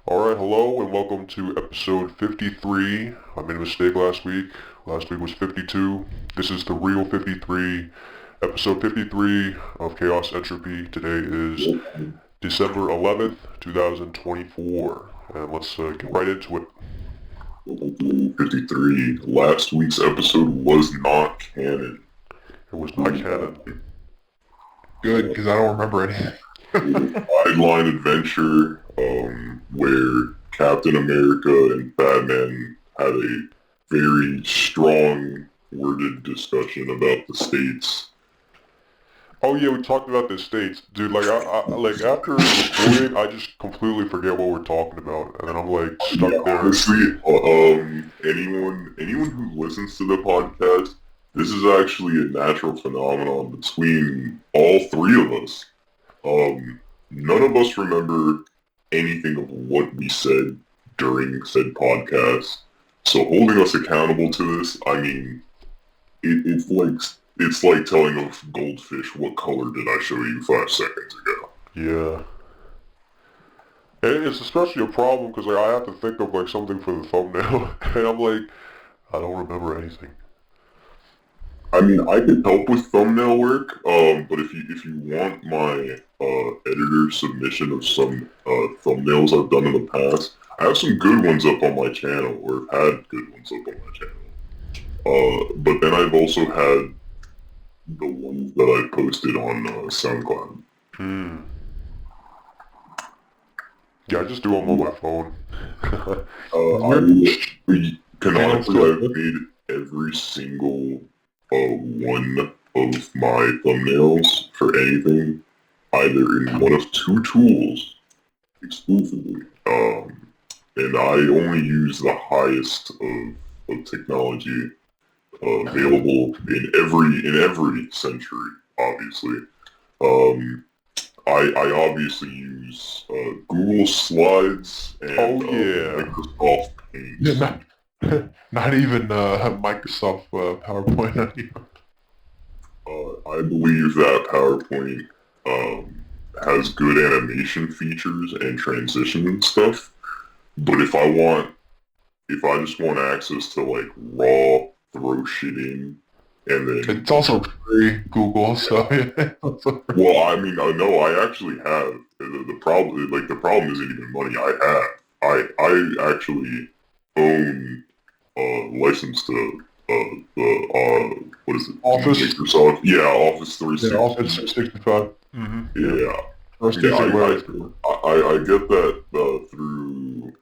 Alright, hello and welcome to episode 53. I made a mistake last week. Last week was 52. This is the real 53. Episode 53 of Chaos Entropy. Today is December 11th, 2024. And let's get right into it. 53. Last week's episode was not canon. It was not canon. Good, because I don't remember anything. Sideline adventure where Captain America and Batman had a very strong worded discussion about the states. Oh yeah, we talked about the states. Dude, like, like after recording, I just completely forget what we're talking about. And then I'm like stuck there. Honestly, anyone who listens to the podcast, this is actually a natural phenomenon between all three of us. None of us remember anything of what we said during said podcast. So holding us accountable to this, I mean, it's like telling a goldfish what color did I show you 5 seconds ago. Yeah. And it's especially a problem because like I have to think of like something for the thumbnail, and I'm like, I don't remember anything. I mean, I could help with thumbnail work, but if you want my editor submission of some thumbnails I've done in the past, I have some good ones up on my channel, or have had good ones up on my channel. But then I've also had the ones that I posted on SoundCloud. Yeah, I just do them on my phone. Canonically, I've made every single one of my thumbnails for anything, either in one of two tools exclusively. And I only use the highest of technology available in every century, obviously. I obviously use Google Slides and Microsoft Paint. Yeah, not even Microsoft PowerPoint. I believe that PowerPoint has good animation features and transition and stuff. But if I just want access to like raw throw shit in, and then It's also free, Google, so yeah. well, I mean, I know I actually have the problem. Like the problem isn't even money. I actually own license to what is it? Office. Microsoft. Yeah, Office 360. Yeah, Office 365. Mm-hmm. Yeah. First Yeah, I I get that through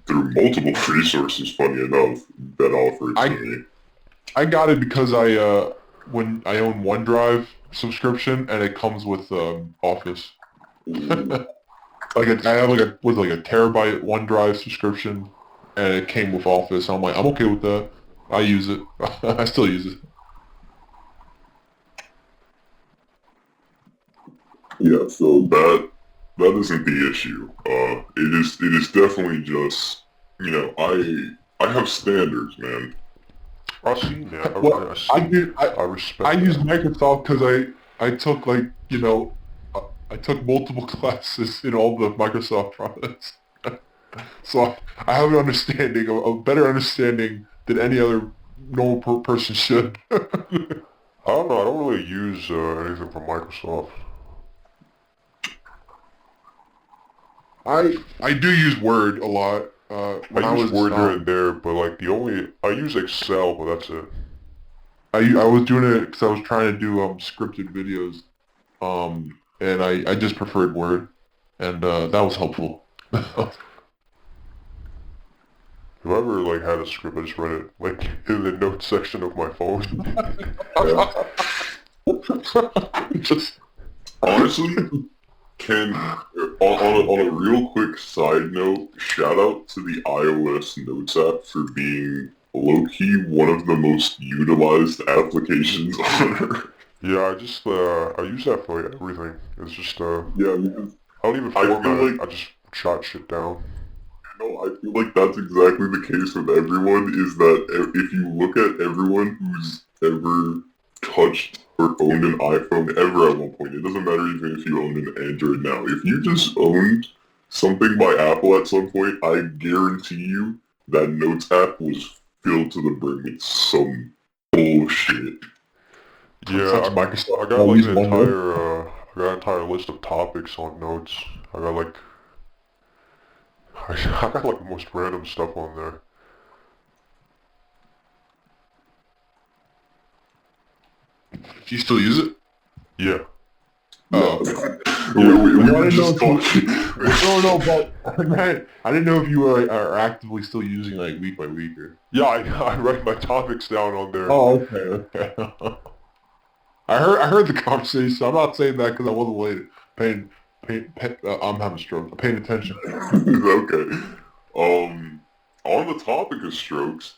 multiple resources. Funny enough, that offer it to me. I got it because when I own OneDrive subscription and it comes with Office. I have like a terabyte OneDrive subscription and it came with Office. I'm like, I'm okay with that. I use it. I still use it. Yeah, so that isn't the issue. It is definitely just, you know, I have standards, man. I see that. Well, I respect I that. use Microsoft because I took I took multiple classes in all the Microsoft products. So I have an understanding, a better understanding than any other normal person should. I don't know. I don't really use anything from Microsoft. I do use Word a lot. When I use Word here um, and there, but like I use Excel, but that's it. I was doing it because I was trying to do scripted videos, and I just preferred Word, and that was helpful. If I ever like had a script, I just read it like in the notes section of my phone. Just Honestly, can on a real quick side note, shout out to the iOS Notes app for being low-key one of the most utilized applications on Earth. Yeah, I use that for like, everything. It's just Yeah, because I don't even I feel format it. like I just jot shit down. I feel like that's exactly the case with everyone, is that if you look at everyone who's ever touched or owned an iPhone ever at one point, it doesn't matter even if you own an Android now. If you just owned something by Apple at some point, I guarantee you that Notes app was filled to the brim with some bullshit. Such Yeah, I Microsoft got like use an OneNote. I got an entire list of topics on Notes. I got like, I got like the most random stuff on there. Do you still use it? Yeah. Oh. We No, I were didn't know just if you. talking. No, no, but I didn't know if you are actively still using like week by week or. Yeah, I write my topics down on there. Oh, okay, okay. I heard the conversation. I'm not saying that because I wasn't I'm having a stroke. I'm paying attention. Okay. On the topic of strokes,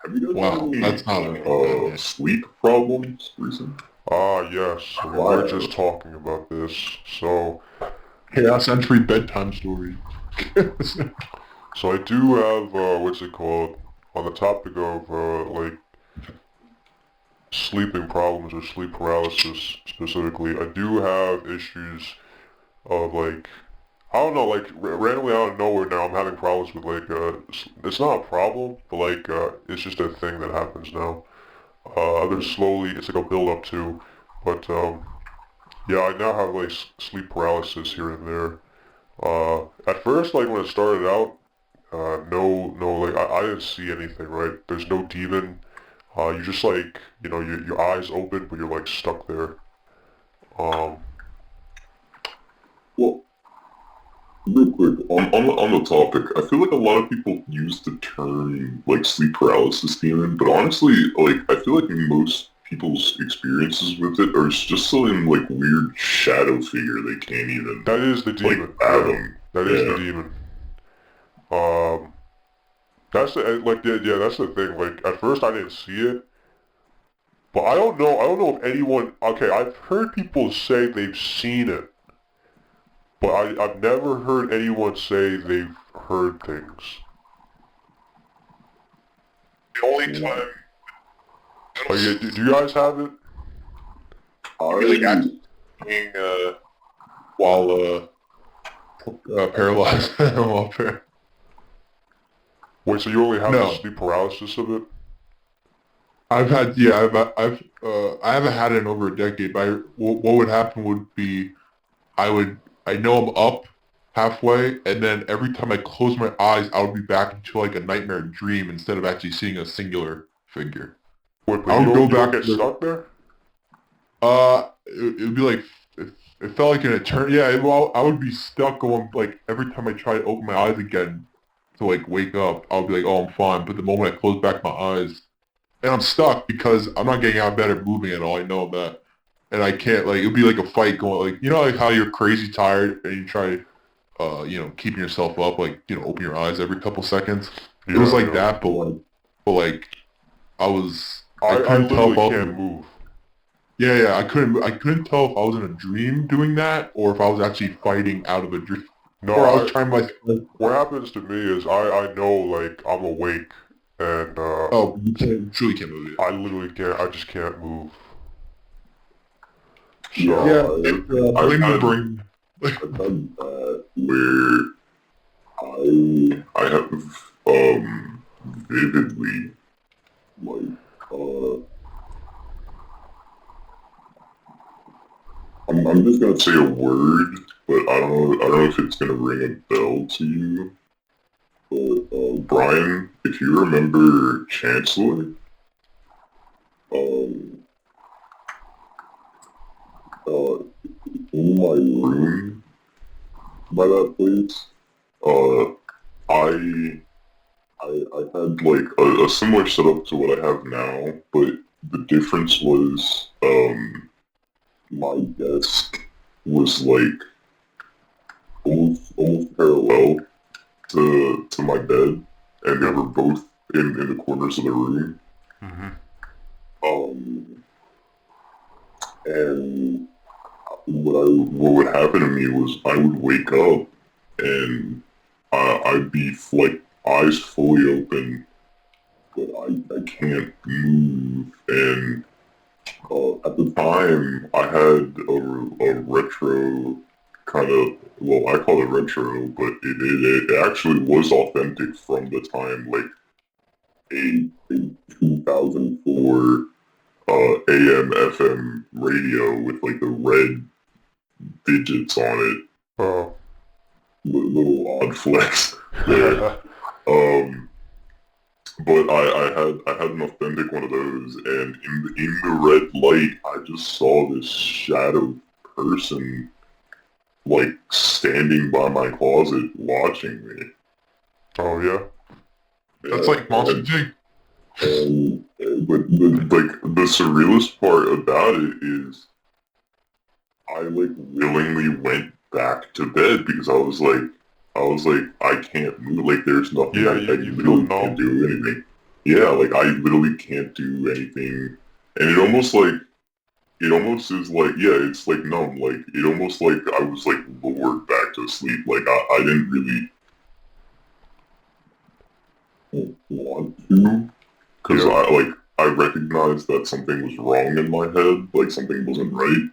have you guys had Wow, that's not a bad any day. sleep problems recently? Ah, yes, we were just talking about this. So, Chaos Entry bedtime story. so I do have, what's it called? On the topic of, like, sleeping problems or sleep paralysis specifically, I do have issues of, like, I don't know, like, randomly out of nowhere now I'm having problems with, like, it's not a problem, but, like, it's just a thing that happens now. Then slowly, it's like a build-up too, but, yeah, I now have, like, sleep paralysis here and there. At first, like, when it started out, no, like, I didn't see anything, right? There's no demon. You just, like, you know, your eyes open, but you're, like, stuck there. Um, Well, real quick, on the topic, I feel like a lot of people use the term like sleep paralysis demon, but honestly, like I feel like most people's experiences with it are just some like weird shadow figure they can't even that is the like demon, yeah. fathom. That is the Yeah. demon. Um, that's the, like, yeah, that's the thing. Like, at first I didn't see it, but I don't know if anyone, okay, I've heard people say they've seen it, but I've never heard anyone say they've heard things. The only time Like, yeah, do you guys have it? you like I acting while paralyzed while Wait, so you only have the No, sleep paralysis of it? I've had I haven't had it in over a decade. But what would happen would be I know I'm up halfway, and then every time I close my eyes, I would be back into like a nightmare dream instead of actually seeing a singular figure. Wait, but I would go you don't back get to the stuck there? it'd be like it felt like an eternity. Yeah, well, I would be stuck going like every time I try to open my eyes again to like wake up, I would be like, oh, I'm fine. But the moment I close back my eyes, and I'm stuck because I'm not getting out of bed or moving at all. I know that, and I can't like it'd be like a fight going like like how you're crazy tired and you try keeping yourself up like open your eyes every couple seconds. It was Yeah, like yeah. that, but like I I couldn't tell literally if I can't was move. yeah, I couldn't tell if I was in a dream doing that or if I was actually fighting out of a dream No, or I was trying my what happens to me is I know, like, I'm awake, and, oh you truly can't move it. I literally can't, I just can't move. yeah, So, Yeah, I've blame the had brain. I've had that where I have vividly like I'm just gonna say a word, but I don't know if it's gonna ring a bell to you. But Brian, if you remember Chancellor, um, in my room by that place, uh, I I had like a similar setup to what I have now, but the difference was my desk was like almost parallel to my bed, and they were both in the corners of the room. mhm. Um, and what would happen to me was I would wake up and I'd be like eyes fully open, but I can't move. And at the time, I had a retro kind of, well, I call it retro, but it actually was authentic from the time, like, a 2004 AM FM radio with like the red digits on it. Oh. Little odd flex there. um, but I had an authentic one of those, and in the red light, I just saw this shadow person like standing by my closet watching me. Oh yeah. That's like Monster Jig. But the surrealist part about it is I like willingly went back to bed because I was like I can't move, like there's nothing Yeah, I you feel literally numb. can't do anything. Yeah, like I literally can't do anything, and it almost is like, yeah, it's like numb, like it almost like I was like lured back to sleep, like I didn't really want to. Because Yeah. I recognized that something was wrong in my head, like something wasn't right.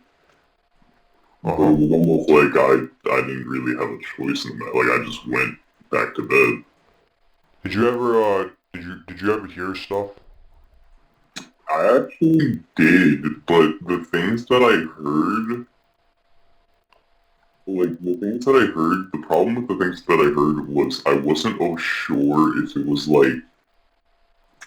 But it was almost like I didn't really have a choice in that. Like I just went back to bed. Did you ever did you ever hear stuff? I actually did, but the things that I heard, the problem with the things that I heard was I wasn't sure if it was like,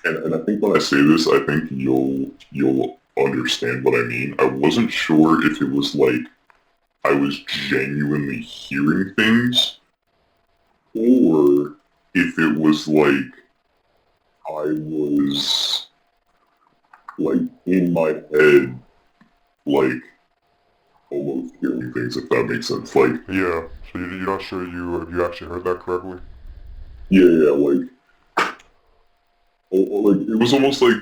and I think when I say this, I think you'll understand what I mean. I wasn't sure if it was like I was genuinely hearing things, or if it was like I was like in my head, like almost hearing things, if that makes sense. Like, Yeah. So you're not sure if you actually heard that correctly? yeah, like, like it was almost like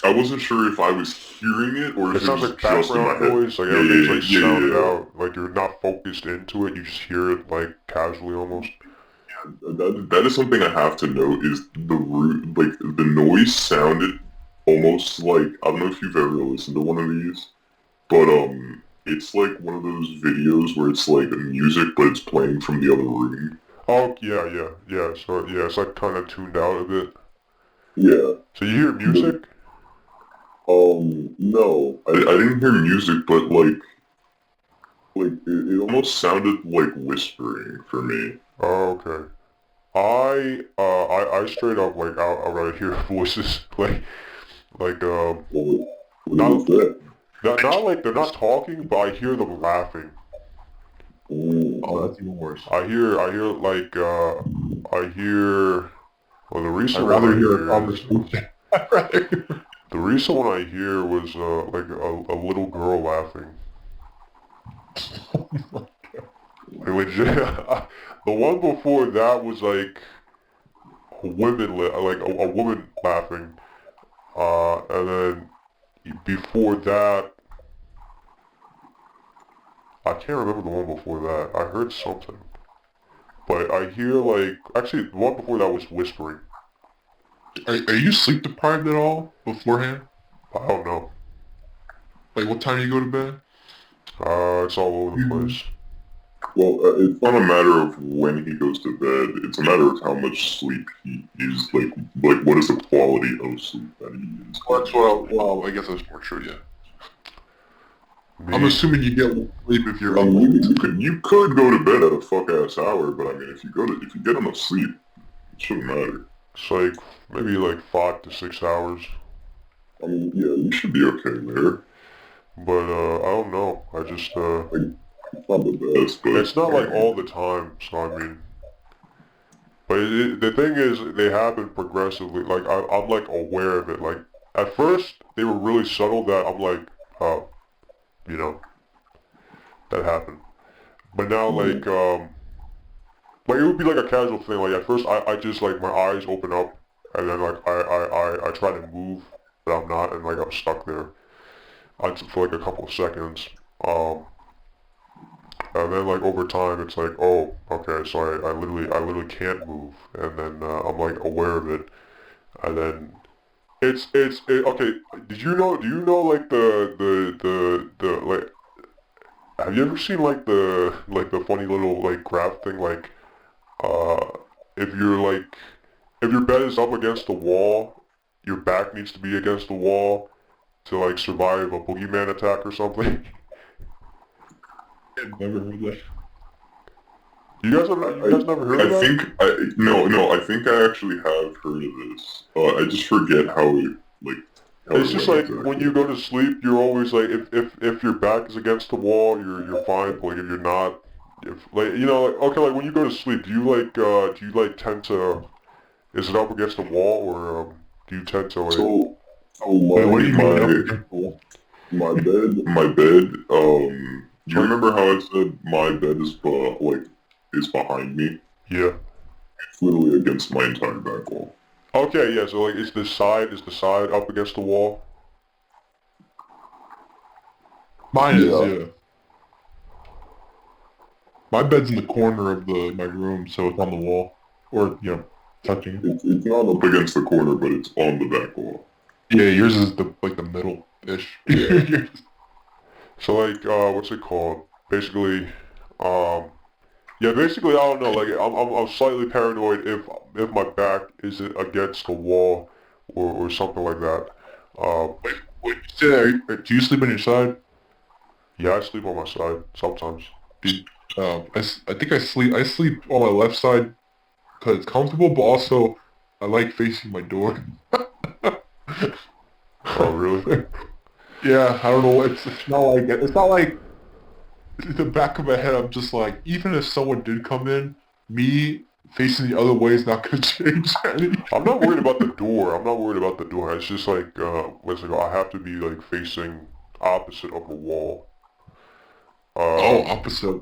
I wasn't sure if I was hearing it or It if it sounds was like just in my background head. noise, like Yeah, everything's yeah, like yeah, sounded yeah, out, like you're not focused into it, you just hear it like casually almost. that is something I have to note is the root, like the noise sounded almost like, I don't know if you've ever listened to one of these, but it's like one of those videos where it's like music but it's playing from the other room. Oh yeah. So yeah, it's like kind of tuned out a bit. Yeah. So you hear music? No, I didn't hear music, but it almost sounded like whispering for me. Oh, okay. I straight up like I hear voices Well, what not was that? not like they're not talking, but I hear them laughing. Oh, that's even worse. I hear I hear well the I'd recent one rather I hear a hear conversation. I'd rather hear... the recent one I hear was like a little girl laughing. Like legit. The one before that was like a woman laughing. And then before that, I can't remember the one before that. I heard something. But I hear like, actually the one before that was whispering. Are you sleep deprived at all beforehand? I don't know. Like, what time do you go to bed? It's all over the place. Well, it's not a matter of when he goes to bed. It's a matter of how much sleep he is. Like what is the quality of sleep that he is? Well, that's well, I guess that's more true, yeah. Me, I'm assuming you get sleep if you're I up. mean, you could go to bed at a fuck ass hour, but I mean, if you get enough sleep, it shouldn't matter. it's like maybe like 5 to 6 hours. I mean, yeah, you should be okay there. But I don't know. I just It's not the best, but it's not like all the time. So I mean, but the thing is, they happen progressively. Like I'm like aware of it. Like at first they were really subtle that I'm like, oh, you know, that happened. But now like it would be like a casual thing. Like at first I just like my eyes open up and then like I try to move, but I'm not, and like I'm stuck there. For like a couple of seconds. And then like over time it's like, oh, okay, so I literally can't move, and then I'm like aware of it, and then okay. Do you know like the like have you ever seen like the funny little like graph thing like uh if you're like if your bed is up against the wall, your back needs to be against the wall to like survive a boogeyman attack or something? I've never heard that. You guys never heard of I that? think no, I think I actually have heard of this. I just forget how It's it just went like when exactly. you go to sleep, you're always like if your back is against the wall, you're fine. But like if you're not, if like you know like okay like when you go to sleep, do you like tend to is it up against the wall or do you tend to like So Wait, what do my you mean up against the wall? my bed. You remember how I said my bed is behind me? yeah. It's literally against my entire back wall. Okay, yeah, so like is the side up against the wall? Mine is, Yeah, yeah. My bed's in the corner of my room, so it's on the wall. Or, touching it. it's not up against the corner, but it's on the back wall. Yeah, yours is the middle-ish. Yeah. So like what's it called? Basically, um yeah, basically I don't know, like I'm slightly paranoid if my back isn't against the wall or something like that. Um Wait, you say that, do you sleep on your side? yeah, I sleep on my side sometimes. Dude, I think I sleep on my left side because it's comfortable, but also I like facing my door. Oh really? Yeah, I don't know. It's not like the back of my head. I'm just like, even if someone did come in, me facing the other way is not gonna change I'm not worried anything. about the door. I'm not worried about the door. It's just like what's it called? I have to be like facing opposite of the wall. Oh, Um opposite.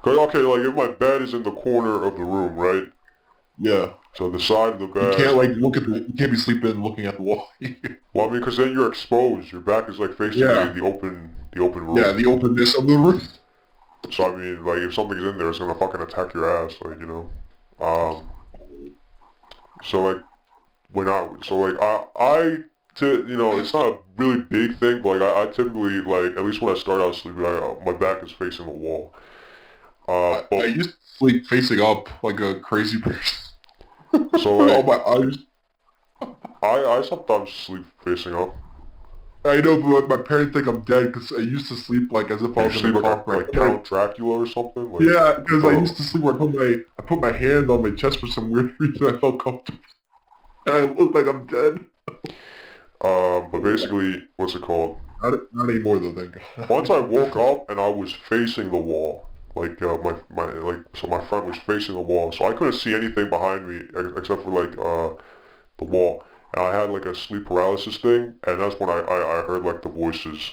'Cause okay, like if my bed is in the corner of the room, right? Yeah, So the side of the you can't bed. like you can't be sleeping and looking at the wall. Well, I mean, because then you're exposed. Your back is like facing Yeah, the open yeah, room. the openness of the roof. So I mean, like if something's in there, it's gonna fucking attack your ass, like you know. Um, so like you know, it's not a really big thing, but like I typically like at least when I start out sleeping, my back is facing the wall. I But used to sleep facing up like a crazy person. so Oh like my eyes. I sometimes sleep facing up. I know, but my parents think I'm dead because I used to sleep like as if I You was in sleep a coffin. like Count Dracula or something, like Yeah, because I used oh. to sleep where I put my hand on my chest for some weird reason. I felt comfortable, and I look like I'm dead. But basically, what's it called? Not anymore though, thank Once I God. woke up and I was facing the wall, like so my front was facing the wall, so I couldn't see anything behind me except for like the wall. And I had like a sleep paralysis thing, and that's when I heard like the voices.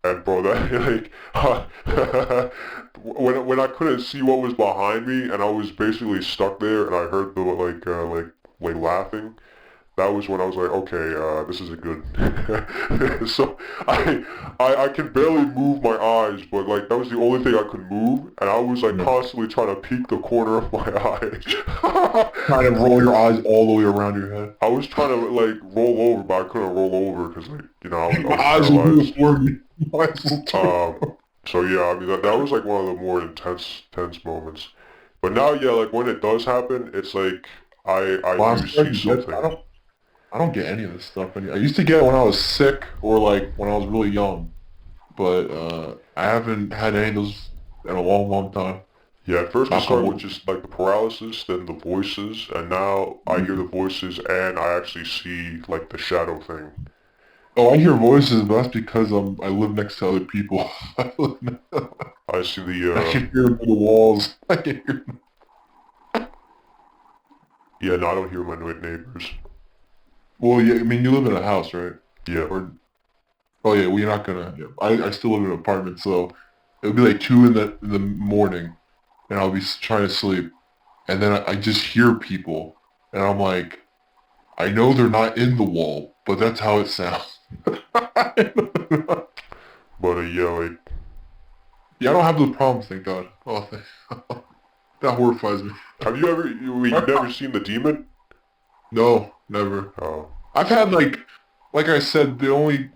And bro, that like when I couldn't see what was behind me, and I was basically stuck there, and I heard the like laughing. That was when I was like, okay, this isn't good. So I can barely move my eyes, but like that was the only thing I could move, and I was like Yeah. constantly trying to peek the corner of my eye. Trying to roll your eyes all the way around your head. I was trying to like roll over, but I couldn't roll over because like you know I My was eyes will do it paralyzed. for me. My eyes will turn. Um, so yeah, I mean that was like one of the more tense moments. But now yeah, like when it does happen, it's like I Well, I'm do see starting to get. something. I don't get any of this stuff. I used to get it when I was sick or like when I was really young, but I haven't had any of those in a long, long time. Yeah, at first it Knock on started with wood. just like the paralysis, then the voices, and now I hear the voices and I actually see like the shadow thing. Oh, I hear voices, but that's because I live next to other people. I see I can hear them through the walls. I can hear. yeah, no, I don't hear my neighbors. Well, yeah, I mean, you live in a house, right? Yeah. Or oh yeah, well you're not gonna. Yeah, I still live in an apartment, so it'll be like 2 in the morning, and I'll be trying to sleep, and then I just hear people, and I'm like, I know they're not in the wall, but that's how it sounds. But yeah, like, Yeah, I don't have those problems, thank God. Oh, that horrifies me. have you ever, you've never seen the demon? No, never. Oh, I've had like I said, the only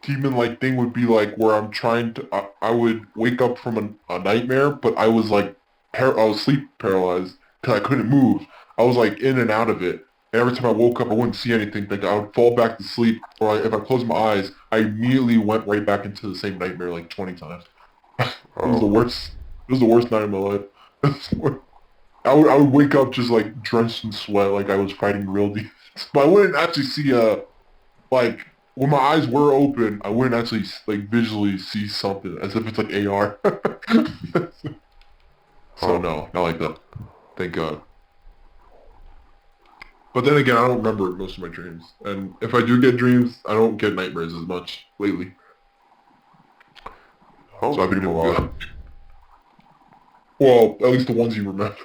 demon-like thing would be like where I'm trying to, I would wake up from a nightmare, but I was like, I was sleep paralyzed because I couldn't move. I was like in and out of it. And every time I woke up, I wouldn't see anything. Like I would fall back to sleep, or if I closed my eyes, I immediately went right back into the same nightmare like 20 times. It was the worst. It was the worst night of my life. I would wake up just like drenched in sweat, like I was fighting real demons. But I wouldn't actually see like when my eyes were open, I wouldn't actually like visually see something as if it's like AR. So no, not like that. Thank God. But then again, I don't remember most of my dreams, and if I do get dreams, I don't get nightmares as much lately. Oh, So I've been dream a doing lot. good. Well, at least the ones you remember.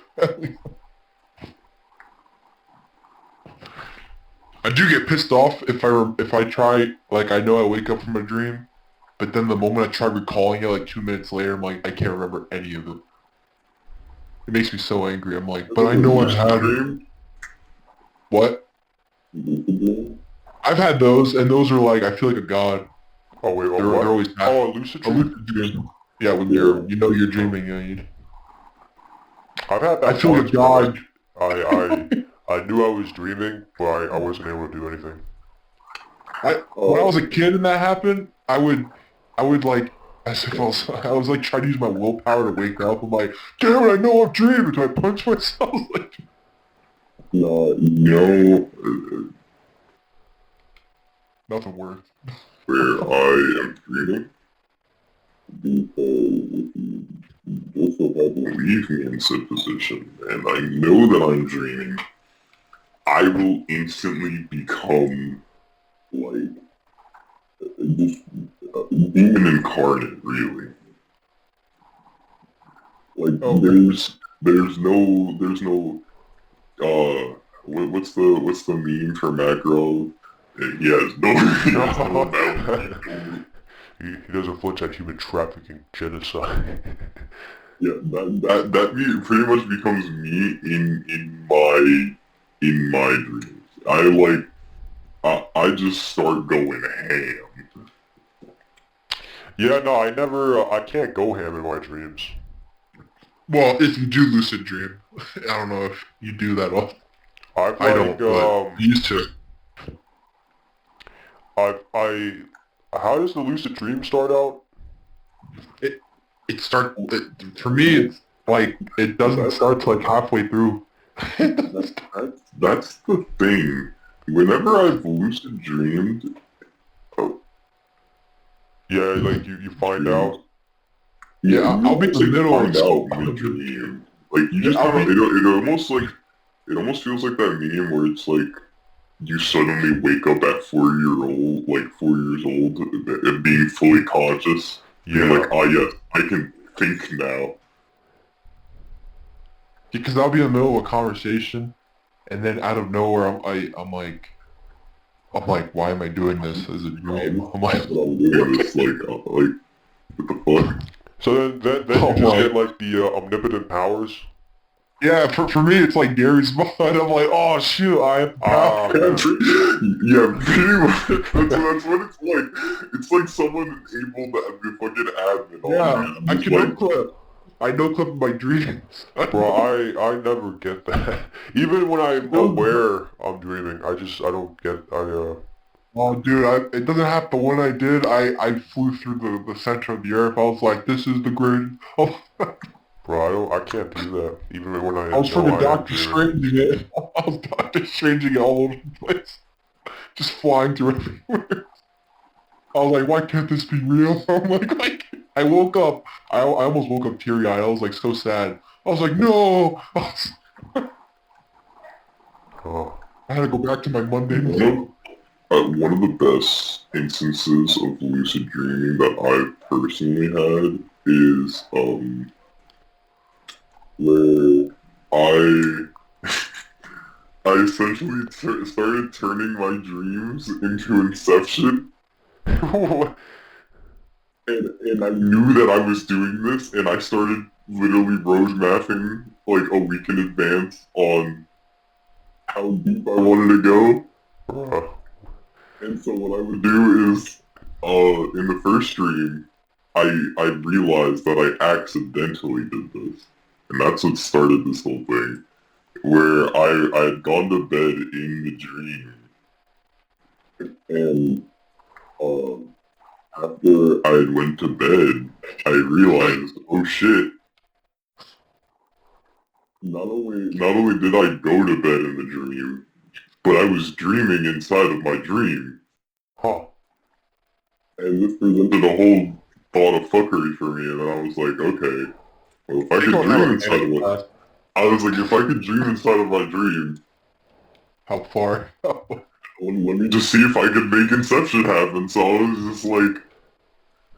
I do get pissed off if I try, like I know I wake up from a dream, but then the moment I try recalling it like 2 minutes later, I'm like, I can't remember any of it. It makes me so angry. I'm like, but I know I've had Dream? what? I've had those, and those are like, I feel like a god. Oh wait, They're what? always happy. Oh, a lucid A dream? lucid dream. Yeah, when you're dreaming, I've had that I feel like once, a god. I knew I was dreaming, but I wasn't able to do anything. When I was a kid and that happened, I would like, as if I was like trying to use my willpower to wake up. I'm like, damn it, I know I'm dreaming. Do I punch myself? Like, No, nothing worked. where I am dreaming, just so happen to leave me in said position, and I know that I'm dreaming, I will instantly become, like, just demon incarnate, really. Like, Okay. there's no, what's the meme for Macro? He has no, he has no boundaries. He doesn't flinch at human trafficking, genocide. Yeah, that pretty much becomes me in my dreams. I just start going ham. Yeah, no, I can't go ham in my dreams. Well, if you do lucid dream, I don't know if you do that often. I've I don't, but I used to. how does the lucid dream start out? For me, it's like, it doesn't start till like halfway through. That's the thing. Whenever I've lucid dreamed, Yeah, like you find out. Yeah, I'll be in the middle find of out mid-dream. Like, you just I'll kind of, be- it almost feels like that meme where it's like, you suddenly wake up at 4 years old, and being fully conscious. Being like, Yeah. yes, I can think now. Because I'll be in the middle of a conversation, and then out of nowhere, I'm like, why am I doing this as a dream? I'm like, It's like, what the fuck? So then Oh you just my. get like the omnipotent powers. Yeah, for me, it's like Gary's Mod. I'm like, oh shoot, I have the power. Yeah, pretty much. That's what it's like. It's like someone able to be fucking admin on Yeah, me. I It's can like, no-clip. I no-clip my dreams. Bro, I never get that. Even when I'm aware I'm dreaming, I don't get, Oh, dude, it doesn't happen. But when I did, I flew through the center of the earth. I was like, this is the greatest. Oh, bro, I can't do that. Even when I I was know freaking I am Doctor dreaming. Stranging it. I was Doctor Stranging it all over the place. Just flying through everywhere. I was like, why can't this be real? I'm like, I woke up. I almost woke up teary-eyed. I was like so sad. I was like, no. Oh, I had to go back to my mundane life. one of the best instances of lucid dreaming that I've personally had is, where I I essentially started turning my dreams into Inception, what? and I knew that I was doing this, and I started literally road mapping like a week in advance on how deep I wanted to go. Bro. And so what I would do is In the first stream, I realized that I accidentally did this. And that's what started this whole thing. Where I had gone to bed in the dream, and after I had went to bed, I realized, oh shit, not only did I go to bed in the dream, but I was dreaming inside of my dream. Huh. And this presented a whole thought of fuckery for me, and then I was like, okay, well, if I could dream inside of it, I was like, if I could dream inside of my dream, How far? let me just see if I could make Inception happen. So I was just like,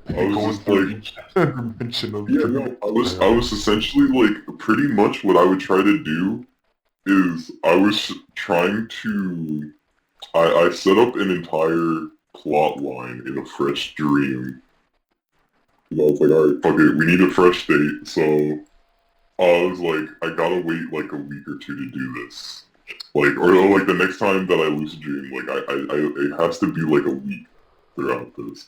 Each dimension of yeah, no, I was essentially like, pretty much what I would try to do is I was trying to, I set up an entire plot line in a fresh dream. And I was like, alright, fuck it, we need a fresh date, so I was like, I gotta wait like a week or two to do this. Like, or like the next time that I lucid dream, like it has to be like a week throughout this.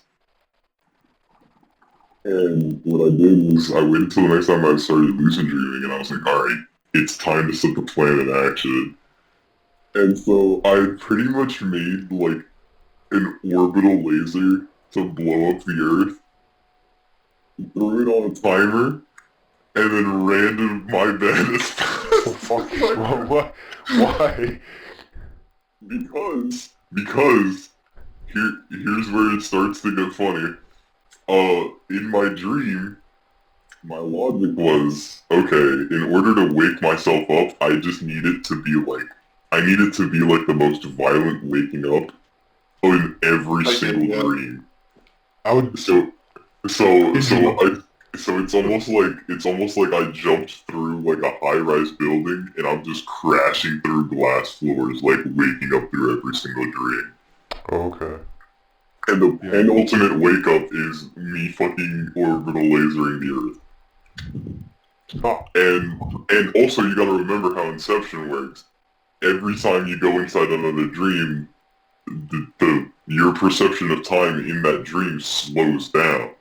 And what I did was I waited until the next time I started lucid dreaming, and I was like, alright, it's time to set the plan in action. And so I pretty much made like an orbital laser to blow up the Earth, threw it on a timer, and then ran to my bed as fast Oh, fuck. What? Why? because here's where it starts to get funny. In my dream, my logic was, okay, in order to wake myself up, I just needed to be like, I needed to be like the most violent waking up in every single dream. I would. So it's almost like I jumped through like a high-rise building and I'm just crashing through glass floors, like waking up through every single dream. Okay. And the penultimate wake up is me fucking orbital lasering the Earth. Oh. And also you gotta remember how Inception works. Every time you go inside another dream, your perception of time in that dream slows down.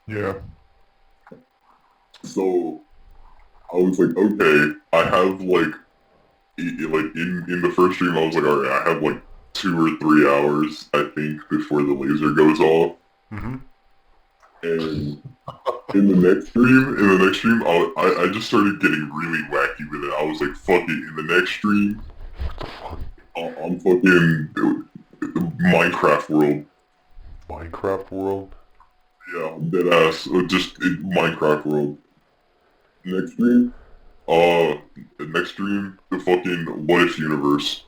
Yeah. So I was like, okay, I have like in the first dream I was like, alright, I have like 2 or 3 hours, I think, before the laser goes off. Mm-hmm. And in the next dream, I just started getting really wacky with it. I was like, fuck it. In the next dream, I'm fucking Minecraft world. Minecraft world? Yeah, dead ass. Just Minecraft world. Next dream, the fucking what if universe.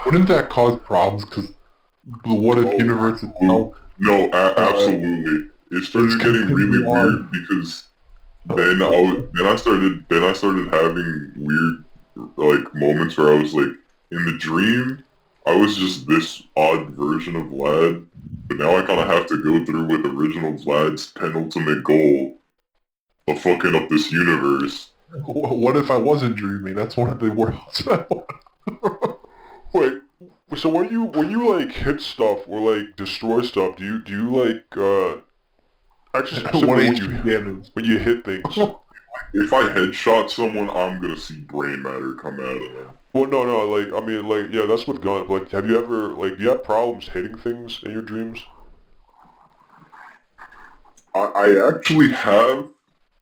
Wouldn't that cause problems? Because the what if universe itself? No, absolutely. It started getting really weird because then I started having weird like moments where I was like in the dream I was just this odd version of Vlad, but now I kind of have to go through with original Vlad's penultimate goal of fucking up this universe. What if I wasn't dreaming? That's one of the worlds I want. Wait, so when you like hit stuff or like destroy stuff, do you like actually What specifically HP damage? when you hit things? If I headshot someone, I'm gonna see brain matter come out of them. Well, no, like I mean, like yeah, that's with guns. Like, have you ever like do you have problems hitting things in your dreams? I actually have.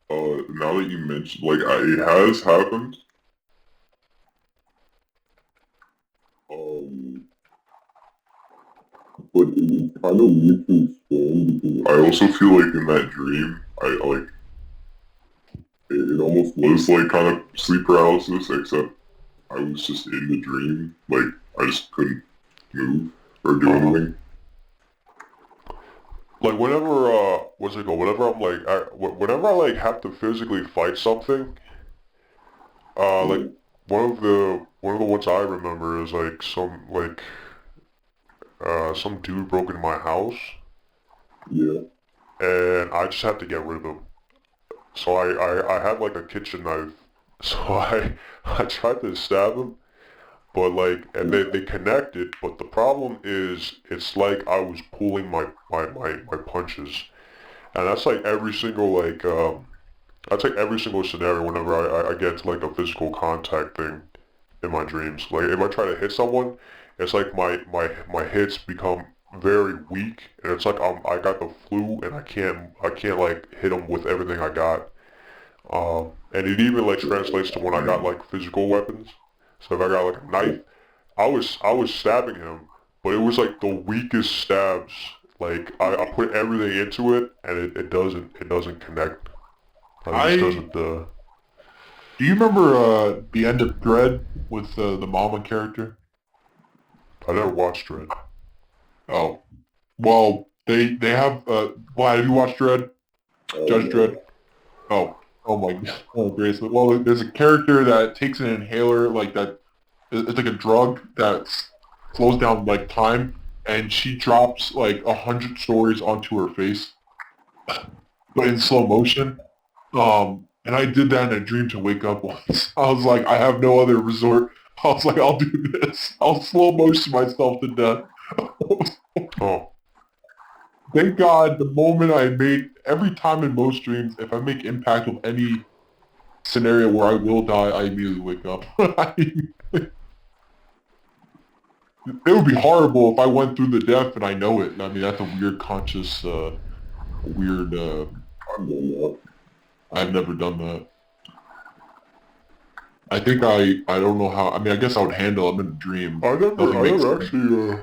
Now that you mentioned, like, it has happened. But it's kind of weird to explain because I also feel like in that dream, I like it almost was like kind of sleep paralysis, except I was just in the dream. Like I just couldn't move or do anything. Like whenever what's it called? Whenever I'm like whenever I like have to physically fight something, like one of the ones I remember is like some dude broke into my house. Yeah. And I just had to get rid of him. So I had like a kitchen knife. So I tried to stab him. but like, and they connected, but the problem is, it's like I was pulling my punches, and that's like every single like, that's like every single scenario whenever I get to like a physical contact thing in my dreams. Like if I try to hit someone, it's like my hits become very weak, and it's like I got the flu, and I can't like hit them with everything I got. And it even like translates to when I got like physical weapons. So if I got like a knife, I was stabbing him, but it was like the weakest stabs. Like I put everything into it, and it doesn't connect. It just I doesn't. do you remember the end of Dread with the mama character? I never watched Dread. Oh, well, they have Vlad, have you watched Dread? Judge Dredd? Oh, oh my god. Oh, gracious. Well, there's a character that takes an inhaler like that. It's like a drug that slows down like time, and she drops like 100 stories onto her face, but in slow motion. And I did that in a dream to wake up once. I was like, I have no other resort. I was like, I'll do this. I'll slow motion myself to death. Oh, Thank God the moment I made, every time in most dreams, if I make impact of any scenario where I will die, I immediately wake up. It would be horrible if I went through the death and I know it. I mean, that's a weird conscious, weird, I've never done that. I think I don't know how, I mean, I guess I would handle them in a dream. I Nothing never makes sense. actually.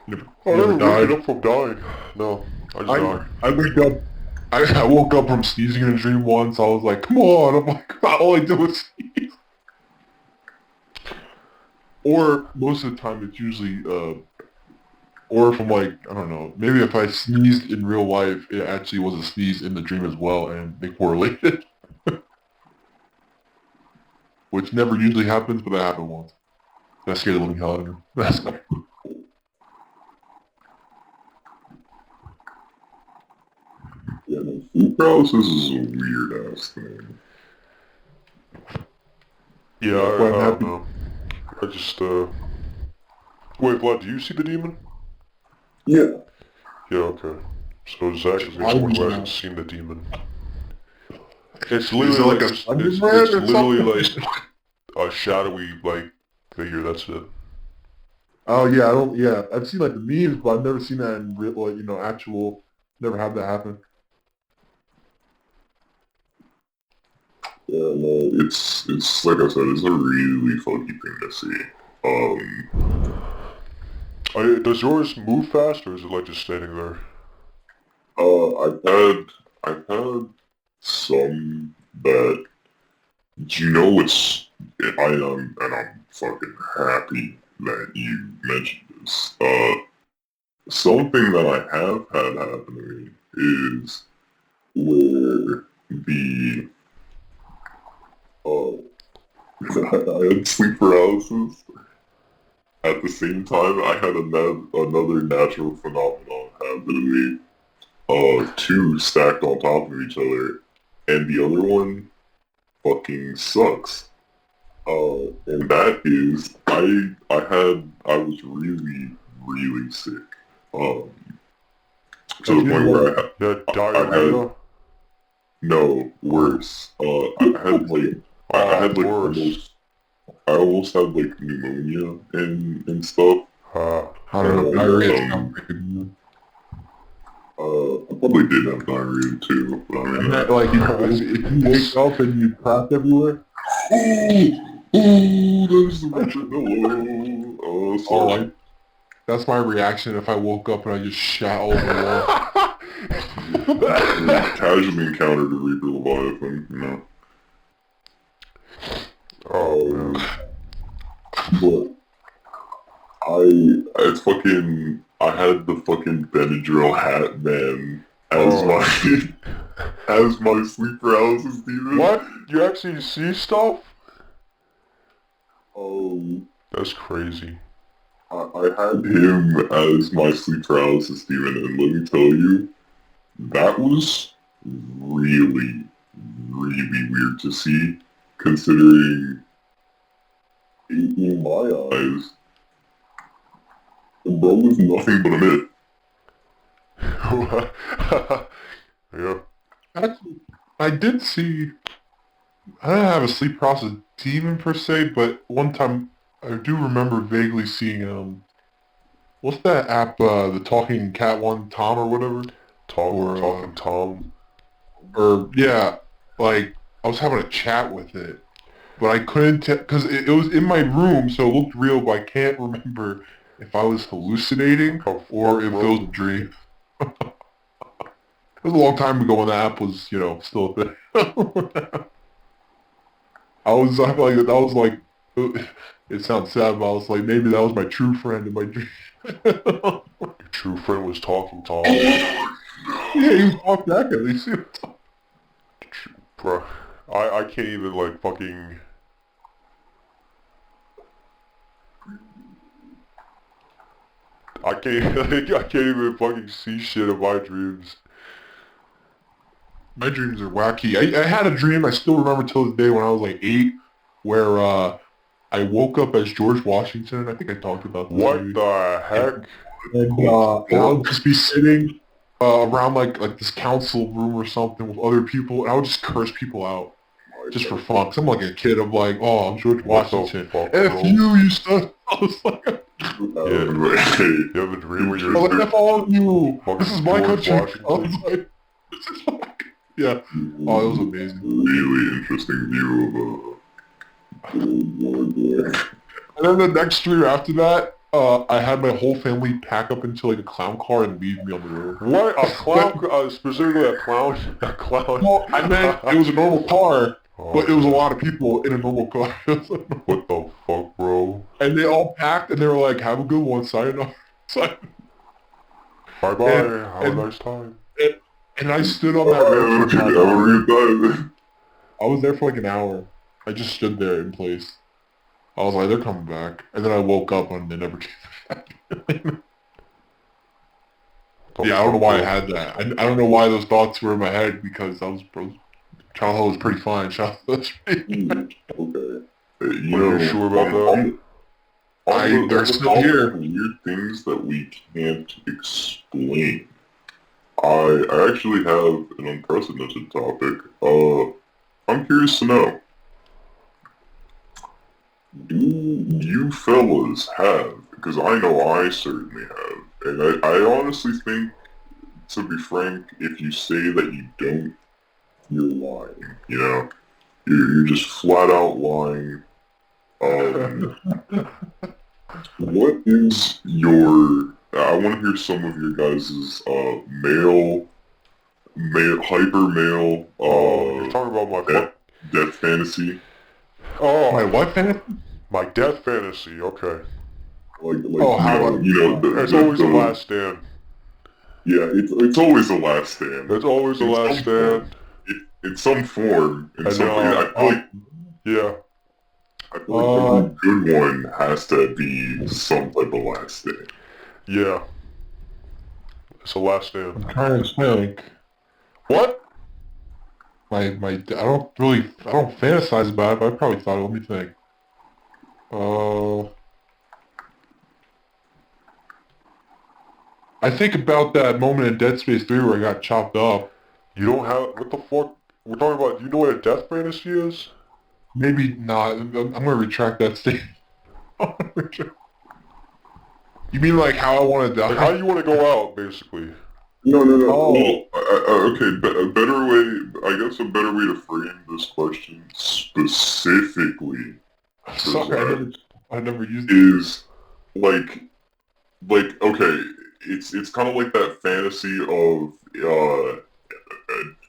Never, I never never died. waking up from dying. No, I just died. I wake up, I woke up from sneezing in a dream once. I was like, come on. I'm like, all I did was sneeze. Or most of the time it's usually, or if I'm like, I don't know, maybe if I sneezed in real life, it actually was a sneeze in the dream as well, and they correlated. Which never usually happens, but that happened once. That scared the living hell out of me. That's Yeah, no, sleep paralysis is a weird ass thing. Yeah, well, I'm I don't happy. know. I just Wait, Vlad, do you see the demon? Yeah. Yeah, okay. So Zach is the I only one who do hasn't not. seen the demon. It's Is it literally like like a just Slender it's Man it's or literally something? like a shadowy like figure. That's it. Oh yeah, I don't. Yeah, I've seen like the memes, but I've never seen that in real, like, actual. Never had that happen. Yeah, no, it's like I said, it's a really funky thing to see. Does yours move fast, or is it like just standing there? I've had some that, you know, and I'm fucking happy that you mentioned this. Something that I have had happen to me is where I had sleep paralysis. At the same time, I had another natural phenomenon happen to me. Two stacked on top of each other, and the other one fucking sucks. And that is, I was really sick. Um, to the point where Yeah, I had, diarrhea. no, worse. I had like, I Oh, had like worse. I almost had like pneumonia and stuff. I don't know. And Diarrhea sounds pretty. I probably did have diarrhea too, but I And mean, that, like, if you wake up and you crap everywhere. oh, there's the Richard Miller. Oh, All sorry. right. That's my reaction if I woke up and I just shat all over the Casually encountered a Reaper Leviathan, you know. Oh man. But I had the fucking Benadryl hat man as Oh. my, as my sleep paralysis demon. What? You actually see stuff? Um, That's crazy. I had him as my sleep paralysis demon, and let me tell you, that was really, really weird to see, considering in my eyes, the bro is nothing but a myth. Yeah. Actually, I did see. I didn't have a sleep process demon per se, but one time I do remember vaguely seeing what's that app? The talking cat one, Tom or whatever, Talking Tom. or yeah, like I was having a chat with it, but I couldn't tell because it was in my room, so it looked real, but I can't remember if I was hallucinating Oh or fuck, if it bro. was a dream. It was a long time ago when the app was, still a thing. I feel like that was like, it sounds sad, but I was like, maybe that was my true friend in my dream. Your true friend was talking Tom. Yeah, he was talking back at least. Bro, I can't even like fucking. I can't I can't even fucking see shit in my dreams. My dreams are wacky. I had a dream, I still remember till this day when I was like 8, where I woke up as George Washington. I think I talked about this What maybe. the heck? And I would just be sitting around like this council room or something with other people, and I would just curse people out just for fun. Cause I'm like a kid. I'm like, oh, I'm George What the Washington. fuck, F bro? you, you son. I was like, Yeah. You have a dream where I you're was like, F all of you. This is fucking my George country. I was Washington? like, this is like, yeah. Oh, it was amazing. Really interesting view of And then the next year after that, I had my whole family pack up into like a clown car and leave me on the road. What? A clown? Specifically a clown? A clown? Well, I meant it was a normal car, Oh, but it was a yeah. lot of people in a normal car. What the fuck, bro? And they all packed and they were like, have a good one, sayonara. Bye bye. And, Have a and, nice time. and, and I stood on that road for about an hour. time. I was there for like an hour. I just stood there in place. I was like, they're coming back. And then I woke up and they never came back. The Yeah, I don't know fuck, why I bro? had that. I don't know why those thoughts were in my head because childhood was pretty fine. Childhood was pretty Okay. You Are you know, sure about that? they're on the still topic here. of weird things that we can't explain, I actually have an unprecedented topic. I'm curious to know, do you fellas have, because I know I certainly have, and I honestly think, to be frank, if you say that you don't, you're lying, you know? You're just flat out lying. Um, what is your, I want to hear some of your guys' hyper male, Oh, you're talking about my death, fuck. death fantasy? My Oh, what fan? my death fantasy. Okay. Oh, how It's always the last stand. yeah, it's always the last stand. It's always the In last some form. stand. In some form, in And something. yeah. I feel like every good one has to be some type of last stand. Yeah. It's the last stand. I'm trying to think. What? I don't fantasize about it, but I probably thought, let me think. Uh, I think about that moment in Dead Space 3 where I got chopped up. You don't have... What the fuck? We're talking about... You know what a death fantasy is? Maybe not. I'm gonna retract that statement. You mean like how I want to Like, how die? you want to go out, basically. No. Oh. Well, okay, a better way, I guess a better way to frame this question specifically Sorry, I never used it. is okay, it's kind of like that fantasy of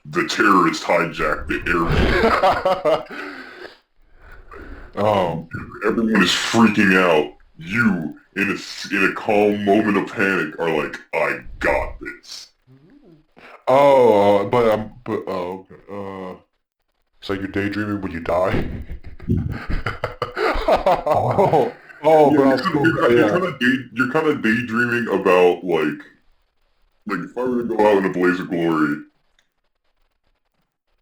the terrorist hijacked the airport. Oh. Everyone is freaking out. You, in a calm moment of panic, are like, I got this. Okay. It's like you're daydreaming when you die. But Yeah, I'll still, yeah. you're kind of daydreaming about like if I were to go out in a blaze of glory.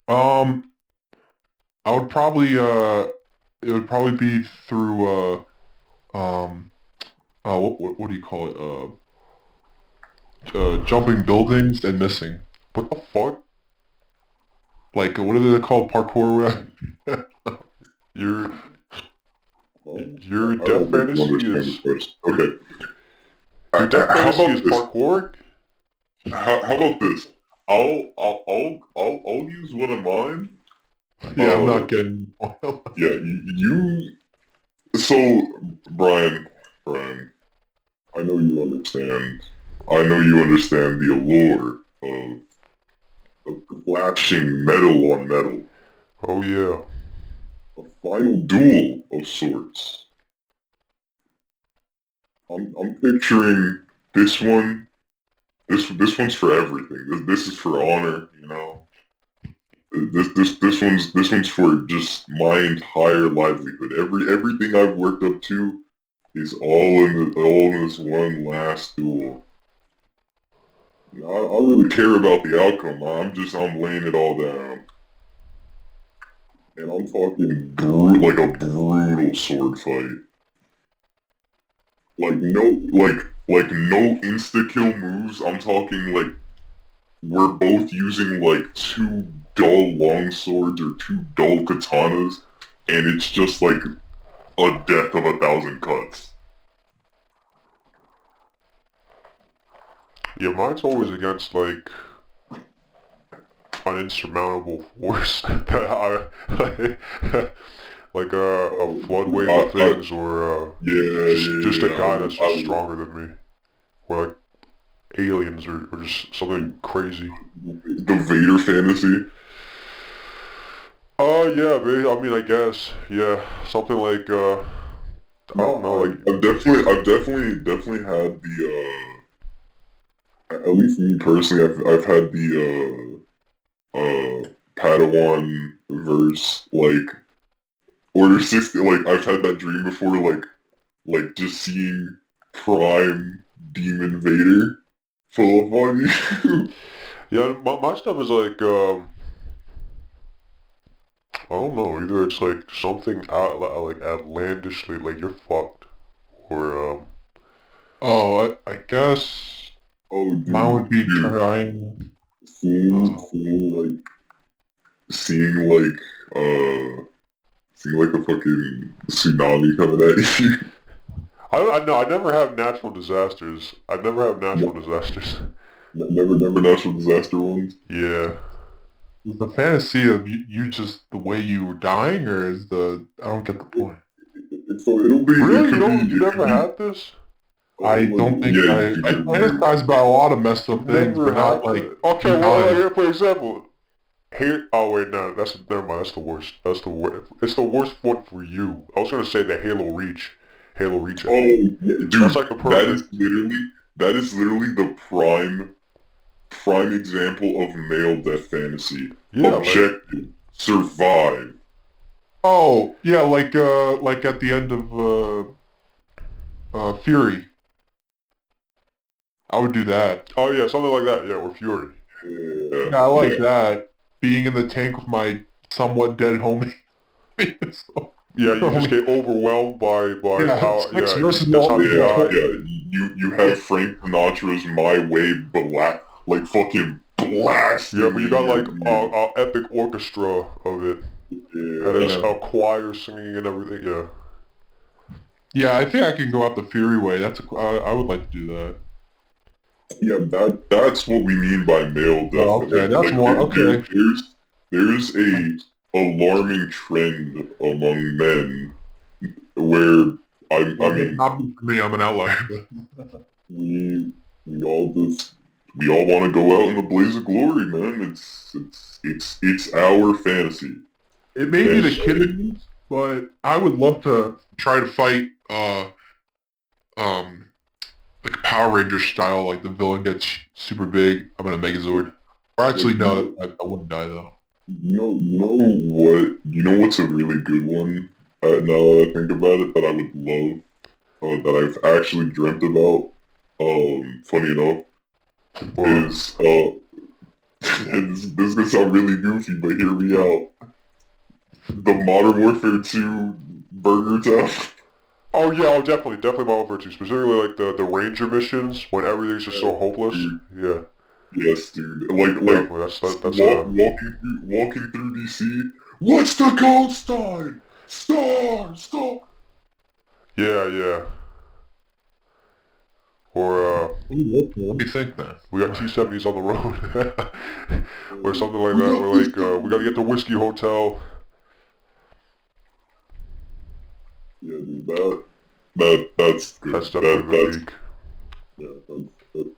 I would probably it would probably be through what do you call it? Jumping buildings and missing. What the fuck? Like, what are they called? Parkour? Your I death don't think you fantasy understand is the question. Okay. your death How fantasy about is this? parkour? How about this? I'll use one of mine. Yeah, I'm not getting... Yeah, so, Brian, I know you understand. I know you understand the allure of clashing metal on metal. Oh yeah. A final duel of sorts. I'm picturing this one. This one's for everything. This is for honor, you know. This one's for just my entire livelihood. Everything I've worked up to is all in this one last duel. You know, I don't really care about the outcome. I'm laying it all down, and I'm talking like a brutal sword fight. Like no insta kill moves. I'm talking like we're both using like two dull long swords or two dull katanas, and it's just like a death of 1,000 cuts. Yeah, mine's always against like an insurmountable force that like a flood wave of things, or just a guy that's just stronger than me, or like aliens, or just something crazy. The Vader fantasy. Yeah, I mean, I guess, yeah, something like, I don't know, like, I've definitely had the at least me personally, I've had the Padawan verse like Order 60. Like I've had that dream before, like just seeing Prime Demon Vader full up on you. yeah, my stuff is like, I don't know, either it's like something out, like outlandishly, like you're fucked, or, Oh, I guess Oh, mine would be dude, trying... seeing seeing like seeing like a fucking tsunami coming at you. I know, I never have natural disasters. I never have natural disasters. Never natural disaster ones. Yeah. Is the fantasy of you just the way you were dying, or is the... I don't get the point. So it'll be. It Really? could be. You It could never be. had this? I don't think Yeah, I fantasize about a lot of messed up things, Never but not had like this? Okay, being well, dying. here, for example, here, oh wait, no, never mind, that's the worst. That's the worst. It's the worst one for you. I was gonna say the Halo Reach. Oh, yeah, That's dude, like the perfect. that is literally the prime example of male death fantasy. Yeah, like, Objective, survive. Oh, yeah, like at the end of Fury. I would do that. oh yeah, something like that. Yeah, or Fury. Yeah, Yeah, I like yeah. that. Being in the tank with my somewhat dead homie. So, Yeah, you just homie. get overwhelmed by Yeah, how, six versus that's how one. you die. You have Frank Sinatra's "My Way" like fucking blasting. Yeah, but you got like you. a epic orchestra of it, and it's Yeah. a choir singing and everything. Yeah. Yeah, I think I can go out the Fury way. I would like to do that. Yeah, that's what we mean by male death. Oh, okay, that's Like more okay. there's a alarming trend among men where I mean Not for me. I'm an outlier. we we all just we all want to go out in a blaze of glory, man. It's our fantasy. It may be the And kid in me, but I would love to try to fight um like Power Ranger style, like the villain gets super big. I'm in a Megazord. Or actually, no, I wouldn't die though. you know what's a really good one? Now that I think about it, that I would love, that I've actually dreamt about. Funny enough, is and this is gonna sound really goofy, but hear me out. The Modern Warfare 2 Burger Town. Oh yeah, oh definitely Modern Warfare 2. Specifically like the Ranger missions when everything's just so hopeless. Dude, Yeah, yes, dude. Like definitely. That's walking through DC. What's the gold star? Star. yeah. Or Let me think then. we got T-70s on the road, or something like We that. got We're this like we gotta get to Whiskey Hotel. Yeah, dude. That's good. That's definitely the That's peak. yeah. That's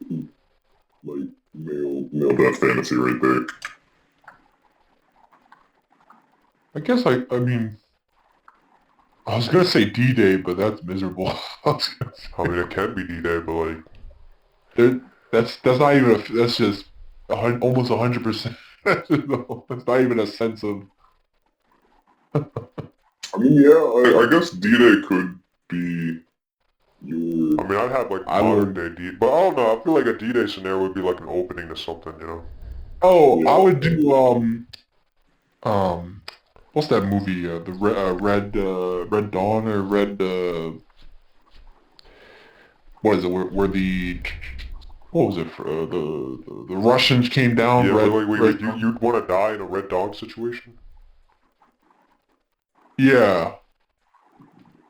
like male death fantasy right there. I guess I mean, I was gonna say D-Day, but that's miserable. I mean, it can be D-Day, but like, That's not even that's just almost 100%. That's not even a sense of. I mean, yeah. I guess D-Day could be your. I mean, I'd have like I modern would. day D, but I don't know. I feel like a D-Day scenario would be like an opening to something, you know? Oh, I Yeah. would do what's that movie? The Red Dawn or Red what is it? Where the what was it? For, the Russians came down. Yeah, but like, Red Dawn. you'd want to die in a Red Dawn situation? Yeah,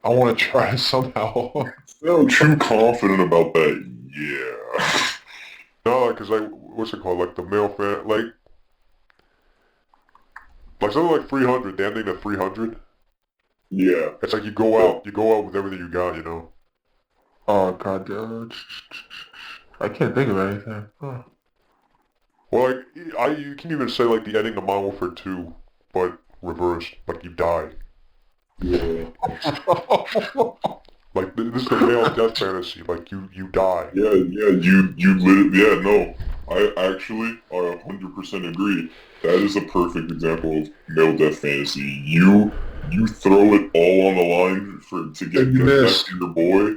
I want to try somehow. Sound too confident about that. Yeah. No, like, cause like, what's it called? Like the male fan, like something like 300, the ending to 300. Yeah. It's like you go out with everything you got, you know? Oh God, I can't think of anything. Huh. Well, like, you can even say like the ending to Modern Warfare 2, but reversed. Like you die. Yeah. Like this is the male death fantasy. Like you die. Yeah. You lit. Yeah. No. I 100% agree. That is a perfect example of male death fantasy. You throw it all on the line to And you get back missed. to your boy,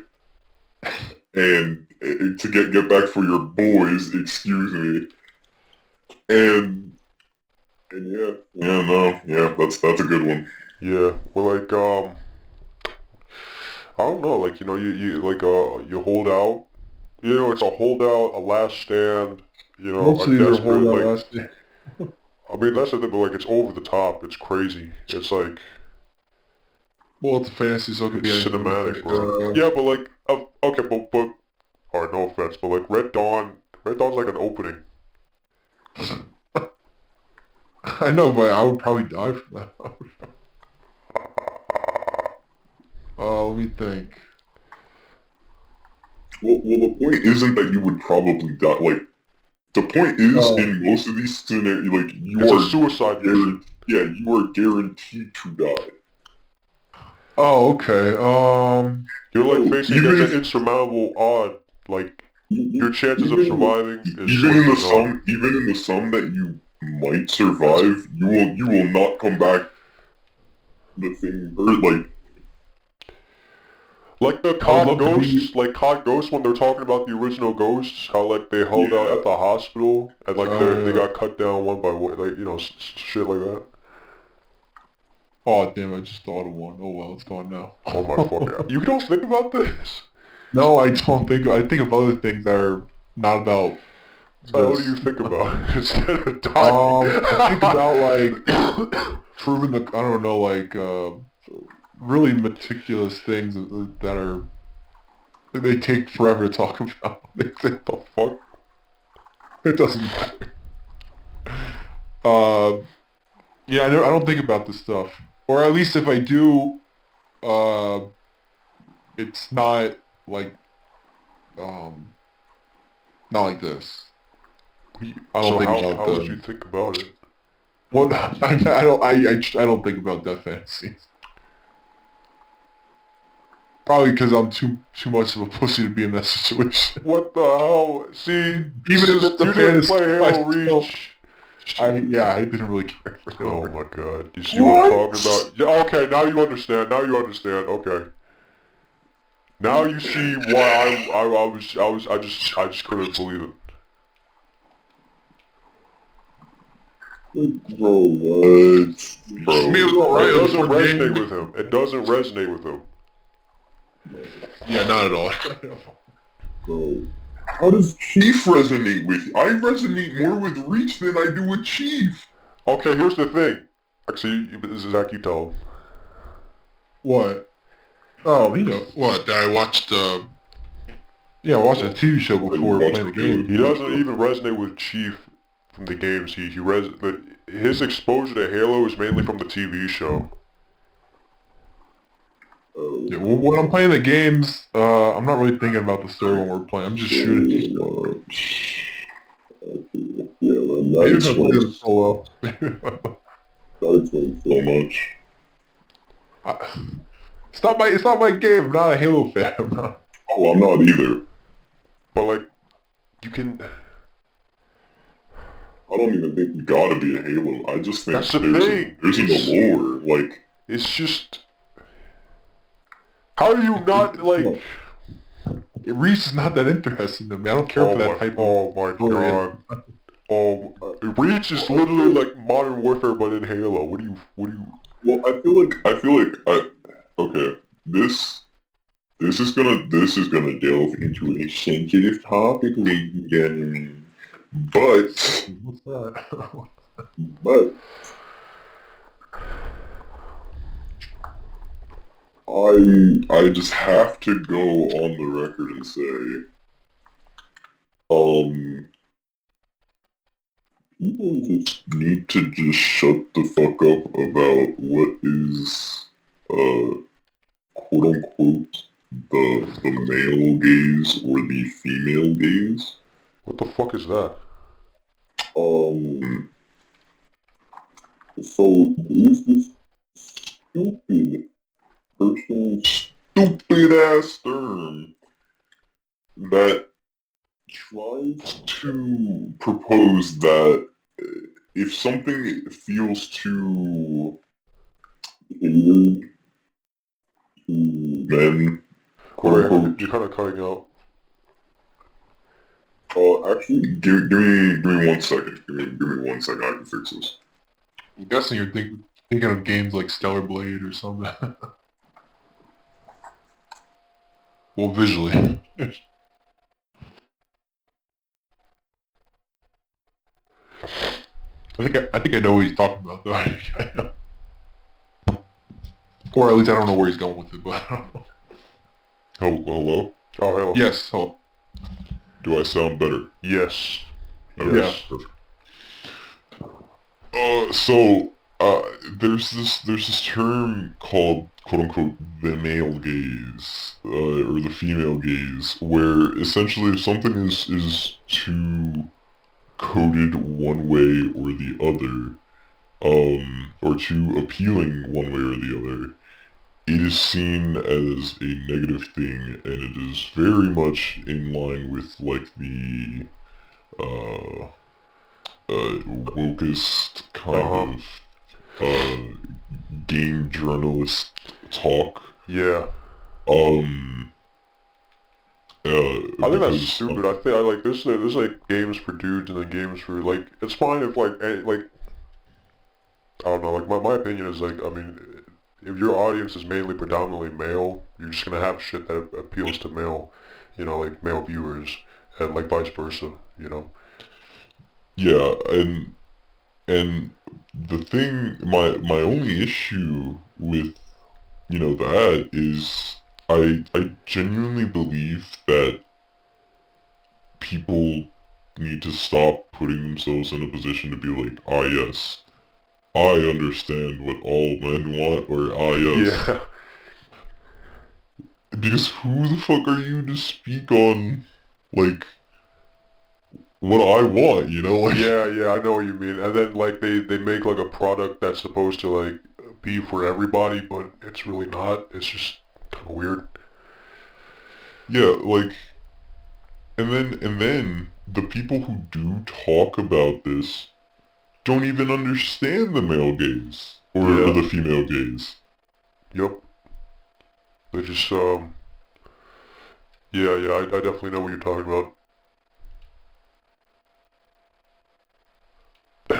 and to get back for your boys. Excuse me. And yeah, no, yeah, that's a good one. Yeah. Well, like I don't know. Like you like you hold out. You know, it's a holdout, a last stand. You know, Most a of these are desperate holdout like. last day. I mean, that's the thing, but like it's over the top. It's crazy. It's like Well, it's a fantasy, so it could be it's anything. cinematic, bro. Yeah, but like okay, but alright, no offense, but like Red Dawn's like an opening. I know, but I would probably die from that. Let me think. Well, the point isn't that you would probably die. Like, the point is, Oh, in most of these scenarios, like, It's a suicide mission. yeah, you are guaranteed to die. oh, okay. You're like No, facing against an insurmountable odd. Like your chances of surviving is even slim in the to none. even in the sum that you might survive, you will not come back the thing hurt. Like the I would COD love to be. Ghosts, like COD Ghosts when they're talking about the original Ghosts, how like they held out Yeah, at the hospital and like they Yeah. got cut down one by one, like shit like that. Oh, damn! I just thought of one. Oh well, it's gone now. Oh my fucking! You don't think about this? No, I don't think. I think of other things that are not about So what do this. you think about instead of dying? I think about like proving the. I don't know, like really meticulous things that are they take forever to talk about. The fuck? It doesn't matter. Uh, yeah, I don't think about this stuff, or at least if I do, uh, it's not like um, not like this. I don't So think about how would you the. think about it? Well, I don't think about death fantasies. Probably because I'm too much of a pussy to be in that situation. What the hell? See, Even if it's a you didn't fantasy, play Halo I still, Reach. I didn't really care for Oh Hillary. my god. You see what I'm talking about? Yeah, okay, now you understand. Now you understand. Okay. Now you see why I just couldn't believe it. Bro, what? Bro, I mean, it was alright. It It was doesn't a fun resonate game. with him. It doesn't resonate with him. Yeah, not at all. bro. How does Chief resonate with you? I resonate more with Reach than I do with Chief. Okay, here's the thing. Actually, Zach, you tell him. What? Oh, you know what? I watched. Yeah, I watched a TV show before playing the game. He doesn't even resonate with Chief from the games. His exposure to Halo is mainly from the TV show. Yeah, when I'm playing the games, I'm not really thinking about the story when we're playing. I'm just shooting. Yeah, man, that Maybe if I play them explains solo. so much. It's not my game. I'm not a Halo fan. Oh, I'm not either. But like, you can. I don't even think you gotta be a Halo. I just think That's the thing. there's an allure. Like, It's just. How are you not like? Reach is not that interesting to me. I don't care for that type of. Oh my god. Reach is literally like Modern Warfare, but in Halo. What do you? well, I feel like, okay, this is gonna delve into a sensitive topic, ladies and gentlemen. But, What's that? but, I just have to go on the record and say, people just need to just shut the fuck up about what is, quote unquote, the male gaze or the female gaze. What the fuck is that? So there's this stupid person, stupid ass term that tries to propose that if something feels too tailored to men, quote unquote. You're kind of cutting out. Actually, give me 1 second. Give me 1 second. I can fix this. I'm guessing you're thinking of games like Stellar Blade or something. Well, visually. I think I know what he's talking about, though. Or at least I don't know where he's going with it, but I don't know. Hello? Oh, hello. Yes, hello. Do I sound better? Yes. Yeah. Perfect. There's this term called quote unquote the male gaze, or the female gaze, where essentially if something is too coded one way or the other, or too appealing one way or the other, it is seen as a negative thing, and it is very much in line with like the wokest kind of game journalist talk. Yeah. I think that's stupid. I think I like this. There's like games for dudes and then games for like. It's fine if like I don't know. Like my opinion is like I mean, if your audience is mainly predominantly male, you're just gonna have shit that appeals to male, like male viewers, and like vice versa. Yeah, and the thing, my only issue with that is I genuinely believe that people need to stop putting themselves in a position to be like, ah yes, I understand what all men want, or ah yes. Yeah. Because who the fuck are you to speak on, like, what I want, like... Yeah, I know what you mean. And then like they make like a product that's supposed to like be for everybody, but it's really not. It's just kind of weird. Yeah, like, and then the people who do talk about this don't even understand the male gaze or the female gaze. Yep. They just I definitely know what you're talking about.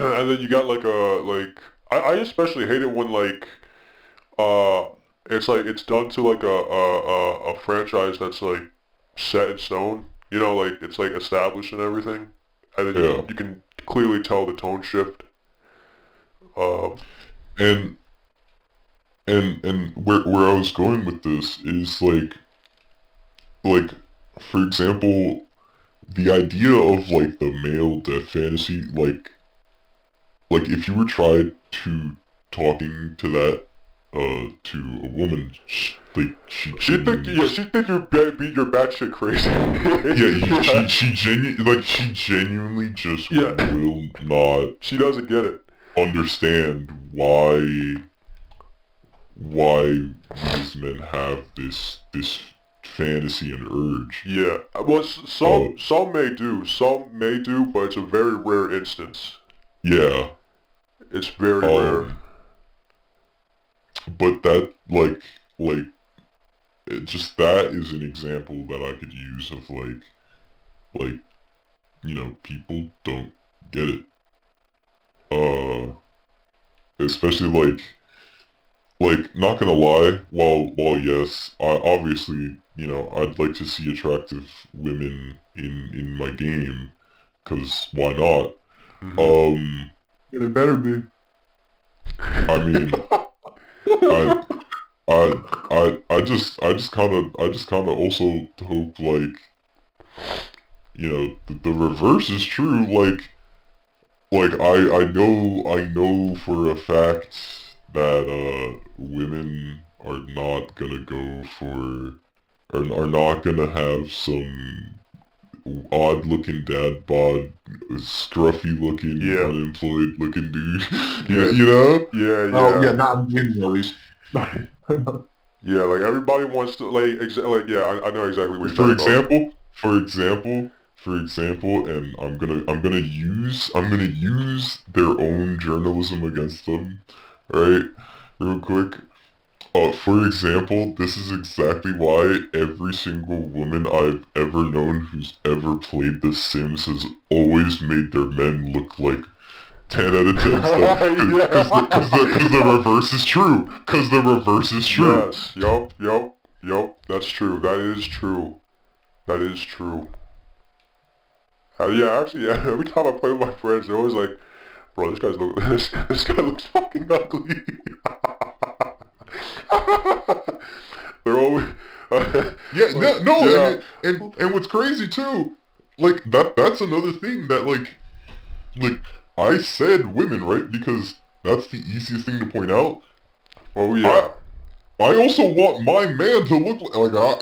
and then you got like I especially hate it when uh it's like it's done to like a franchise that's like set in stone. You know, like it's like established and everything, and then Yeah. you can clearly tell the tone shift. Um, And and where I was going with this is like for example, the idea of like the male death fantasy, like if you were tried to talking to that to a woman, she think yeah, she think you're batshit crazy. yeah, she genuinely just Yeah. will not She doesn't get it. understand why these men have this fantasy and urge. Yeah. Well, some may do, but it's a very rare instance. Yeah. It's very rare. But that like just that is an example that I could use of like people don't get it. Especially not gonna lie, while yes, I obviously, I'd like to see attractive women in my game, cause why not? Mm-hmm. It better be. I mean, I I just kind of also hope the reverse is true. I know for a fact that women are not gonna go for are not gonna have some odd looking dad bod, scruffy looking, unemployed looking dude. Yeah, Oh yeah. yeah, not me at least. Yeah, like everybody wants to like yeah, I know exactly what you're talking about. For example, and I'm gonna use their own journalism against them, right? Real quick. For example, this is exactly why every single woman I've ever known who's ever played The Sims has always made their men look like 10 out of 10 stuff. Because the reverse is true. Because the reverse is true. Yes, yup. That's true. That is true. That is true. Yeah, actually, yeah. Every time I play with my friends, they're always like, "Bro, this guy looks fucking ugly." They're always Yeah, no, yeah. and what's crazy too, like that's another thing that like I said women, right? Because that's the easiest thing to point out. Oh yeah. I also want my man to look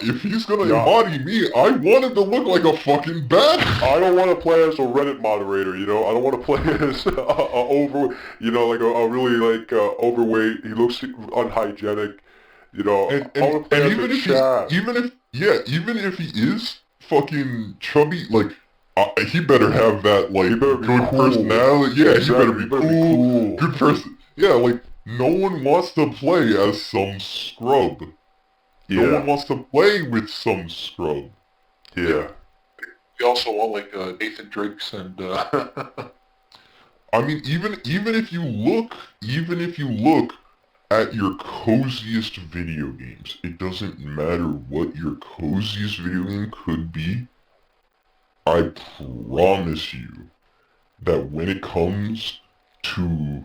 if he's gonna Yeah. embody me, I want him to look like a fucking bat. I don't want to play as a Reddit moderator, you know. I don't want to play as like a really overweight. He looks unhygienic, you know. And I want to play as even a if Chad. even if he is fucking chubby, he better have that He better be good cool. personality. Yeah, Exactly. he better be cool. Good person. Yeah, no one wants to play as some scrub. Yeah. No one wants to play with some scrub. Yeah. We also want Nathan Drakes and I mean even if you look at your coziest video games, it doesn't matter what your coziest video game could be. I promise you that when it comes to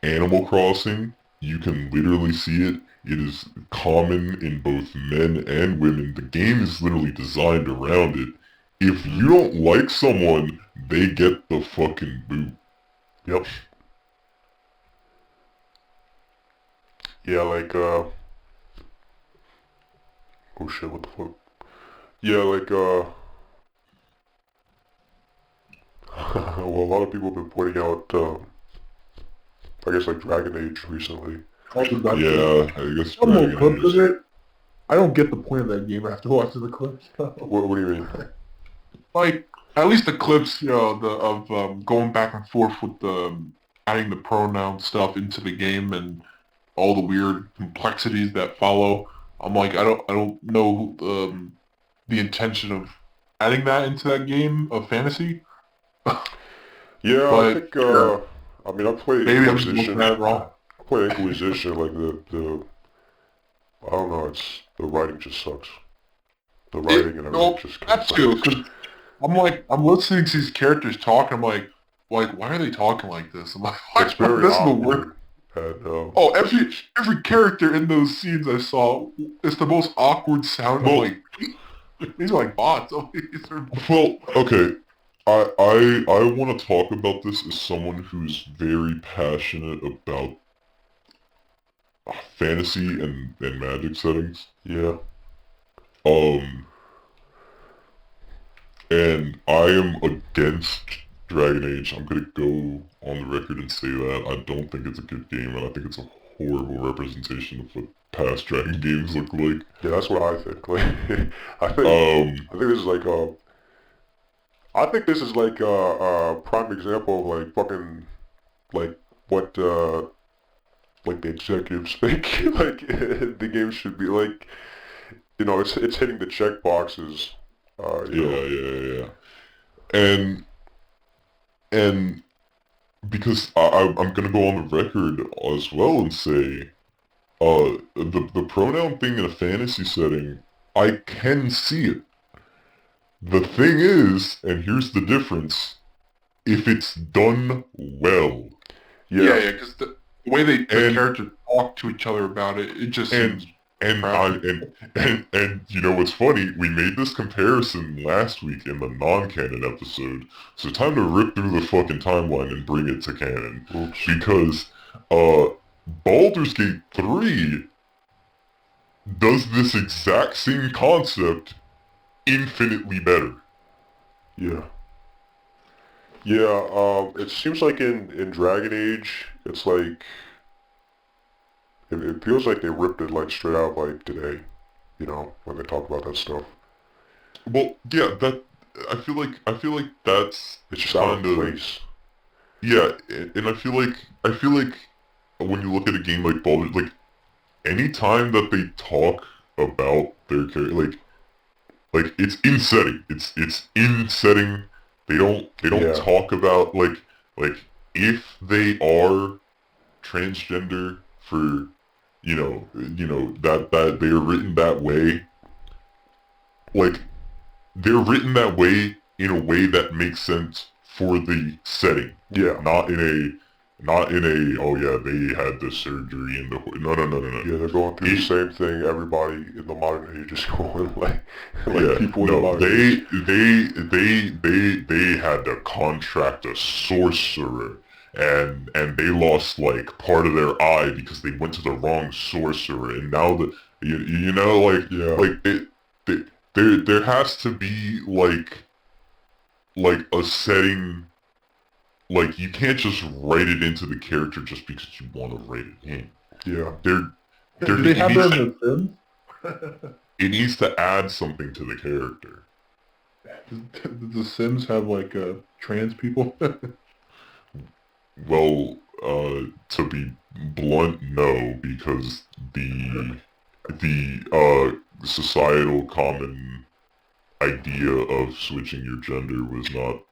Animal Crossing, you can literally see it. It is common in both men and women. The game is literally designed around it. If you don't like someone, they get the fucking boot. Yep. Yeah, oh shit, what the fuck? Yeah, well, a lot of people have been pointing out, I guess Dragon Age recently. Yeah, I guess Some more Dragon clips Age. of it. I don't get the point of that game after watching the clips. What do you mean? Like, at least the clips, of going back and forth with adding the pronoun stuff into the game and all the weird complexities that follow. I'm like, I don't know the intention of adding that into that game of fantasy. Yeah, But, I think, I mean, I played Maybe I'm just Inquisition. looking at it wrong. I played Inquisition, like the I don't know, it's the writing just sucks. The writing and everything just kind That's of too, sucks. because I'm listening to these characters talk, I'm like, why are they talking like this? I'm like, It's very this is the worst. awkward. And, Oh, every character in those scenes I saw, it's the most awkward sound. Well- I'm like, these are like bots. Oh, these are... Well, okay. I want to talk about this as someone who's very passionate about fantasy and magic settings. yeah. And I am against Dragon Age. I'm gonna go on the record and say that I don't think it's a good game, and I think it's a horrible representation of what past Dragon games look like. Yeah, that's what I think. Like, I think this is like I think this is like a prime example of like fucking like what like the executives think like the game should be like. You know, it's hitting the check boxes. You know. Yeah. And because I'm gonna go on the record as well and say, the pronoun thing in a fantasy setting, I can see it. The thing is, and here's the difference, if it's done well. Yeah, because the way the And- characters talk to each other about it, it just seems... And you know what's funny? We made this comparison last week in the non-canon episode, so time to rip through the fucking timeline and bring it to canon. Oops. Because Baldur's Gate 3 does this exact same concept infinitely better. Yeah. Yeah, it seems like in Dragon Age, it's like, it feels like they ripped it like straight out like today, you know, when they talk about that stuff. Well, yeah, I feel like that's It's just out of kind of place. yeah, and I feel like when you look at a game like Baldur's, like any time that they talk about their character, like it's in setting. It's in setting. They don't Yeah. talk about like if they are transgender for you know that they are written that way. Like they're written that way in a way that makes sense for the setting. Yeah. Not in a oh yeah they had the surgery and the no. Yeah, they're going through the It- same thing everybody in the modern age is going like Yeah, people in the no, modern age. they had to contract a sorcerer, and they lost like part of their eye because they went to the wrong sorcerer, and now you know like Yeah. there has to be like a setting. Like you can't just write it into the character just because you want to write it in. Yeah. Do they have that in The Sims? It needs to add something to the character. Does The Sims have like trans people? Well, to be blunt, no, because the societal common idea of switching your gender was not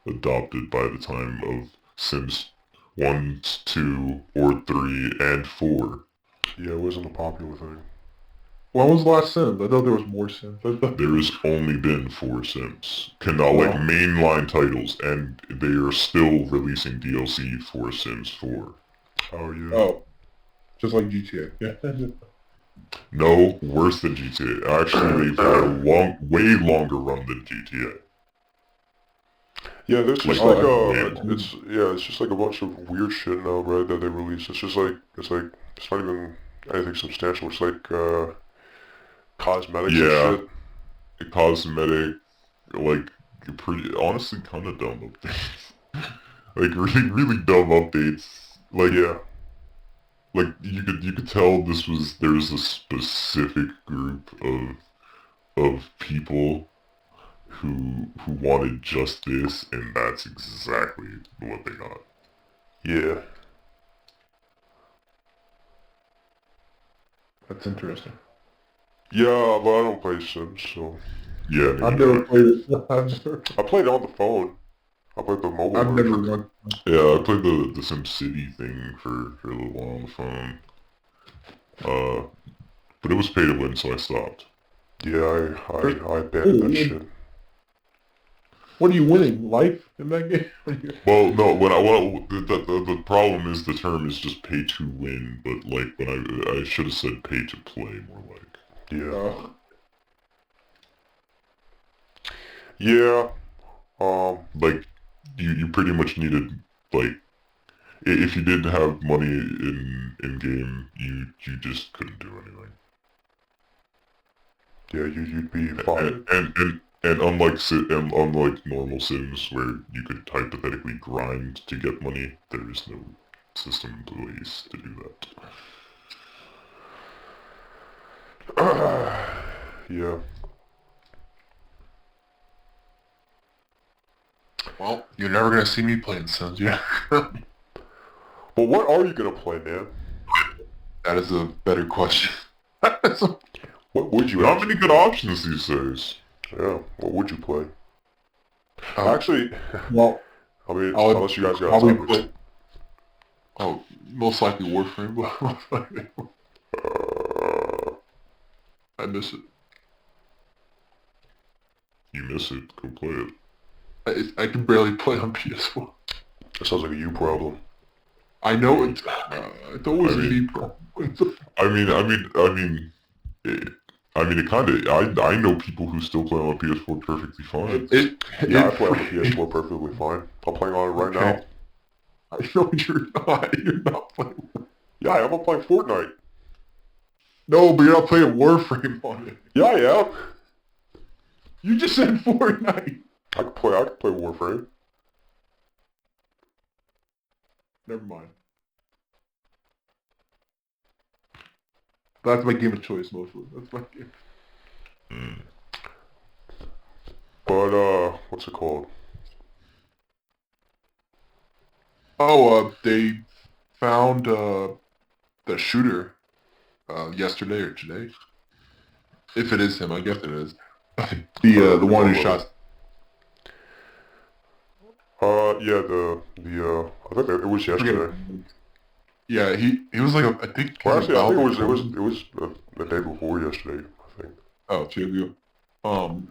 adopted by the time of Sims 1, 2, or 3, and 4. Yeah, it wasn't a popular thing. When was the last Sims? I thought there was more Sims. There has only been 4 Sims. Like mainline titles, and they are still releasing DLC for Sims 4. Oh yeah. Oh, just like GTA. Yeah. No, worse than GTA. Actually, they've had a way longer run than GTA. Yeah, there's just Like, like it's just like a bunch of weird shit now, right, that they release. It's just like it's not even anything substantial. It's like cosmetics Yeah. and shit. Cosmetic, like, pretty, honestly, kind of dumb updates. Like, really dumb updates. Like, Yeah. like, you could tell there's a specific group of people who wanted just this, and that's exactly what they got. Yeah. That's interesting. Yeah, but I don't play Sims, so Yeah, I've never played it. I've never... I played it on the phone. I played the mobile I've never version. run. Yeah, I played the SimCity thing for a little while on the phone. But it was pay to win, so I stopped. Yeah, I abandoned that shit. What are you winning? Life in that game? Well, no, the problem is the term is just pay to win, but like when I should have said pay to play more like. Yeah. Yeah. Like you pretty much needed like if you didn't have money in game, you just couldn't do anything. Yeah, you'd be fired. And unlike normal Sims where you could hypothetically grind to get money, there is no system in place to do that. Yeah. Well, you're never gonna see me playing Sims, yeah. But what are you gonna play, man? That is a better question. What would you Not actually many good options these days. Yeah, what would you play? Um, Actually, Well, I mean, I would unless you guys got probably topics. play. Oh, most likely Warframe, but I miss it. You miss it, go play it. I can barely play on PS4. That sounds like a you problem. I know it. It's always I a mean- me problem. It kind of. I know people who still play on PS4 perfectly fine. Yeah, I play on the PS4 perfectly fine. I'm playing on it right Okay. now. I know you're not. You're not playing. Yeah, I am. I'm playing Fortnite. No, but you're not playing Warframe on it. Yeah, I am. You just said Fortnite. I can play Warframe. Never mind. That's my game of choice mostly. That's my game. But, what's it called? Oh, they found the shooter yesterday or today. If it is him, I guess it is. The one who shot. Yeah, I think it was yesterday. Yeah, he was like I think. Well, actually, I think it was the day before yesterday, I think. Oh, 2 days ago.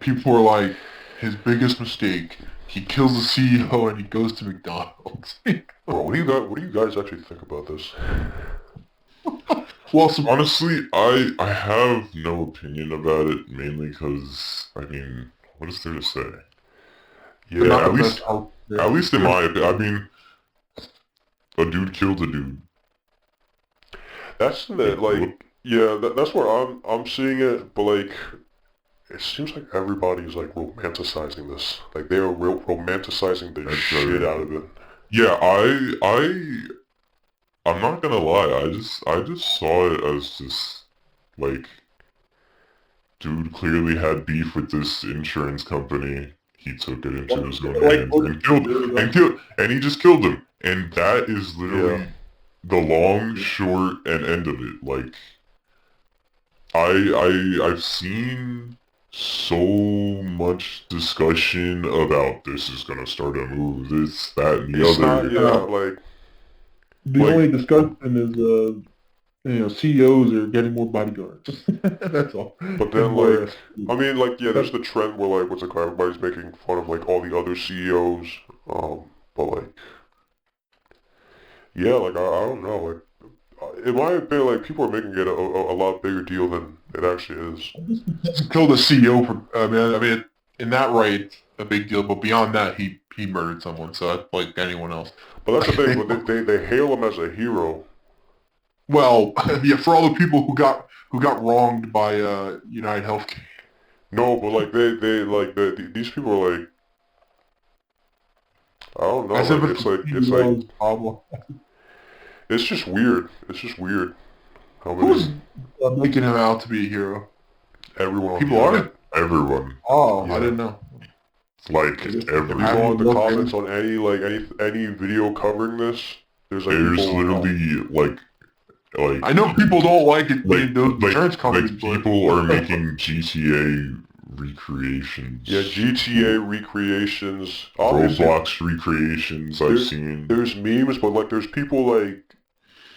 People were like, his biggest mistake. He kills the CEO and he goes to McDonald's. Bro, what do you guys actually think about this? Well, Honestly, I have no opinion about it, mainly because, I mean, what is there to say? Yeah, not at the least- best out there. At least in my opinion, I mean, a dude killed a dude. that's that's where I'm seeing it, but like, it seems like everybody's like romanticizing this. Like they are romanticizing the That's shit right. out of it. Yeah, I'm not gonna lie, I just saw it as just, like, dude clearly had beef with this insurance company. He took it into his own hands and he just killed him. And that is literally the long, short, and end of it. Like, I've seen so much discussion about this is gonna start a move, this, that, and the It's other. not, like, the Like- only discussion is, CEOs are getting more bodyguards. That's all. but then And more, like, I mean, like, yeah, there's the trend where like, what's it called? Everybody's making fun of like all the other CEOs. But like, yeah, like I don't know, like. In my opinion, like people are making it a lot bigger deal than it actually is. Killed the CEO for. I mean, in that right, it's a big deal. But beyond that, he murdered someone. So that's like anyone else. But that's the thing. But they hail him as a hero. Well, yeah, for all the people who got wronged by United Healthcare. No, but like these people are like, I don't know. It's like problem. it's just weird. It's just weird. How Who's many making him out to be a hero? everyone on People the are. internet. Everyone. Oh, Yeah. I didn't know. Like, If you everyone. go in the Look, comments on any video covering this, there's like There's people, literally, like, I know people don't like it being those insurance like companies, but people are making GTA recreations. Yeah, GTA recreations. Obviously, Roblox recreations I've seen. there's memes, but like there's people like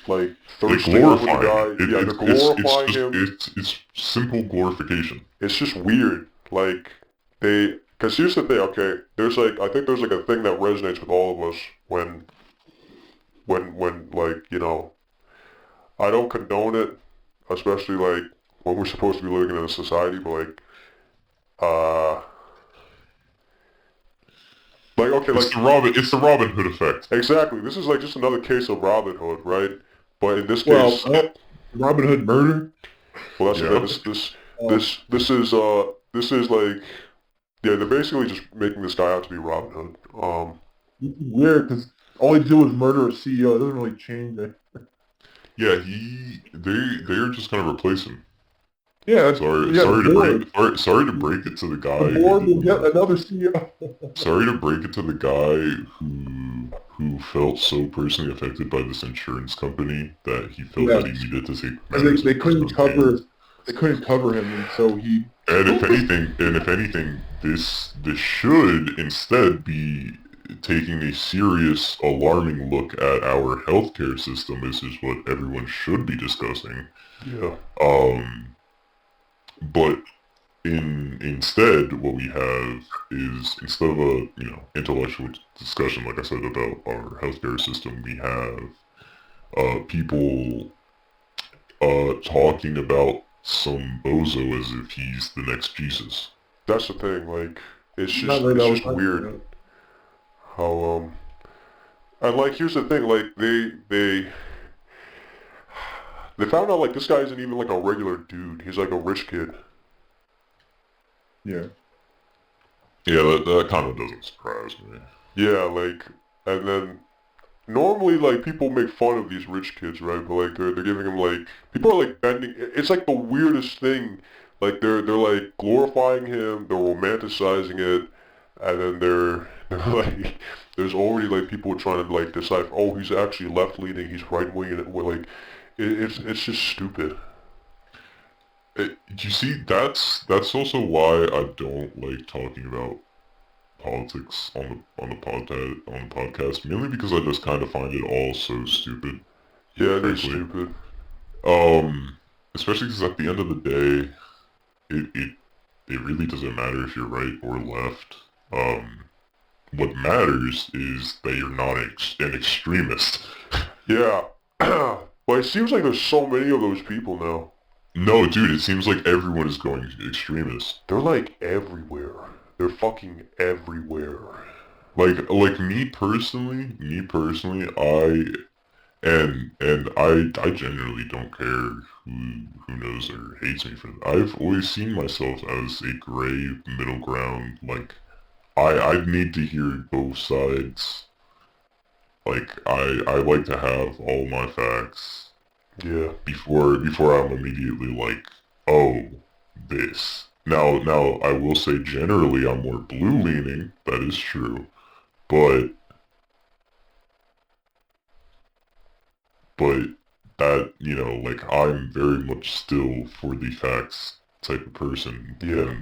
They thirsting over the glorify guy. it. Yeah, they're glorifying It's him. just, it's simple glorification. It's just weird. Like because here's the thing. Okay, I think there's like a thing that resonates with all of us when like I don't condone it, especially like when we're supposed to be living in a society, but okay, It's the Robin Hood effect. exactly. This is like just another case of Robin Hood, right? But in this Well, case, Robin Hood murder. well, that's Yeah. the thing. This is like, yeah, they're basically just making this guy out to be Robin Hood. It's weird because all he did was murder a CEO. It doesn't really change it. Yeah, they're just gonna replace him. Yeah, Sorry to break it to the guy. The board will get another CEO. Sorry to break it to the guy who felt so personally affected by this insurance company that he felt that he needed to take matters. They couldn't cover him, and so he. And if anything, this should instead be taking a serious, alarming look at our healthcare system. This is what everyone should be discussing. Yeah. But instead, what we have is, instead of a intellectual discussion, like I said, about our healthcare system, we have people talking about some bozo as if he's the next Jesus. That's the thing. Like, it's It's just weird how and like here's the thing. Like they found out like this guy isn't even like a regular dude. He's like a rich kid. Yeah. Yeah, that kind of doesn't surprise me. Yeah, like, and then normally like people make fun of these rich kids, right? But like they're giving them like people are like bending. It's like the weirdest thing. Like they're like glorifying him, they're romanticizing it, and then they're like, there's already like people trying to like decipher. Oh, he's actually left leaning. He's right wing, and we're like, it's just stupid. You see, that's also why I don't like talking about politics on the podcast, mainly because I just kind of find it all so stupid. Yeah, it is frankly. stupid. Especially because at the end of the day, it really doesn't matter if you're right or left. What matters is that you're not an extremist. Yeah, but it seems like there's so many of those people now. No, dude, it seems like everyone is going extremist. They're like everywhere. They're fucking everywhere. Like me personally, I genuinely don't care who knows or hates me for that. I've always seen myself as a gray middle ground. Like I need to hear both sides. Like I like to have all my facts. Yeah. Before I'm immediately like, oh, this. Now I will say generally I'm more blue leaning, that is true. But that, like I'm very much still for the facts type of person. Yeah.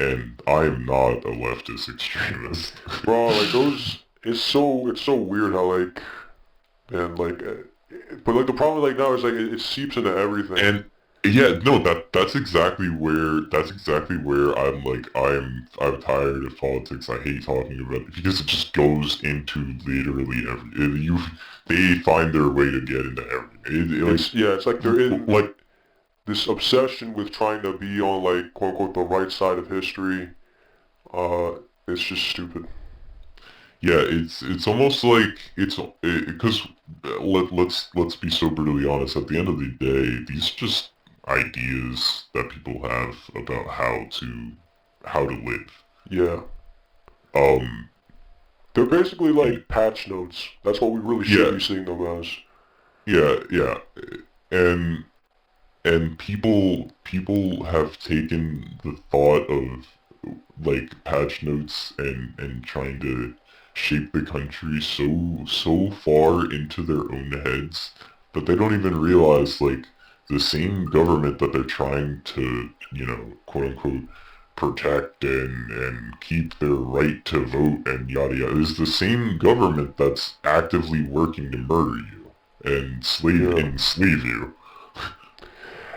And I am not a leftist extremist. Bro, like those, it's so weird how like, man, like, but like the problem like now is like it seeps into everything. And yeah, no, that's exactly where I'm like I'm tired of politics. I hate talking about it because it just goes into literally they find their way to get into everything. It's like they're in like this obsession with trying to be on like quote unquote the right side of history. It's just stupid. Yeah, it's almost like because let's be so brutally honest. At the end of the day, these are just ideas that people have about how to live. Yeah. They're basically like patch notes. That's what we really should be seeing them as. Yeah, and people have taken the thought of like patch notes and trying to shape the country so far into their own heads that they don't even realize like the same government that they're trying to quote unquote protect and keep their right to vote and yada yada is the same government that's actively working to murder you and enslave you.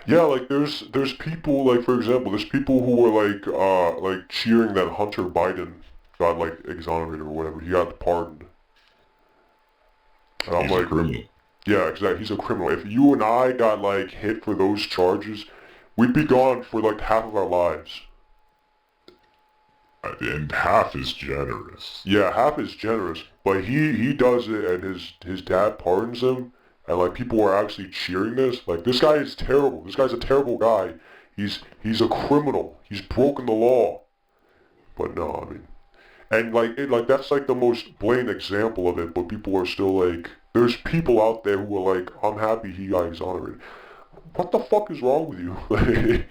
Yeah, like there's people like, for example, there's people who were like cheering that Hunter Biden got like exonerated or whatever. He got pardoned. And I'm He's a like, criminal. yeah, exactly. He's a criminal. If you and I got like hit for those charges, we'd be gone for like half of our lives. And half is generous. Yeah, half is generous, but he does it, and his dad pardons him, and like people are actually cheering this. Like, this guy is terrible. This guy's a terrible guy. He's a criminal. He's broken the law. But no, I mean, and like that's like the most blatant example of it. But people are still like, there's people out there who are like, I'm happy he got exonerated. What the fuck is wrong with you?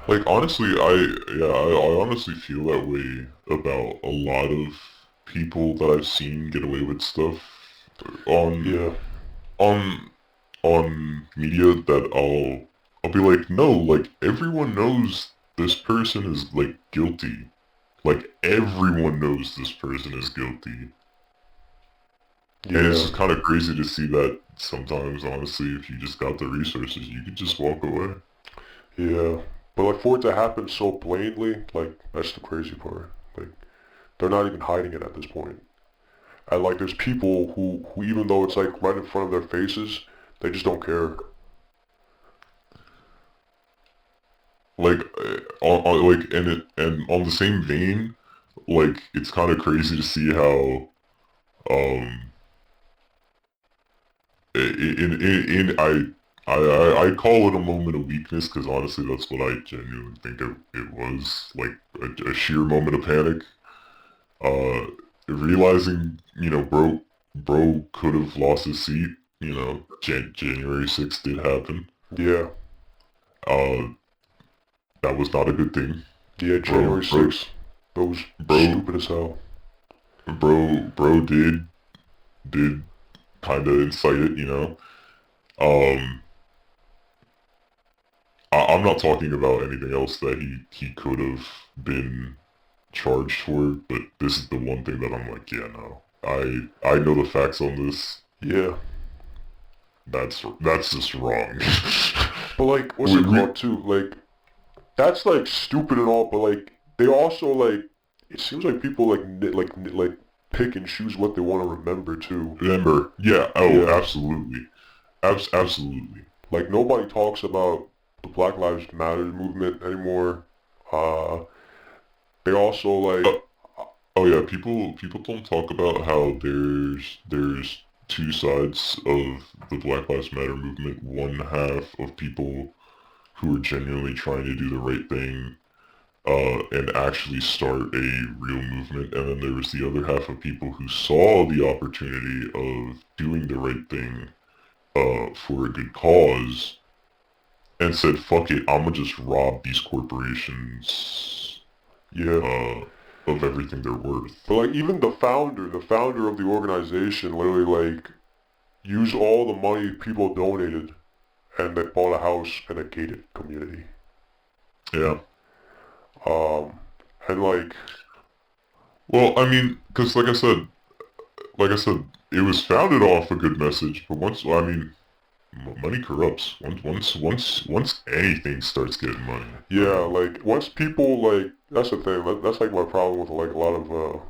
Like honestly, I honestly feel that way about a lot of people that I've seen get away with stuff on Yeah. on on media that I'll be like, no, like everyone knows this person is like guilty. Like everyone knows this person is guilty. Yeah. And it's just kind of crazy to see that sometimes, honestly, if you just got the resources, you could just walk away. Yeah. But like for it to happen so blatantly, like that's the crazy part. Like they're not even hiding it at this point. And like there's people who even though it's like right in front of their faces, they just don't care. Like, like, and on the same vein, like, it's kind of crazy to see how, um, I call it a moment of weakness because honestly, that's what I genuinely think it was, like, a sheer moment of panic. Realizing, bro could have lost his seat, January 6th did happen. Yeah. Uh, that was not a good thing. Yeah, January 6th. That was stupid as hell. Bro did kind of incite it, I'm not talking about anything else that he could have been charged for, but this is the one thing that I'm like, yeah, no. I know the facts on this. Yeah. That's just wrong. But like, what's it called too? Like, that's like stupid and all, but like, they also like, it seems like people like pick and choose what they want to remember too. Remember, yeah, oh, Yeah. absolutely. Absolutely. Like nobody talks about the Black Lives Matter movement anymore. They also like, Oh yeah, people don't talk about how there's two sides of the Black Lives Matter movement. One half of people who are genuinely trying to do the right thing, and actually start a real movement, and then there was the other half of people who saw the opportunity of doing the right thing, for a good cause, and said, "Fuck it, I'ma just rob these corporations." yeah. Of everything they're worth. But like even the founder of the organization literally like used all the money people donated and they bought a house in a gated community. Yeah. And like, Well, I mean, because like I said, it was founded off a good message, but money corrupts. Once anything starts getting money. yeah, like once people like, that's the thing. That's like my problem with like a lot of,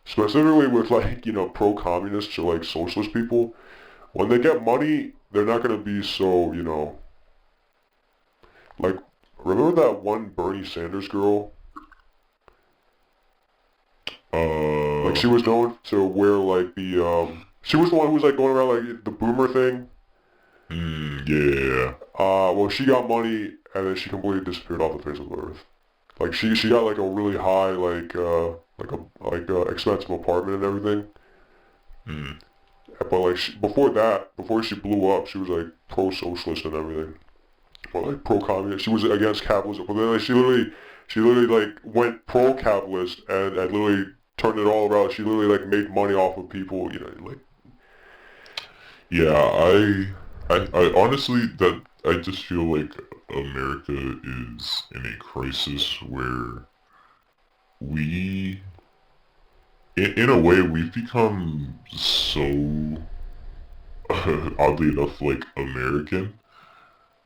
specifically with like pro-communists or like socialist people. When they get money, they're not gonna be so like. Remember that one Bernie Sanders girl? Like she was known to wear like she was the one who was like going around like the boomer thing. Yeah. Well she got money and then she completely disappeared off the face of the earth. Like she got like a really high expensive apartment and everything. But like before she blew up, she was like pro-socialist and everything. Or like pro-communist. She was against capitalism. But then like, she literally like went pro-capitalist and literally turned it all around. She literally like made money off of people, like. Yeah, I honestly I just feel like America is in a crisis where we, in a way, we've become so, oddly enough, like, American.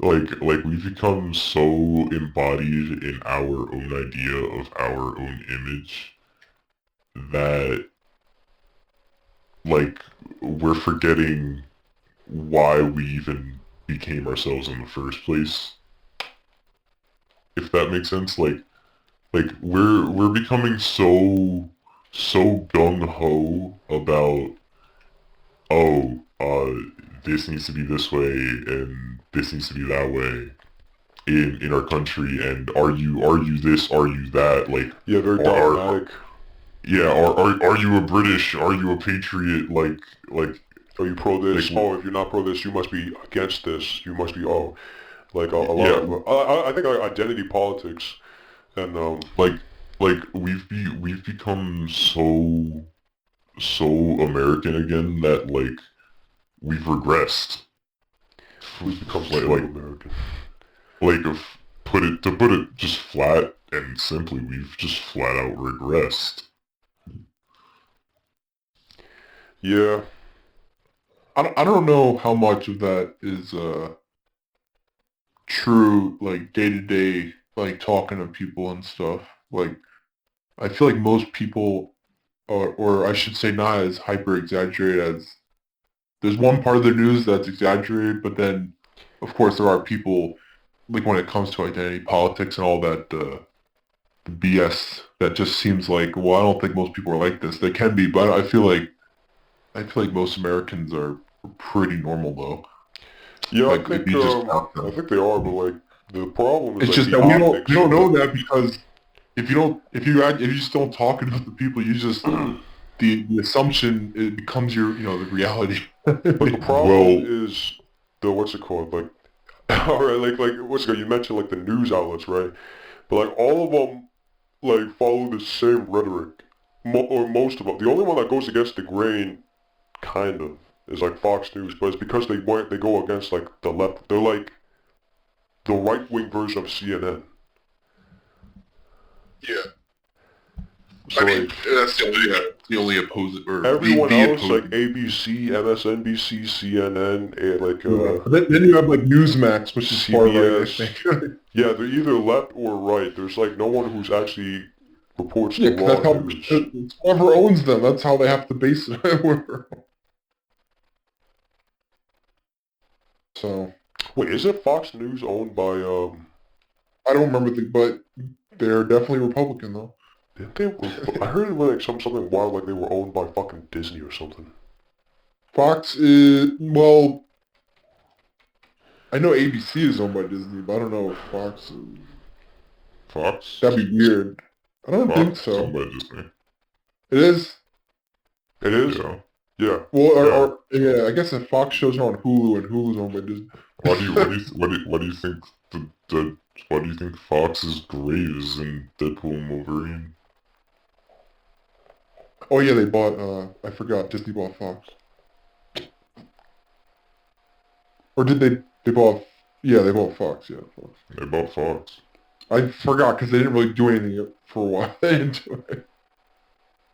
Like we've become so embodied in our own idea of our own image that, like, we're forgetting why we even became ourselves in the first place. If that makes sense, like we're becoming so gung ho about, oh, this needs to be this way and this needs to be that way in our country, and are you this, are you that, like, Yeah, very are, dogmatic. yeah, are you a British, are you a patriot, like Are you pro this? like Oh, if you're not pro this, you must be against this. You must be, oh, like a lot yeah, of, I think like identity politics and like we've become so American again that, like, we've regressed. we've become like so like American. like if put it just flat and simply, we've just flat out regressed. Yeah, I don't know how much of that is true, like day to day, like talking to people and stuff. Like I feel like most people, or I should say, not as hyper exaggerated as. There's one part of the news that's exaggerated, but then, of course, there are people like when it comes to identity politics and all that BS that just seems like, well, I don't think most people are like this. They can be, but I feel like most Americans are pretty normal though. yeah. Like if you just talk to I them. think they are, but like the problem is It's like just the that optics. we don't of know it. that because if you just don't talk enough to people, you just the assumption, it becomes your the reality. But the problem Well, is the what's it called? Like, all right, like what's it called? You mentioned like the news outlets, right? But like all of them like follow the same rhetoric, or most of them. The only one that goes against the grain, kind of, is like Fox News, but it's because they go against like the left. They're like the right wing version of CNN. Yeah, So like that's the only opposing or everyone the else, like opposing. ABC, MSNBC, CNN, like Yeah. But then you have like Newsmax, which is far right, I CBS. think. Yeah, they're either left or right. There's like no one who's actually reports the Yeah, 'cause raw that's how news. it's whoever owns them. That's how they have to base it. So Wait, isn't Fox News owned by I don't remember but they're definitely Republican though. didn't they? I heard it was like something wild, like they were owned by fucking Disney or something. Fox is well, I know ABC is owned by Disney, but I don't know if Fox is. Fox, That'd be weird. I don't think Fox, so. somebody just me. It is. It is. Yeah. Yeah. Well, Yeah. yeah, I guess if Fox shows are on Hulu and Hulu's owned by Disney. What do you think the why do you think Fox is great is in Deadpool and Wolverine? Oh yeah, they bought. I forgot. Disney bought Fox, or did they? They bought. Yeah, they bought Fox. Yeah, Fox. They bought Fox. I forgot because they didn't really do anything for a while. They didn't do it.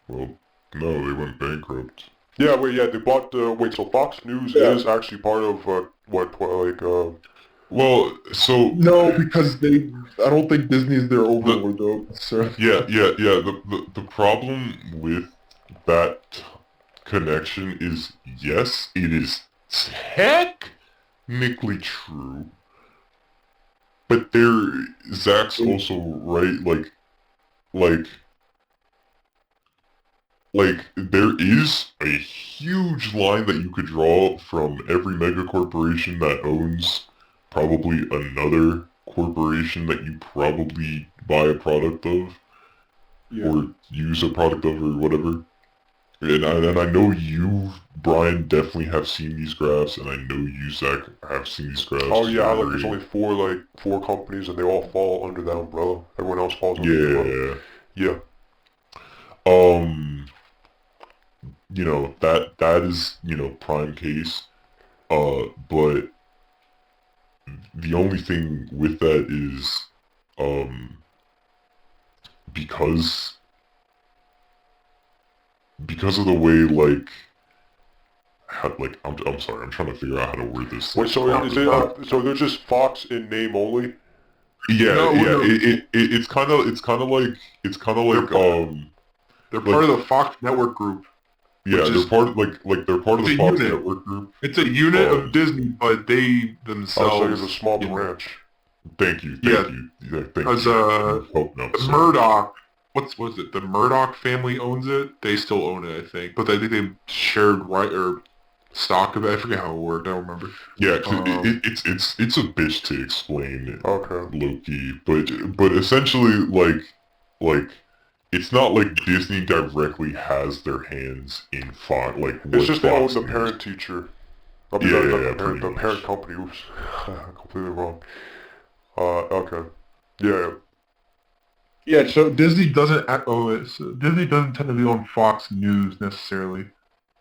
Well, no, they went bankrupt. Yeah. Wait. Yeah. They bought. Wait. So Fox News Yeah. is actually part of what like Well, so No, because they. I don't think Disney's their overlord though. So yeah. The problem with that connection is, yes, it is technically true, but Zach's also right. Like there is a huge line that you could draw from every mega corporation that owns probably another corporation that you probably buy a product of yeah. or use a product of or whatever. And I know you, Brian, definitely have seen these graphs, and I know you, Zach, have seen these graphs. oh to yeah, a like there's degree. only four companies and they all fall under that umbrella. Everyone else falls under the umbrella. Yeah. Yeah. That is, prime case. But the only thing with that is, because of the way, like, I'm sorry, I'm trying to figure out how to word this. Wait, so is it so they're just Fox in name only? Yeah, No, yeah. no. It's kind of They're like, part of the Fox network group. yeah, which they're is- part of, they're part of the it's a Fox unit. network group. It's a unit Um, of Disney, but they Oh, themselves. so it's a small you know, branch. Thank you. Yeah. Yeah, thank As you. the So, Murdoch, was it? The Murdoch family owns it. They still own it, I think. But I think they shared right or stock of it. I forget how it worked. I don't remember. yeah, 'cause it's a bitch to explain it, Okay. low-key, but essentially, like it's not like Disney directly has their hands in Fox, like It's what just they own Fox the is. parent teacher. I mean, Yeah, not yeah, the parent, pretty the much. parent company. Oops, completely wrong. Okay. Yeah. Yeah, so Disney doesn't own it. So Disney doesn't tend to be on Fox News necessarily,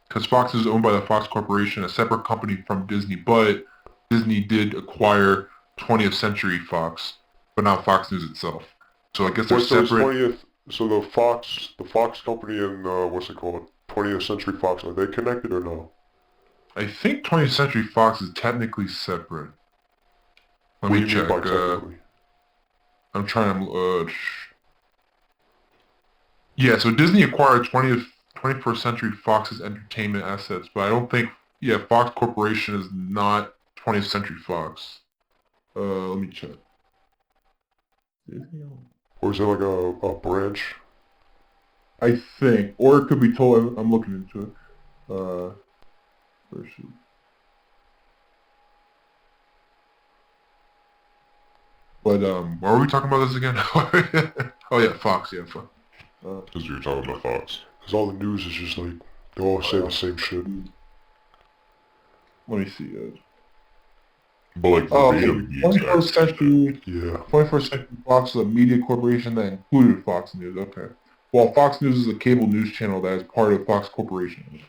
because Fox is owned by the Fox Corporation, a separate company from Disney. But Disney did acquire 20th Century Fox, but not Fox News itself. So I guess they're Wait, so it's separate. 20th. So the Fox company and what's it called? 20th Century Fox. Are they connected or no? I think 20th Century Fox is technically separate. Let What me do you mean by check. technically? I'm trying to. Yeah, so Disney acquired 21st Century Fox's entertainment assets, but I don't think. Yeah, Fox Corporation is not 20th Century Fox. Let me check. Or is it like a branch? I think, or it could be told. I'm looking into it. Where should? But why are we talking about this again? Oh yeah, Fox. Yeah, Fox. Because you're talking about Fox. Because all the news is just like, they all say the same shit. Let me see. But like verbatim, the exact 21st same Century. Yeah. 21st Century Fox is a media corporation that included Fox News. Okay. Well, Fox News is a cable news channel that is part of Fox Corporation. And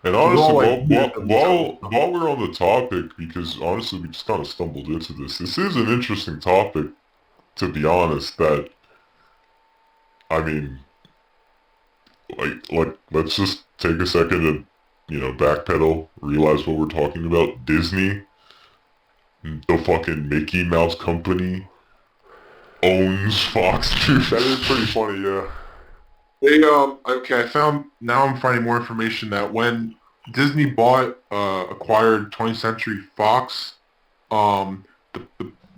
So they're honestly, all, like, while we're on the topic, because honestly we just kind of stumbled into this. This is an interesting topic, to be honest. That I mean, like let's just take a second to, backpedal, realize what we're talking about. Disney, the fucking Mickey Mouse company, owns Fox News. That is pretty funny, yeah. They okay, now I'm finding more information that when Disney acquired 20th Century Fox,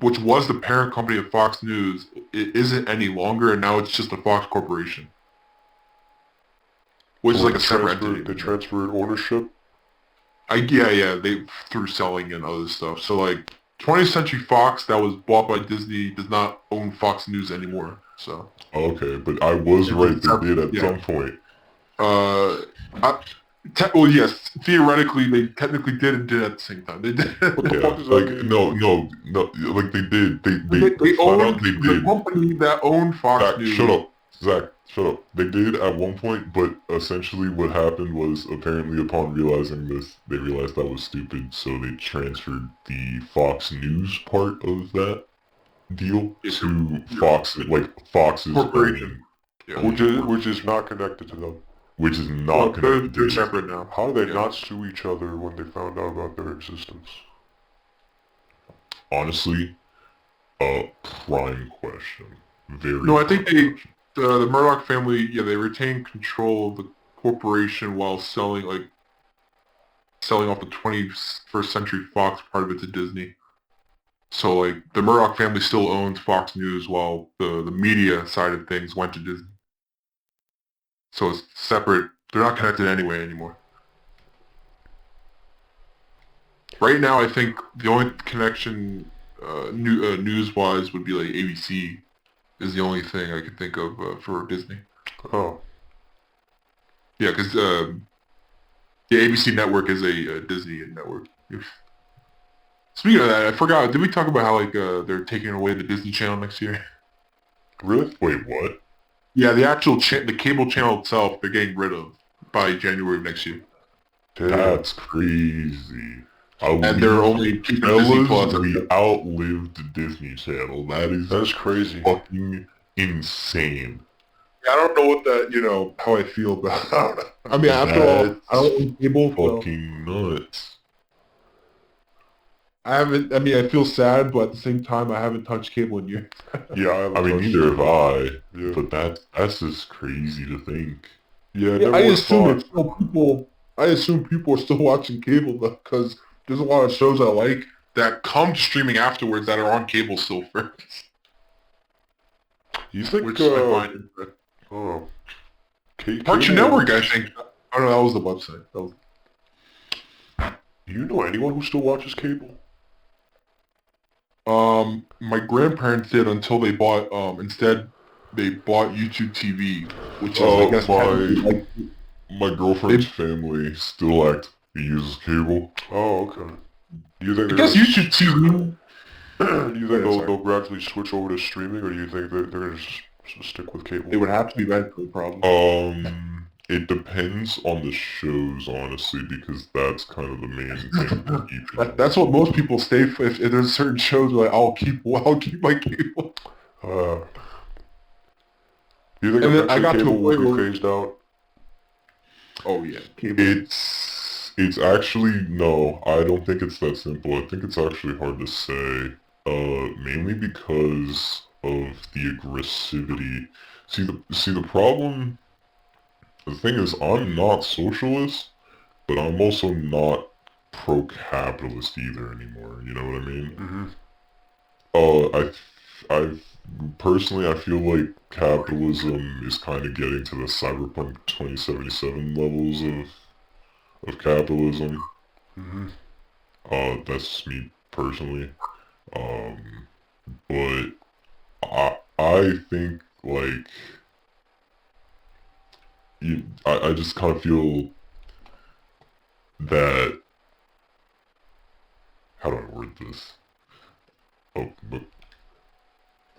which was the parent company of Fox News, it isn't any longer, and now it's just the Fox Corporation, which is like a separate entity. They transferred ownership. Yeah, they through selling and other stuff. So like 20th Century Fox that was bought by Disney does not own Fox News anymore. So Okay, but I was right. They did at yeah. some point. Well, yes, theoretically they technically did and did at the same time. They did. What the Yeah, fuck does that like mean? no, like they did. They They flat out owned they the did. company that owned Fox Zach, News. shut up. Zach, shut up. They did at one point, but essentially what happened was, apparently upon realizing this, they realized that was stupid, so they transferred the Fox News part of that deal to Fox's Corporation. own Which is not connected to them. which is not connected to They're this. separate now. How did they Yeah. not sue each other when they found out about their existence? Honestly, a prime question. Very No, I think prime question. the Murdoch family, yeah, they retained control of the corporation while selling off the 21st Century Fox part of it to Disney. So like the Murdoch family still owns Fox News while the media side of things went to Disney. So it's separate. They're not connected anyway anymore. Right now, I think the only connection news-wise would be like ABC is the only thing I can think of for Disney. Oh. Yeah, because the ABC network is a Disney network. Speaking of that, I forgot. Did we talk about how like they're taking away the Disney Channel next year? Really? Wait, what? Yeah, the actual the cable channel itself, they're getting rid of by January of next year. Damn. That's crazy. And there are only two Disney Plus. We outlived Disney Channel. That's crazy. Fucking insane. I don't know what that, how I feel about it. I mean, after all, I don't own cable. Fucking nuts. I feel sad, but at the same time, I haven't touched cable in years. Yeah, I mean, neither have I. Yeah. But that's just crazy to think. Yeah, I assume it's still people. I assume people are still watching cable though, because there's a lot of shows I like that come to streaming afterwards that are on cable still first. You think? Which I find interesting. Oh, Cartoon Network, I think. Oh no, that was the website. Do you know anyone who still watches cable? My grandparents did until they bought. Instead, they bought YouTube TV, which is I guess my girlfriend's family still uses cable. Oh, okay. Do you think? I guess YouTube TV. Do you think they'll gradually switch over to streaming, or do you think they're gonna just stick with cable? It would have to be eventually, probably. It depends on the shows, honestly, because that's kind of the main thing. That's what most people stay for. If there's certain shows, like I'll keep my cable. Do you think And then I got to cable a will point be where- phased out? Oh yeah, cable. It's actually, no, I don't think it's that simple. I think it's actually hard to say, mainly because of the aggressivity. See the problem, the thing is, I'm not socialist, but I'm also not pro-capitalist either anymore, you know what I mean? I personally, I feel like capitalism is kind of getting to the Cyberpunk 2077 levels of capitalism. That's me personally. But I think like I just kind of feel that, how do I word this? Oh, but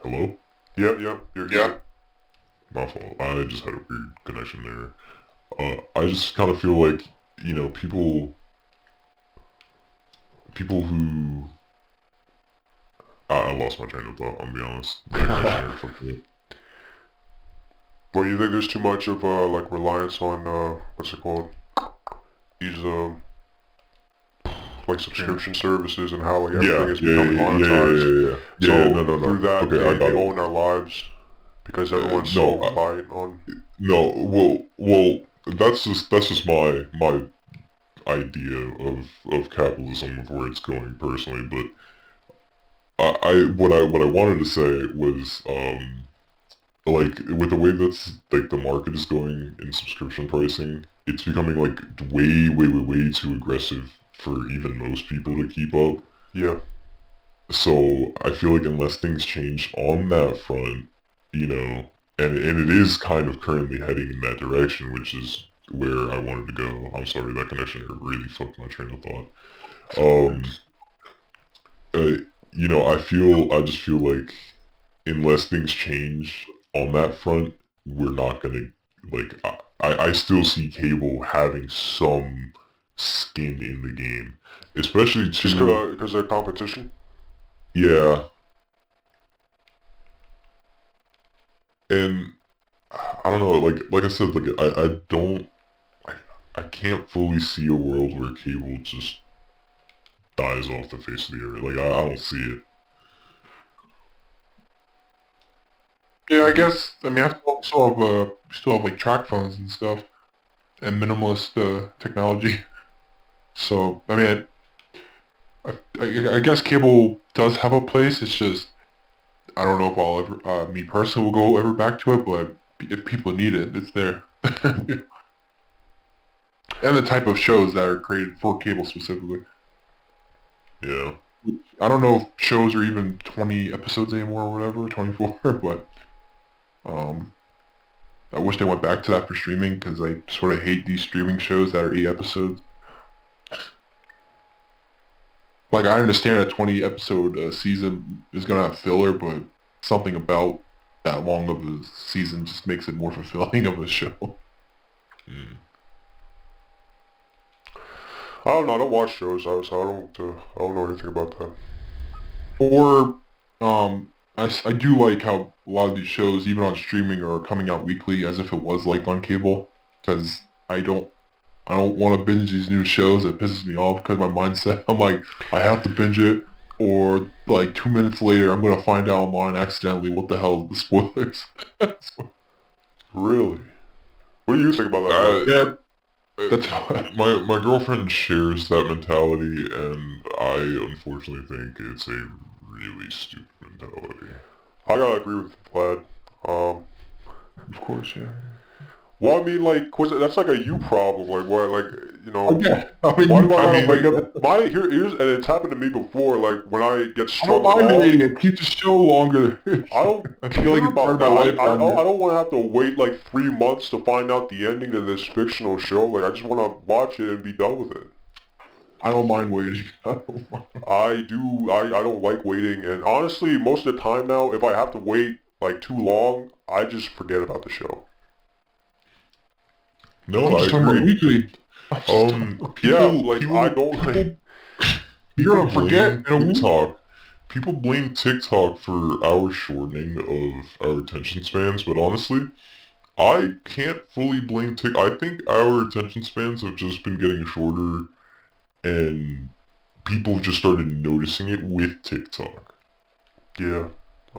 hello? Yep, you're good. My fault. I just had a weird connection there. I just kind of feel like, people who... I lost my train of thought, I'll be honest. Well, you think there's too much of like reliance on what's it called? These like subscription services and how like everything is becoming monetized. No. Through that, Okay, they own our lives because everyone's so reliant on. No, well, that's just my idea of capitalism, of where it's going personally. But what I wanted to say was like with the way that's like the market is going in subscription pricing, it's becoming like way too aggressive for even most people to keep up. Yeah. So I feel like unless things change on that front, and it is kind of currently heading in that direction, which is where I wanted to go. I'm sorry, that connection really fucked my train of thought. I just feel like unless things change on that front, we're not gonna, like, I still see cable having some skin in the game, especially Just because they're competition. Yeah. And I don't know, like I said, like I can't fully see a world where cable just dies off the face of the earth. Like I don't see it. Yeah, I guess. I mean, I still have like track phones and stuff, and minimalist technology. So I mean, I guess cable does have a place. It's just I don't know if I'll ever, me personally, will go ever back to it. But if people need it, it's there. And the type of shows that are created for cable specifically. Yeah. I don't know if shows are even 20 episodes anymore or whatever, 24, but I wish they went back to that for streaming because I sort of hate these streaming shows that are 8 episodes. Like, I understand a 20 episode season is going to have filler, but something about that long of a season just makes it more fulfilling of a show. I don't know. I don't watch shows, so I don't know anything about that. Or, I do like how a lot of these shows, even on streaming, are coming out weekly as if it was like on cable. Because I don't want to binge these new shows. It pisses me off because my mindset, I'm like, I have to binge it, or like 2 minutes later, I'm gonna find out online accidentally what the hell the spoilers. Really? What do you think about that, man? Yeah, that's My girlfriend shares that mentality, and I unfortunately think it's a really stupid mentality. I gotta agree with Vlad. of course, yeah. Well, I mean, like, that's like a you problem. Like, what, like, you know, Okay, I mean, why do I I gotta mean, wait? Here's, and it's happened to me before. Like, when I get I don't strung mind along, waiting it. Keep the show longer. I don't I care feel like it's part about of that. my life I down there. don't want to have to wait like 3 months to find out the ending to this fictional show. Like, I just want to watch it and be done with it. I don't mind waiting. I don't mind. I don't like waiting, and honestly, most of the time now, if I have to wait like too long, I just forget about the show. No, I'm I just talking about agree. weekly. Yeah, People, like, people, I don't people, like, You're people gonna forget blame in a week. TikTok. People blame TikTok for our shortening of our attention spans, but honestly, I can't fully blame TikTok. I think our attention spans have just been getting shorter, and people just started noticing it with TikTok. yeah,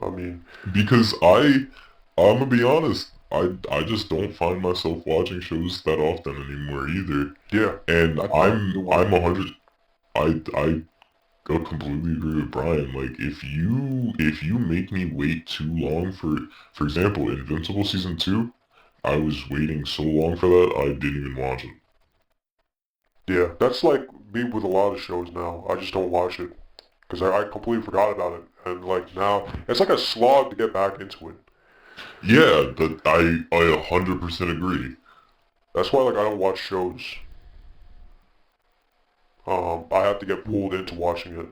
I mean, Because I'm gonna be honest, I just don't find myself watching shows that often anymore either. yeah, And I probably I'm won't. 100. I completely agree with Brian. Like if you make me wait too long for example, Invincible season 2, I was waiting so long for that I didn't even watch it. yeah. That's like me with a lot of shows now. I just don't watch it because I completely forgot about it, and like now, it's like a slog to get back into it. Yeah, that I 100% agree. That's why like I don't watch shows. I have to get pulled into watching it.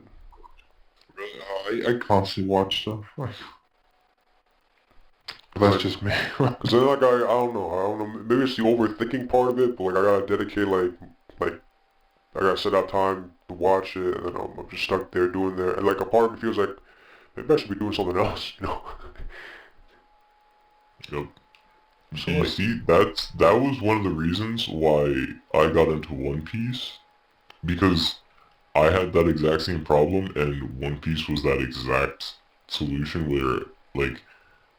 I constantly watch stuff. But that's Like, just me. cause then like I don't know, maybe it's the overthinking part of it, but like I gotta dedicate like I gotta set out time to watch it, and then I'm just stuck there doing that, and like a part of me feels like maybe I should be doing something else, you know? Yep. So You like, see, that was one of the reasons why I got into One Piece, because I had that exact same problem, and One Piece was that exact solution where, like,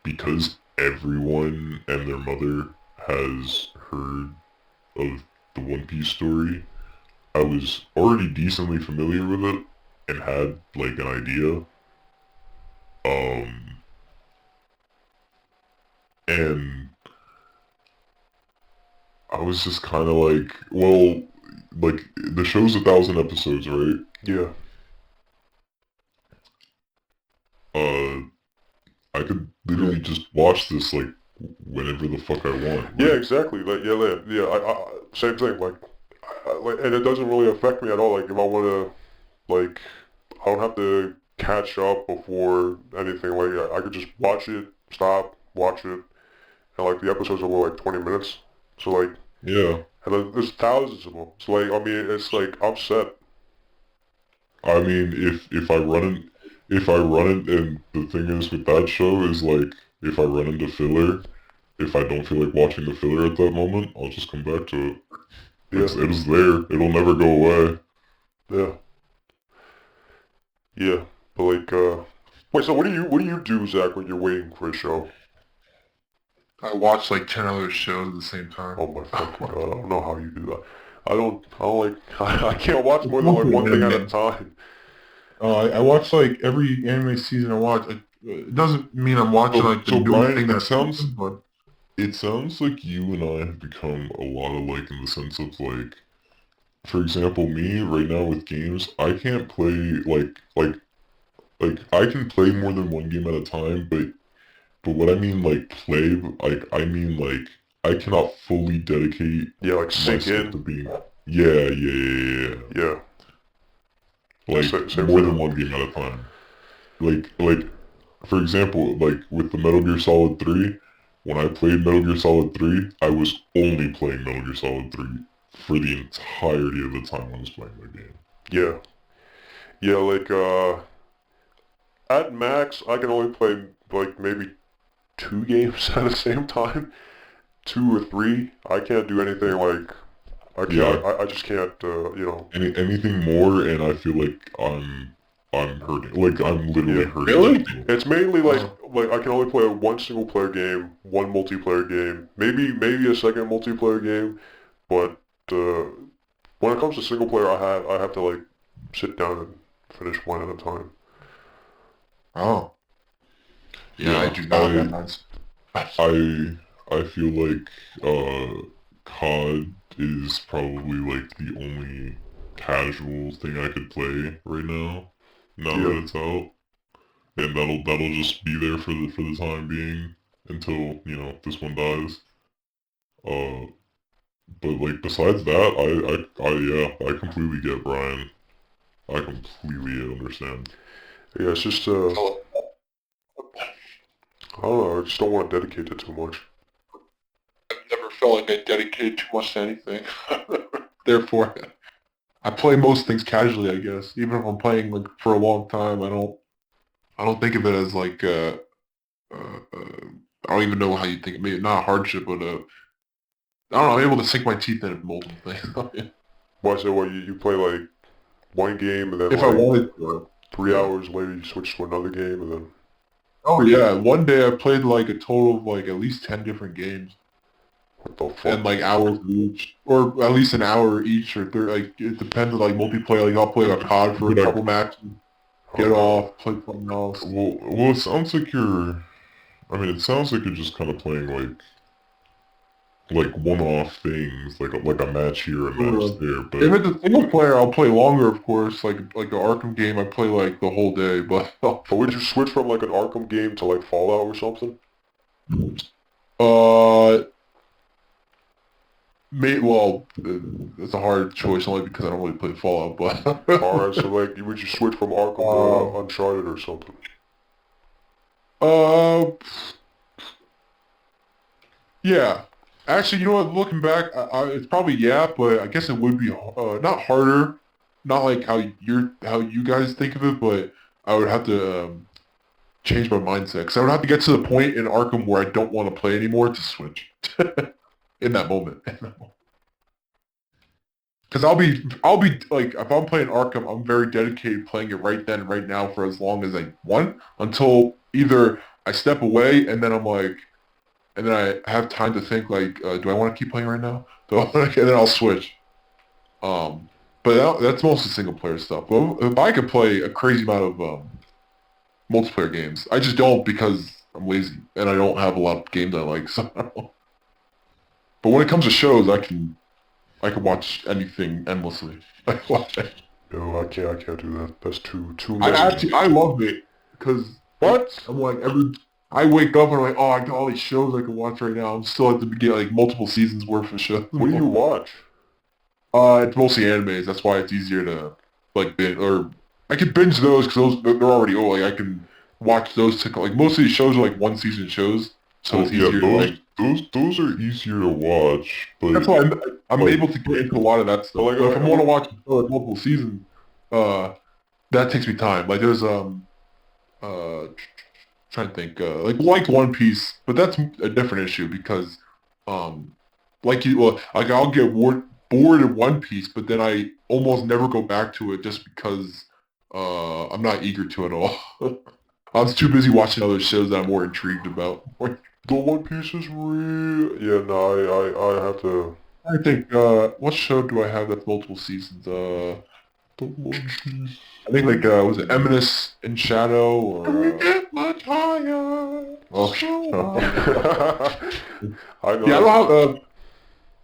because everyone and their mother has heard of the One Piece story, I was already decently familiar with it and had, like, an idea. Um, and I was just kind of like, well, like, the show's 1,000 episodes, right? yeah, Uh, I could literally just watch this, like, whenever the fuck I want. yeah, Like, exactly, like yeah, same thing, like, and it doesn't really affect me at all. Like if I wanna, like, I don't have to catch up before anything. Like I could just watch it, stop, watch it, and like the episodes are like 20 minutes. So like, yeah. and then there's thousands of them. So like, I mean, it's like I'm set. I mean, if I run it, and the thing is with that show is like, if I run into filler, if I don't feel like watching the filler at that moment, I'll just come back to it. Yeah, It is there. It'll never go away. yeah, yeah. But like, wait. So what do you do, Zach, when you're waiting for a show? I watch like 10 other shows at the same Oh time. my fucking god! I don't know how you do that. I don't like. I can't watch more than like Mostly one thing at a anime. time. I watch like every anime season I watch. It doesn't mean I'm watching like the So new Brian, thing that's but it sounds like you and I have become a lot alike in the sense of like, for example, me right now with games, I can't play like I can play more than one game at a time, but what I mean like play, like I mean like I cannot fully dedicate Yeah, like sink myself to in. being yeah. Yeah, Like same more than thing. one game at a time. Like for example, like with the Metal Gear Solid 3, when I played Metal Gear Solid 3, I was only playing Metal Gear Solid 3 for the entirety of the time I was playing the game. Yeah. Yeah, like, at max, I can only play, like, maybe 2 games at the same time. 2 or 3. I can't do anything like, I can't, Yeah. I just can't, you know. Anything more, and I feel like I'm hurting. Like I'm literally Yeah. hurting. Really? It's mainly like I can only play one single player game, one multiplayer game, maybe a second multiplayer game, but when it comes to single player, I have to like sit down and finish one at a time. Oh. Yeah, I Yeah, do not have that mindset. I feel like COD is probably like the only casual thing I could play right now. Now Yeah. that it's out, and that'll just be there for the time being until this one dies. Uh, but like besides that, yeah, I completely get Brian. I completely understand. Yeah, it's just I don't know. I just don't want to dedicate it too much. I've never felt like I dedicated too much to anything. Therefore, I play most things casually, I guess. Even if I'm playing like for a long time, I don't think of it as like I don't even know how you think. Maybe not a hardship, but I don't know. I'm able to sink my teeth in multiple things. Why say what you play like one game and then If I like wanted to. 3 hours later you switch to another game and then Oh yeah, one day I played like a total of like at least 10 different games. what the fuck? And like hours each, or at least an hour each, or like it depends on like multiplayer. Like I'll play a COD for a couple matches, get off, play something else. Well, it sounds like you're. I mean, it sounds like you're just kind of playing like one-off things, like a match here, a match there. But If it's a single player, I'll play longer, of course. Like an Arkham game, I play like the whole day. But But would you switch from like an Arkham game to like Fallout or something? uh, it's a hard choice only because I don't really play Fallout. But Alright, so like would you switch from Arkham to Uncharted or something? uh, yeah. Actually, you know what? Looking back, it's probably yeah, but I guess it would be not harder, not like how you guys think of it, but I would have to change my mindset because I would have to get to the point in Arkham where I don't want to play anymore to switch in that moment. Because I'll be like if I'm playing Arkham, I'm very dedicated playing it right then, right now for as long as I want until either I step away and then I'm like. And then I have time to think like, do I want to keep playing right now? And then I'll switch. But that's mostly single player stuff. But if I could play a crazy amount of multiplayer games, I just don't because I'm lazy and I don't have a lot of games I like. So I don't know. But when it comes to shows, I can watch anything endlessly. I watch it. No, I can't do that. That's too I love it because I'm like I wake up and I'm like, oh, I got all these shows I can watch right now. I'm still at the beginning, like multiple seasons worth of shows. What do you watch? It's mostly animes. That's why it's easier to like binge, or I can binge those because they're already old. Like I can watch those to like most of these shows are like one season shows, so it's easier to like. those are easier to watch, but That's why I'm able to get into a lot of that stuff. Like, But if I want to watch a show, like, multiple seasons, that takes me time. Like there's trying to think like One Piece, but that's a different issue because like I'll get bored of One Piece, but then I almost never go back to it just because I'm not eager to at all. I was too busy watching other shows that I'm more intrigued about. The One Piece is real. Yeah, no, I have to. I think what show do I have that's multiple seasons? the One Piece. I think like was it Eminence in Shadow or get much higher. Okay. I know. Yeah, I don't have.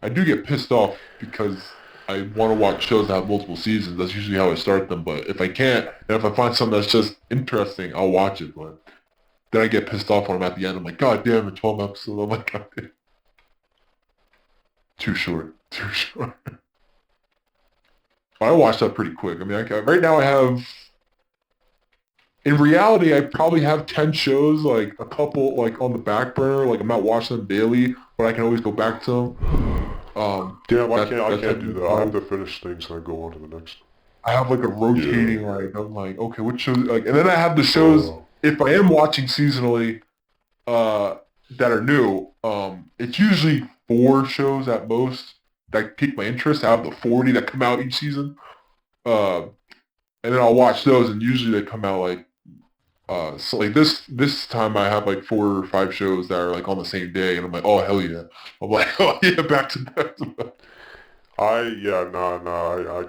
I do get pissed off because I want to watch shows that have multiple seasons. That's usually how I start them. But if I can't, and if I find something that's just interesting, I'll watch it. But then I get pissed off when I'm at the end. I'm like, God damn it, 12 episodes. I'm like, God damn. Too short. Too short. I watched that pretty quick. I mean, right now I have... In reality, I probably have 10 shows, like a couple like on the back burner. Like I'm not watching them daily, but I can always go back to them. Damn, I that's can't do like, that. I have to finish things and then go on to the next. I have like a rotating like I'm like okay, what shows like, and then I have the shows if I am watching seasonally, that are new. It's usually 4 shows at most that pique my interest out of the 40 that come out each season. And then I'll watch those, and usually they come out like so like this time I have like 4 or 5 shows that are like on the same day, and I'm like, oh hell yeah! I'm like, oh yeah, back to back to back. I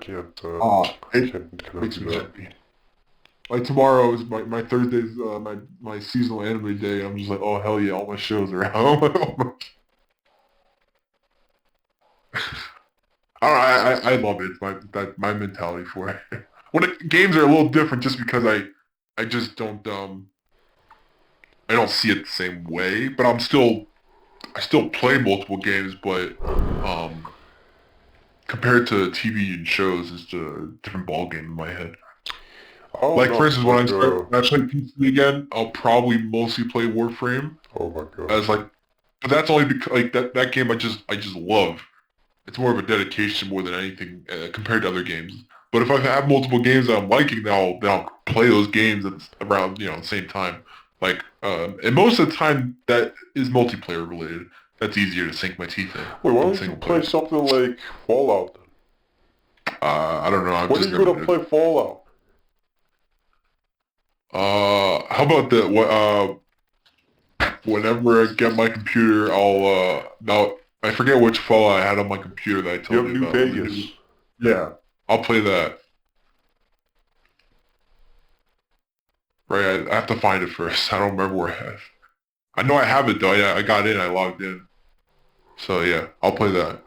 can't. I It cannot makes do me that. happy. Like tomorrow is my Thursday's my seasonal anime day. I'm just like, oh hell yeah, all my shows are out. I love it. It's my mentality for it. Games are a little different just because I just don't I don't see it the same way. But I still play multiple games, but compared to TV and shows, it's a different ball game in my head. Oh, Like no, for instance, when I play PC again, I'll probably mostly play Warframe oh my god. as like, but that's only because like that game I just love. It's more of a dedication more than anything compared to other games. But if I have multiple games that I'm liking, then I'll play those games at around the same time. Like and most of the time that is multiplayer related. That's easier to sink my teeth in. Wait, why than don't you single play player. something like Fallout then? I don't know. I've When are just you never gonna did. play Fallout? How about the whenever I get my computer, now I forget which Fallout I had on my computer that I You told have you New about. Vegas. Yeah, I'll play that. Right, I have to find it first. I don't remember where I have. I know I have it though. I got in. I logged in. So yeah, I'll play that.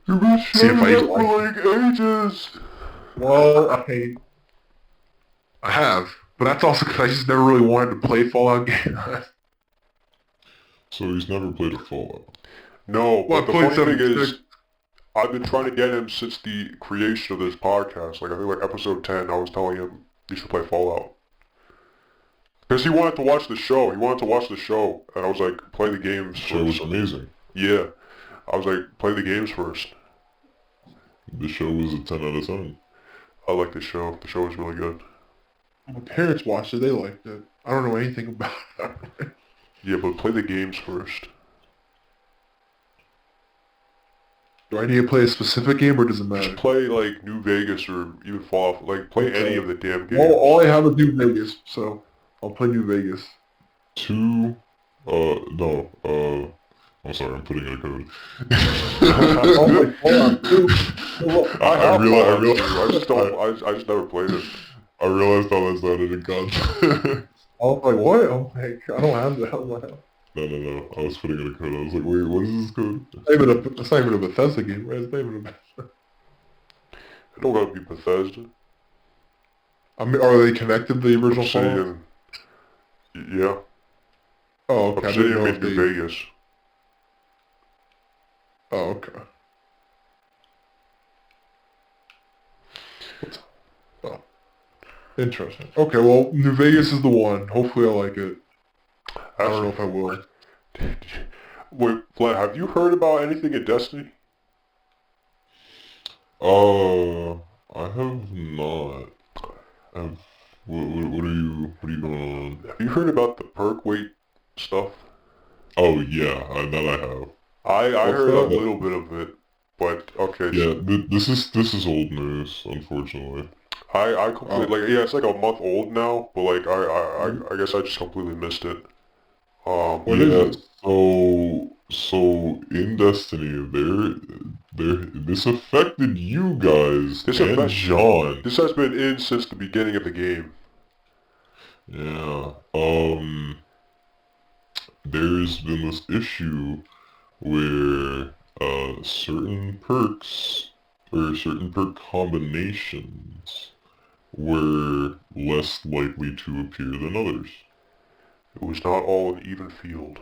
You've been See if saying I that even for like it. like ages. Well, I have, but that's also because I just never really wanted to play Fallout games. So he's never played a Fallout. No, Well, but I the played funny thing 76. is, I've been trying to get him since the creation of this podcast. Like I think like episode 10, I was telling him he should play Fallout. Because he wanted to watch the show. He wanted to watch the show. And I was like, play the games The show was first. amazing. Yeah. I was like, play the games first. The show was a 10 out of 10. I like the show. The show was really good. My parents watched it. They liked it. I don't know anything about it. Yeah, but play the games first. Do I need to play a specific game or does it matter? Just play like New Vegas or even Fallout. Like play any of the damn games. Well, all I have is New Vegas, so I'll play New Vegas. 2, no, I'm sorry, I'm putting in a code. Oh my god, dude. I have I Fallout 2. I just don't. I just never played it. I realized how that sounded in context. I was like, what? I'm like, I don't have that. I'm like, No, I was putting in a code. I was like, wait, what is this code? it's not even a Bethesda game, right? It's not even a It don't gotta be Bethesda. I mean, are they connected to the original Fallout? Obsidian. Yeah. Oh, okay. I didn't Obsidian know made if New they... Vegas. Oh, okay. Oh, interesting. Okay, well, New Vegas is the one. Hopefully I like it. I don't know if I will. Wait, Vlad, have you heard about anything in Destiny? I have not. Have, what are you doing on? Have you heard about the perk weight stuff? Oh yeah, that I have. I heard a that? little bit of it, but okay. Yeah, this is old news, unfortunately. I completely like it's like a month old now, but like I guess I just completely missed it. What is it? So in Destiny, this affected you guys and John. This has been in since the beginning of the game. Yeah. There's been this issue where certain perks or certain perk combinations were less likely to appear than others. It was not all an even field.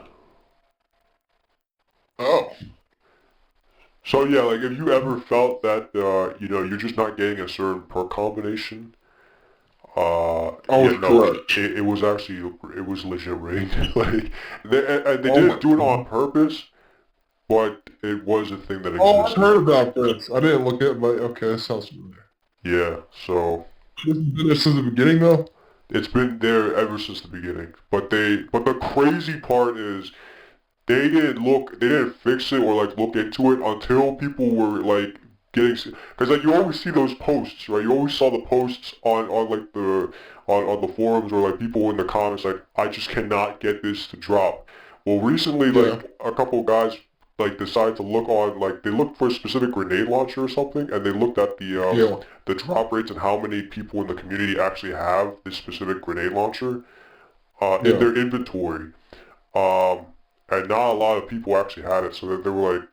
Oh. So yeah, like if you ever felt that you're just not getting a certain perk combination, Correct. it was actually it was legit rigged. Like they didn't do it on purpose, but it was a thing that Oh, I've existed. heard about this. I didn't look at, but okay, that sounds familiar. Yeah, so This has been there since the beginning, though. it's been there ever since the beginning. But the crazy part is they didn't fix it or like look into it until people were like getting, because like you always see those posts, right? You always saw the posts on like on the forums or like people in the comments like, I just cannot get this to drop. Well, recently Yeah. like a couple of guys like decided to look on, like they looked for a specific grenade launcher or something, and they looked at Yeah. the drop rates and how many people in the community actually have this specific grenade launcher in Yeah. their inventory. Um, and not a lot of people actually had it, so that they were like,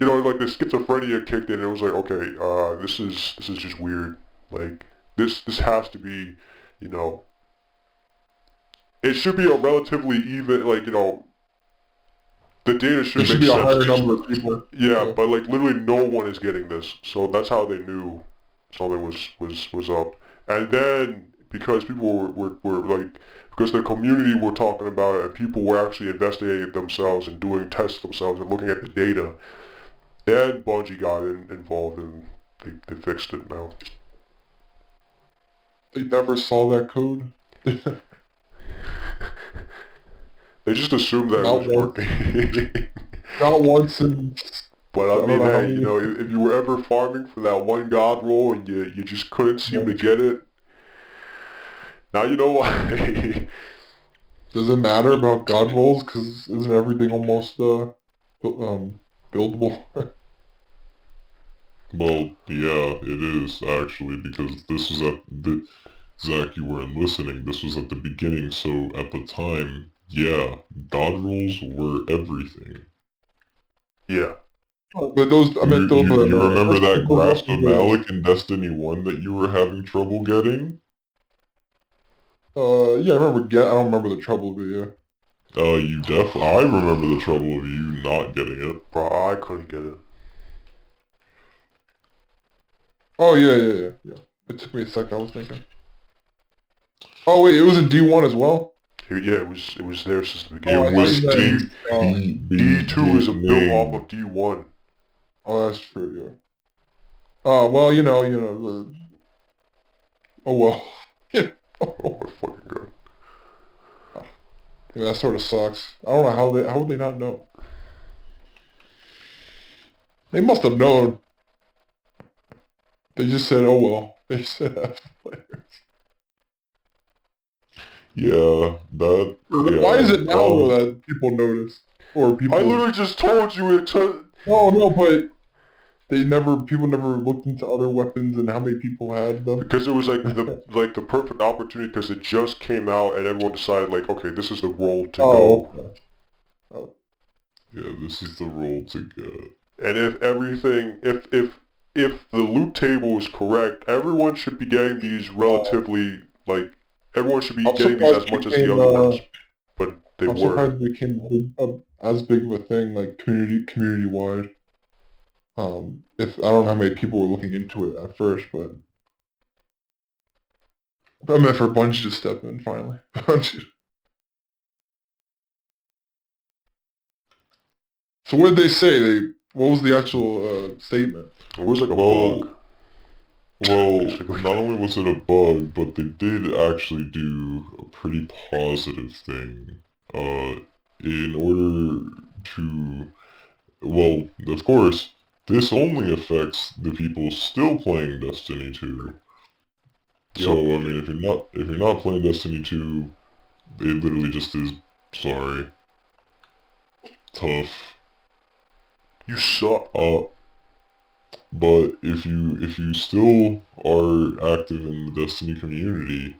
you know, like the schizophrenia kicked in, and it was like, okay, this is just weird. Like this has to be, you know, it should be a relatively even, like, you know, the data should There should make be a sense. higher number of people. Yeah, Yeah. but like literally no one is getting this, so that's how they knew something was up. And then because people were like, because the community were talking about it and people were actually investigating it themselves and doing tests themselves and looking at the data, then Bungie got involved and they fixed it now. They never saw that code. They just assumed that it Not was once. working. Not once in... But I I don't mean, know how hey, you many... know, if you were ever farming for that one god roll and you just couldn't seem to get it, now you know why. Does it matter about god rolls? Because isn't everything almost buildable? Well, yeah, it is actually, because this is at the Zach, you weren't listening. This was at the beginning, so at the time, yeah, god rolls were everything. Yeah. But those, I meant those... You remember that those grasp of weapons were- Malik in Destiny 1 that you were having trouble getting? Yeah, I remember. I don't remember the trouble, but yeah. I remember the trouble of you not getting it. Bro, I couldn't get it. Oh yeah. It took me a second. I was thinking. Oh wait, it was in D1 as well. Yeah, it was there since the Oh, beginning. I It was thought you meant, D2 is built off of D1. Oh, that's true. Yeah. Oh well, you know. Oh well. Oh my fucking god. Yeah, that sort of sucks. I don't know how would they not know? They must have known. They just said, "Oh well." They said F players. Yeah, that... Why is it now um, though that people notice or people? I literally just told you it took... No, but people never looked into other weapons and how many people had them. Because it was like the perfect opportunity, because it just came out and everyone decided like, okay, this is the role to go. Okay. Oh. Yeah, this is the role to get. And if the loot table is correct, everyone should be getting these relatively, like, everyone should be I'm getting these as surprised much it as the became, other ones. But they I'm were. surprised it became as big of a thing, like community wide. If I don't know how many people were looking into it at first, but I meant for Bungie to step in finally. Bungie. So what did they say? What was the actual statement? It was like a Well, bug. Well, not only was it a bug, but they did actually do a pretty positive thing. In order to, well, of course, this only affects the people still playing Destiny 2. So, I mean, if you're not playing Destiny 2, it literally just is, sorry, tough. You suck. But if you still are active in the Destiny community,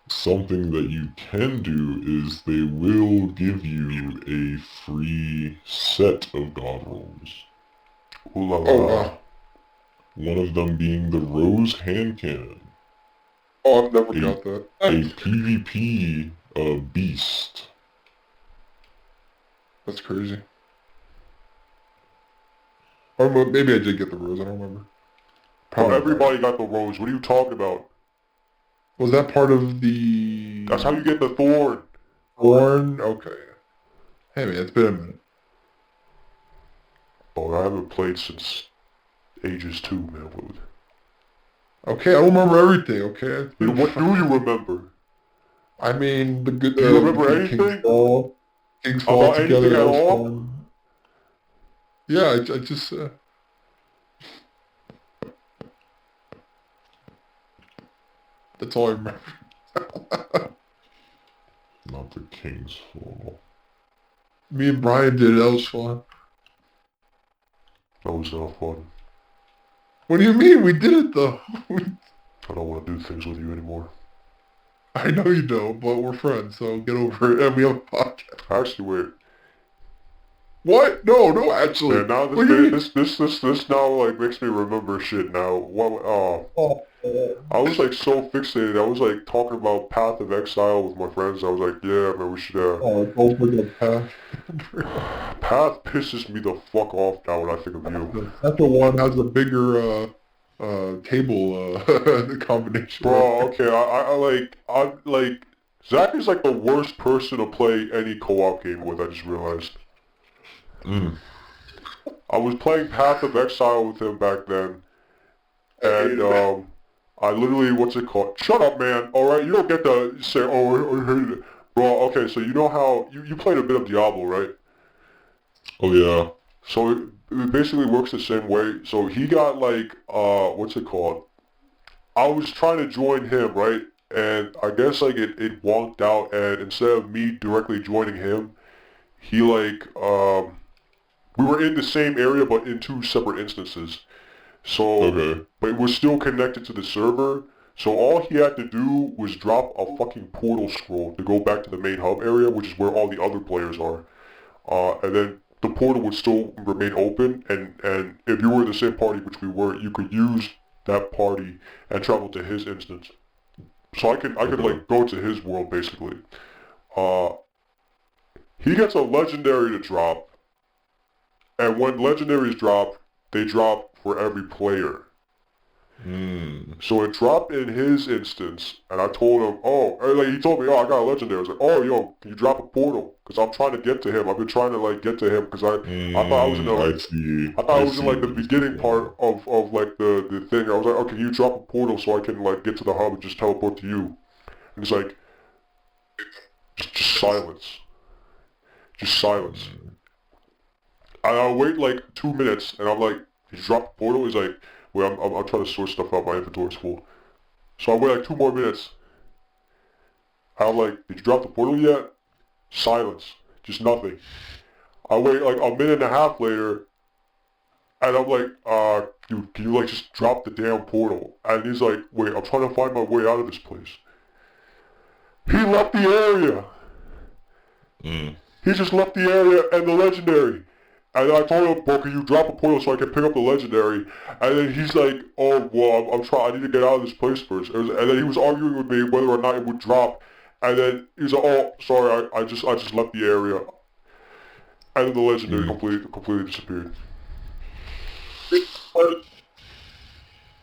something that you can do is they will give you a free set of god rolls. Ooh la la. Oh wow. One of them being the Rose Hand Cannon, Oh, I've never got that. a PvP beast. That's crazy. Or maybe I did get the rose. I don't remember. Bro, everybody got the rose. What are you talking about? Was that part of the... That's how you get the thorn. Thorn? Okay. Hey man, it's been a minute. Oh, I haven't played since ages 2, man. Okay, I don't remember everything, okay? What do you remember? I mean, the good, Do you remember King's anything? Fall. King's Fall About anything together, at that was all? fun. Yeah, I just, that's all I remember. Not the King's Fall. Me and Brian did it, that was fun. That was not fun. What do you mean? We did it though. I don't want to do things with you anymore. I know you don't, but we're friends, so get over it. And we have a podcast. Actually, wait. What? No, actually. Man, now What do you mean? this now like makes me remember shit now. What? Oh, I was like so fixated. I was like talking about Path of Exile with my friends. I was like, yeah, man, we should. don't bring up Path. Path pisses me the fuck off now when I think of you. That's the one that has a bigger table combination. Bro, okay, I like Zach is like the worst person to play any co-op game with. I just realized. I was playing Path of Exile with him back then, and I literally, what's it called? Shut up, man. All right, you don't get to say, oh, I hated it, bro. Okay, so you know how you played a bit of Diablo, right? Oh yeah. So it basically works the same way. So he got like, what's it called? I was trying to join him, right? And I guess like it wonked out, and instead of me directly joining him, he like, we were in the same area but in 2 separate instances. So, Okay. but it was still connected to the server. So all he had to do was drop a fucking portal scroll to go back to the main hub area, which is where all the other players are. And then the portal would still remain open, and if you were the same party, which we were, you could use that party and travel to his instance. So I could like go to his world basically. He gets a legendary to drop, and when legendaries drop, they drop for every player. So it dropped in his instance, and I told him, oh, like he told me, oh, I got a legendary. I was like, oh, yo, can you drop a portal? Because I'm trying to get to him. I've been trying to like get to him because I thought I was in like the beginning part of like the thing. I was like, oh, can you drop a portal so I can like get to the hub and just teleport to you? And he's like, just silence. Just silence. And I wait like 2 minutes, and I'm like, did you drop the portal? He's like, wait, I'm trying to sort stuff out. My inventory's full. So I wait like 2 more minutes. I'm like, did you drop the portal yet? Silence. Just nothing. I wait like a minute and a half later, and I'm like, dude, can you like just drop the damn portal? And he's like, wait, I'm trying to find my way out of this place. He left the area. He just left the area and the legendary. And I told him, bro, can you drop a portal so I can pick up the legendary? And then he's like, oh, well, I'm trying, I need to get out of this place first. And then he was arguing with me whether or not it would drop. And then he's like, oh, sorry, I just left the area. And then the legendary completely disappeared.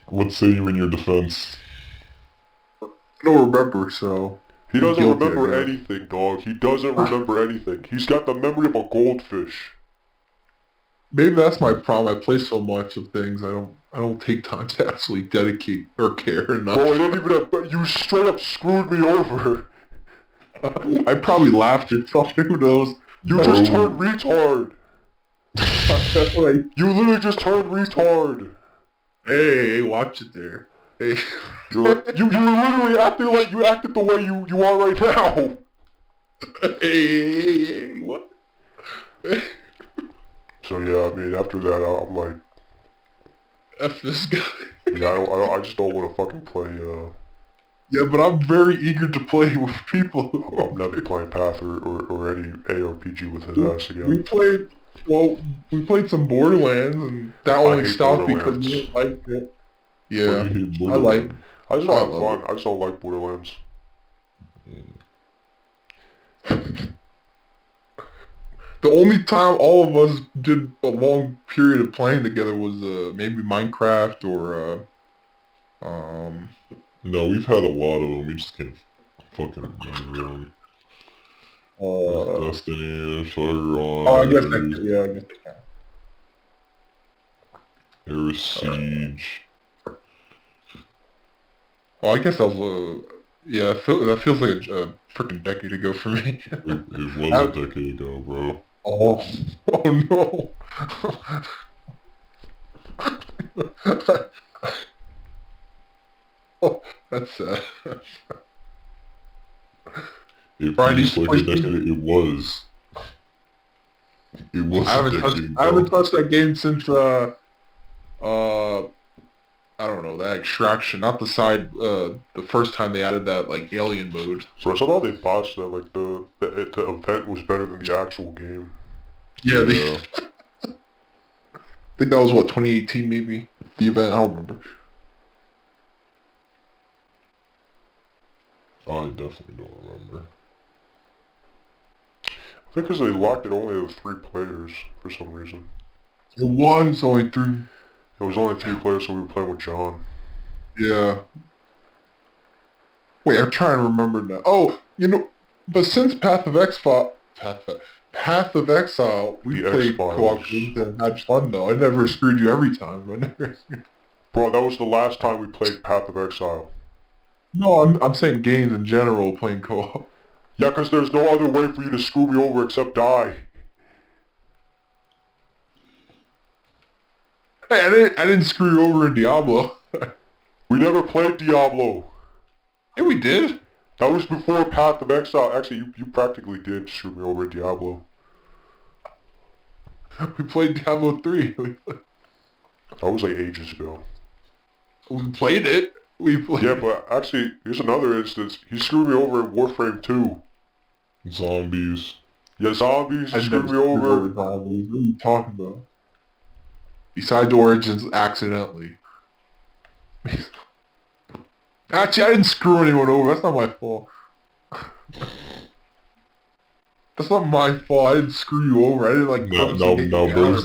What say you in your defense? I don't remember, so... He doesn't guilty, remember I guess. anything, dog. He doesn't remember anything. He's got the memory of a goldfish. Maybe that's my problem. I play so much of things, I don't take time to actually dedicate or care enough. Bro, I didn't even you straight up screwed me over. I probably laughed or something, who knows? You just turned retard. That's what I... You literally just turned retard. Hey, watch it there. Hey. You literally acted like you acted the way you are right now. Hey, what? So yeah, I mean, after that, I'm like, F this guy. yeah, I just don't want to fucking play. Yeah, but I'm very eager to play with people. I'm never playing Path or any ARPG with his ass again. We played some Borderlands, and that only hate stopped because Borderlands. you didn't like it. Why Yeah, do you hate I Borderlands? like. I just don't have love fun. it. I just don't like Borderlands. The only time all of us did a long period of playing together was maybe Minecraft or No, we've had a lot of them. We just can't fucking remember them. Destiny, Fire I guess that, yeah, I guess that counts. Paris Siege. Well, I guess that was yeah. That feels like a freaking decade ago for me. It was a decade ago, bro. Oh, oh no. Oh, that's sad. It Brian, feels you like a play- decade. It was. It was I a haven't touched. decade, I haven't bro. touched that game since I don't know, that extraction, not the side. The first time they added that like alien mode. Bro, somehow they botched that. Like the event was better than the actual game. Yeah, Yeah. I think that was what 2018 maybe. The event, I don't remember. I definitely don't remember. I think because they locked it only with 3 players for some reason. It was only 3. It was only 3 players, so we were playing with John. Yeah. Wait, I'm trying to remember now. Oh, but since Path of Exile, we The played X-Files. co-op games and had fun though. I never screwed you every time. Bro, that was the last time we played Path of Exile. No, I'm saying games in general, playing co-op. Yeah, because there's no other way for you to screw me over except die. Hey, I didn't screw you over in Diablo. We never played Diablo. Yeah, we did. That was before Path of Exile. Actually, you practically did screw me over in Diablo. We played Diablo 3. That was like ages ago. We played it. We played Yeah, but actually, here's another instance. He screwed me over in Warframe 2. Zombies. Yeah, zombies, he I screwed never me over. What are you talking about? Besides Origins, accidentally. Actually, I didn't screw anyone over. That's not my fault. That's not my fault. I didn't screw you over. I didn't like Now, purposely get you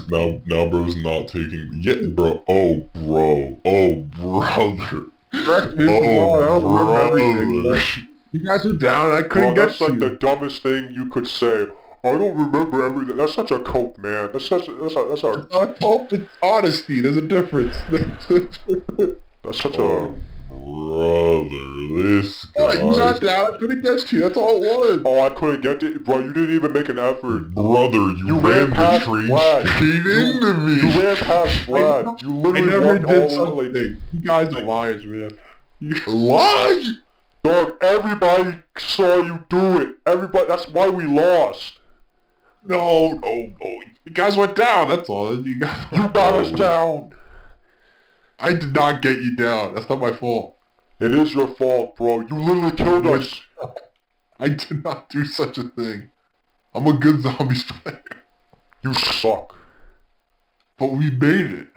down. now, bro's not taking. Yeah, bro. Oh, bro. Oh, brother. Correct me if I'm wrong. I don't remember everything. brother. But you guys were down. I Bro, couldn't that's get like you. the dumbest thing you could say. I don't remember everything. That's such a cope, man. That's a I hope it's honesty. There's a difference. that's such a. Brother, this What? You got guy. down. I couldn't get you. That's all it was. Oh, I couldn't get it, bro. You didn't even make an effort. Brother, you ran ran the past train Vlad. straight into me. You ran past Vlad. You I literally never walked did all over. something. You guys are liars, man. What? Dog, everybody saw you do it. Everybody. That's why we lost. No. You guys went down. That's all. You guys You got us down. I did not get you down. That's not my fault. It is your fault, bro. You literally killed us. I did not do such a thing. I'm a good zombies player. You suck. But we made it.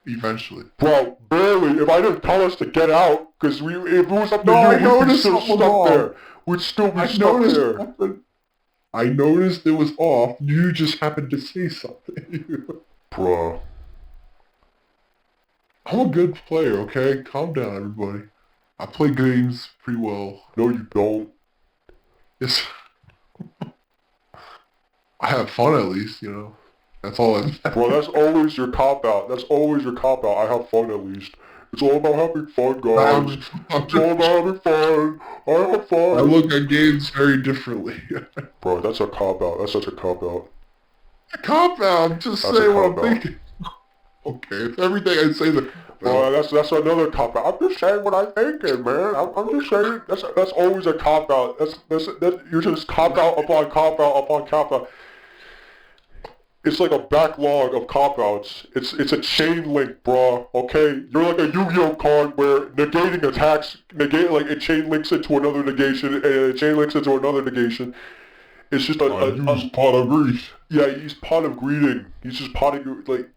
Eventually. Bro, barely. If I didn't tell us to get out, because if it was up to No, I you, we'd be noticed still something stuck wrong. there. We'd still be I stuck noticed there. something. I noticed it was off. You just happened to say something. Bro. I'm a good player, okay? Calm down, everybody. I play games pretty well. No, you don't. Yes. I have fun at least, That's all I Bro, that's always your cop-out. That's always your cop-out. I have fun at least. It's all about having fun, guys. It's all about having fun. I have I fun. look at games very differently. Bro, that's a cop-out. That's such a cop-out. Calm down. Just That's say a what I'm cop-out. thinking. Okay, if everything I say is a Bro, that's another cop-out. I'm just saying what I'm thinking, man. I'm just saying. That's always a cop-out. That's you're just cop-out upon cop-out upon cop-out. It's like a backlog of cop-outs. It's a chain link, bro. Okay? You're like a Yu-Gi-Oh card where negating attacks, like it chain links into another negation, and it chain links into another negation. It's just I used pot of grease. yeah, he's pot of greeting. He's just potting, like...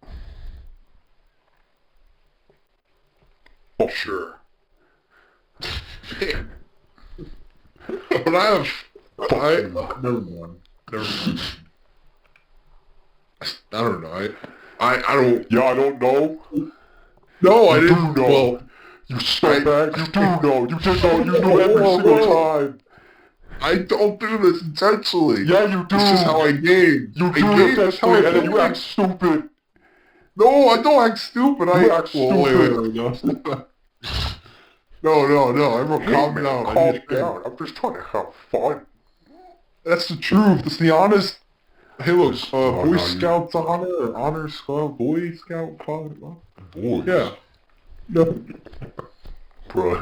Oh, sure. But I never mind. I don't know. I don't. Yeah, I don't know. No, I You didn't. do know. Well, You scumbag. You do know. You just know. You do every single time. I don't do this intentionally. Yeah, you do. It's just how I game. You I do game, it that's how I intentionally, and then you play. act stupid. No, I don't act stupid. You act stupid. No. Everyone Hey, calm man, down. calm down. I'm just trying to have fun. That's the truth. That's the honest. Hey, look, Oh, Boy no, Scouts honor or honor squad, Boy Scout club. Boys. Yeah. No. Bro,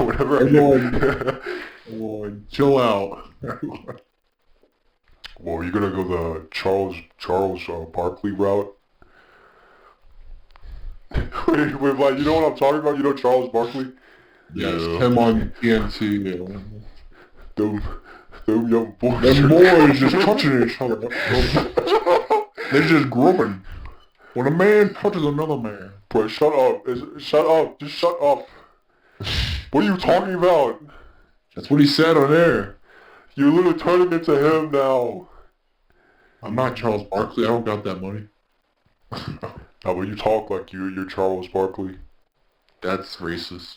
whatever. Everyone, chill out. Well, you're gonna go the Charles Barkley route. Wait, like, you know what I'm talking about? You know Charles Barkley? Yes, Yeah. him on TNT. Yeah. Them young boys. Them boys just touching each other. They're just groping. When a man touches another man. Bro, shut up. Shut up. Just shut up. What are you talking about? That's what he said on air. You're literally turning into him now. I'm not Charles Barkley. I don't got that money. Now, when you talk like you're Charles Barkley. That's racist.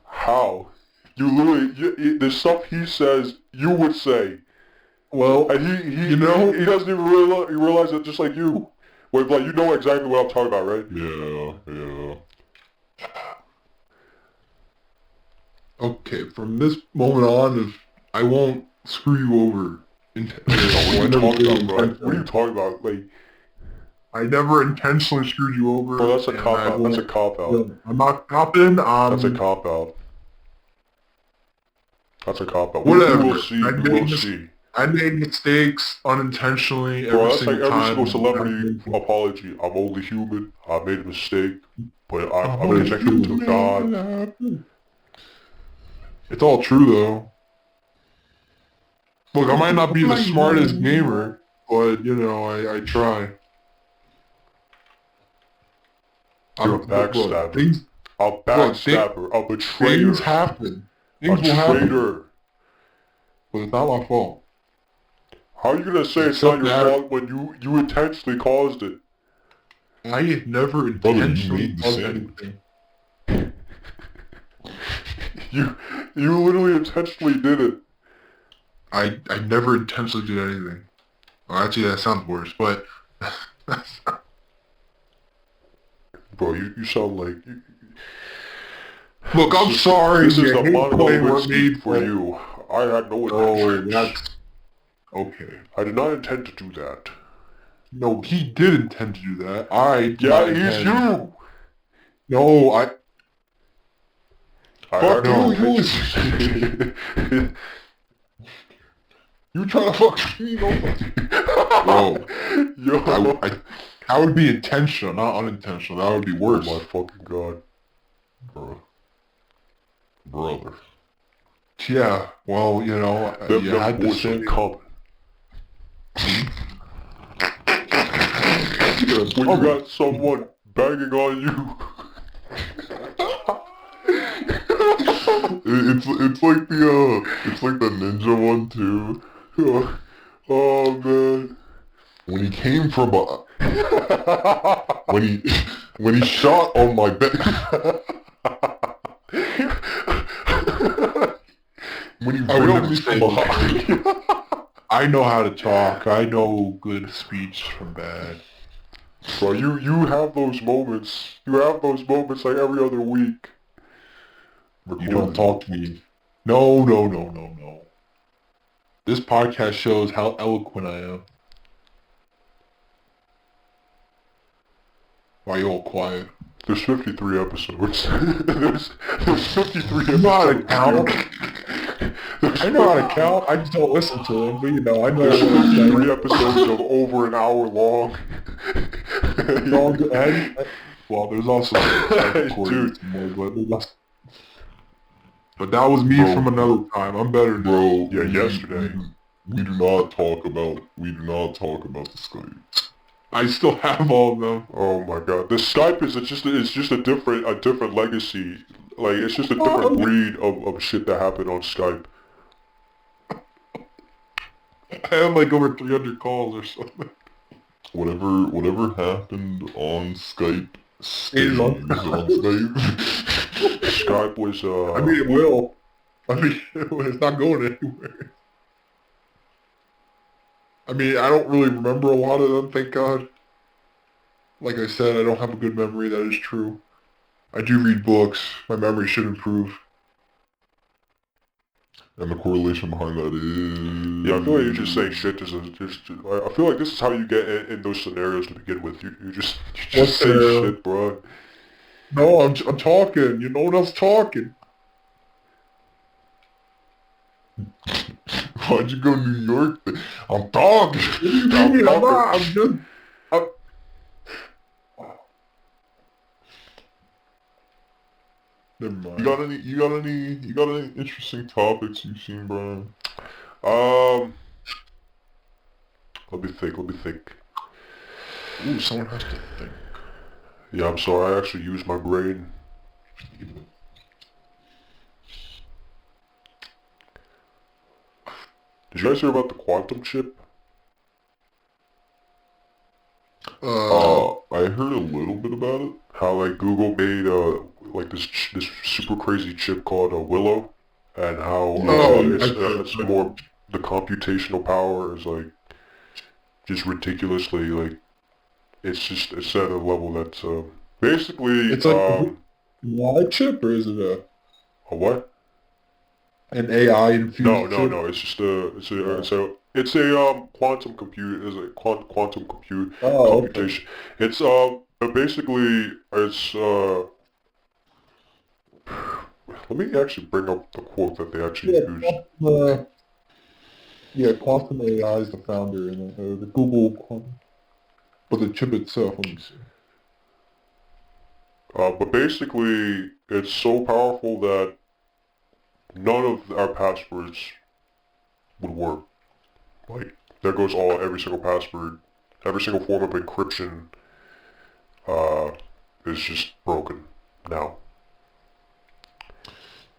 How? You literally, the stuff he says, you would say. Well, And he you know, he doesn't even realize it, just like you. Wait, like, you know exactly what I'm talking about, right? Yeah. okay, from this moment on, I won't screw you over. What are you talking about, bro? What are you talking about? Like, I never intentionally screwed you over. bro, that's a and cop I out. That's a won't- cop out. I'm not copping. That's a cop out. That's a cop out. Whatever. We will see. I We made will mis- see. I made mistakes unintentionally Bro, every that's like single every time. single celebrity apology. I'm only human. I made a mistake, but I'm only connected to human. God. It's all true though. Look, I might not be the smartest gamer, but you know, I try. You're a look, backstabber. things A backstabber. A betrayer. things happen. Things A will happen. traitor. But it's not my fault. How are you gonna say it's Except not your that- fault when you intentionally caused it? I have never Brother, you intentionally made the caused sandwich. anything. You literally intentionally did it. I never intentionally did anything. Well, actually, that sounds worse, but Bro, you sound like... look, I'm sorry. This is the hate Monica play were Lewinsky made for you. I had no Oh, intentions. that's okay. I did not intend to do that. No, he did intend to do that. I did Yeah, not he's intend- you! No, I Fuck had no you, intentions. you trying to fuck me? Bro, Yo. that would be intentional, not unintentional. That would be Oh worse. my fucking god. Bro. Brother. Yeah, well, you know, Them you young had to boys say... are coming. When you got someone banging on you. It's like the ninja one too. Oh man. When he came from when he shot on my back. When he I would railed never me say from behind. I know how to talk. I know good speech from bad. Bro, you have those moments. You have those moments like every other week. You don't talk to me. No. This podcast shows how eloquent I am. Why you all quiet? There's 53 episodes. there's 53 You know how to episodes. count? I know how to count. I just don't listen to them. But you know, I know There's what I'm 53 saying. episodes of over an hour long. Well, there's also Dude. But that was me Bro. from another time. I'm better now. Bro, Yeah, yesterday. We do not talk about the Skype. I still have all of them. Oh my god. The Skype is just a different legacy. Like, it's just a different breed of shit that happened on Skype. I have like over 300 calls or something. Whatever happened on Skype stays on on Skype. Skype was I mean, it will. I mean, it's not going anywhere. I mean, I don't really remember a lot of them, thank God. Like I said, I don't have a good memory. That is true. I do read books. My memory should improve. And the correlation behind that is... Yeah, I feel like you're just saying shit. I feel like this is how you get in those scenarios to begin with. You just What say scenario? shit, bro. No, I'm talking. You know what else talking? Why'd you go New York? I'm talking. What do you I'm mean? I'm talking. not. I'm just. I'm, never You mind. got any? You got any interesting topics you've seen, Brian? Um, let me think. Let me think. Ooh, someone has to think. Yeah, I'm sorry. I actually used my brain. Did you guys hear about the quantum chip? I heard a little bit about it. How like Google made like this super crazy chip called Willow, and how Oh, it's more the computational power is like just ridiculously like it's at a level that's basically it's like a live chip, or is it a what? an AI No, infused no, chip? no. It's a quantum compute is a quantum compute Oh, okay. computation. It's basically it's let me actually bring up the quote that they actually Yeah, used. Quantum AI is the founder and the Google Quantum. But the chip itself, let me see. But basically, it's so powerful that none of our passwords would work. Like, there goes every single password, every single form of encryption, uh, is just broken now.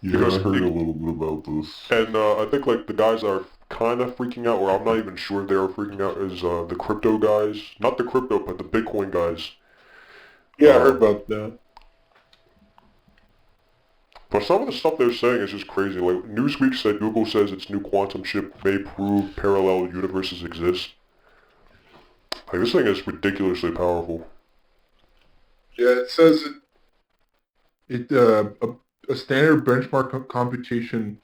Yeah, I Because, heard a little bit about this. and I think like the guys that are kind of freaking out, or I'm not even sure they are freaking out, is the crypto guys. Not the crypto, but the Bitcoin guys. Yeah, I heard Um, about that. But some of the stuff they're saying is just crazy. Like Newsweek said, Google says its new quantum chip may prove parallel universes exist. Like this thing is ridiculously powerful. Yeah, it says a standard benchmark computation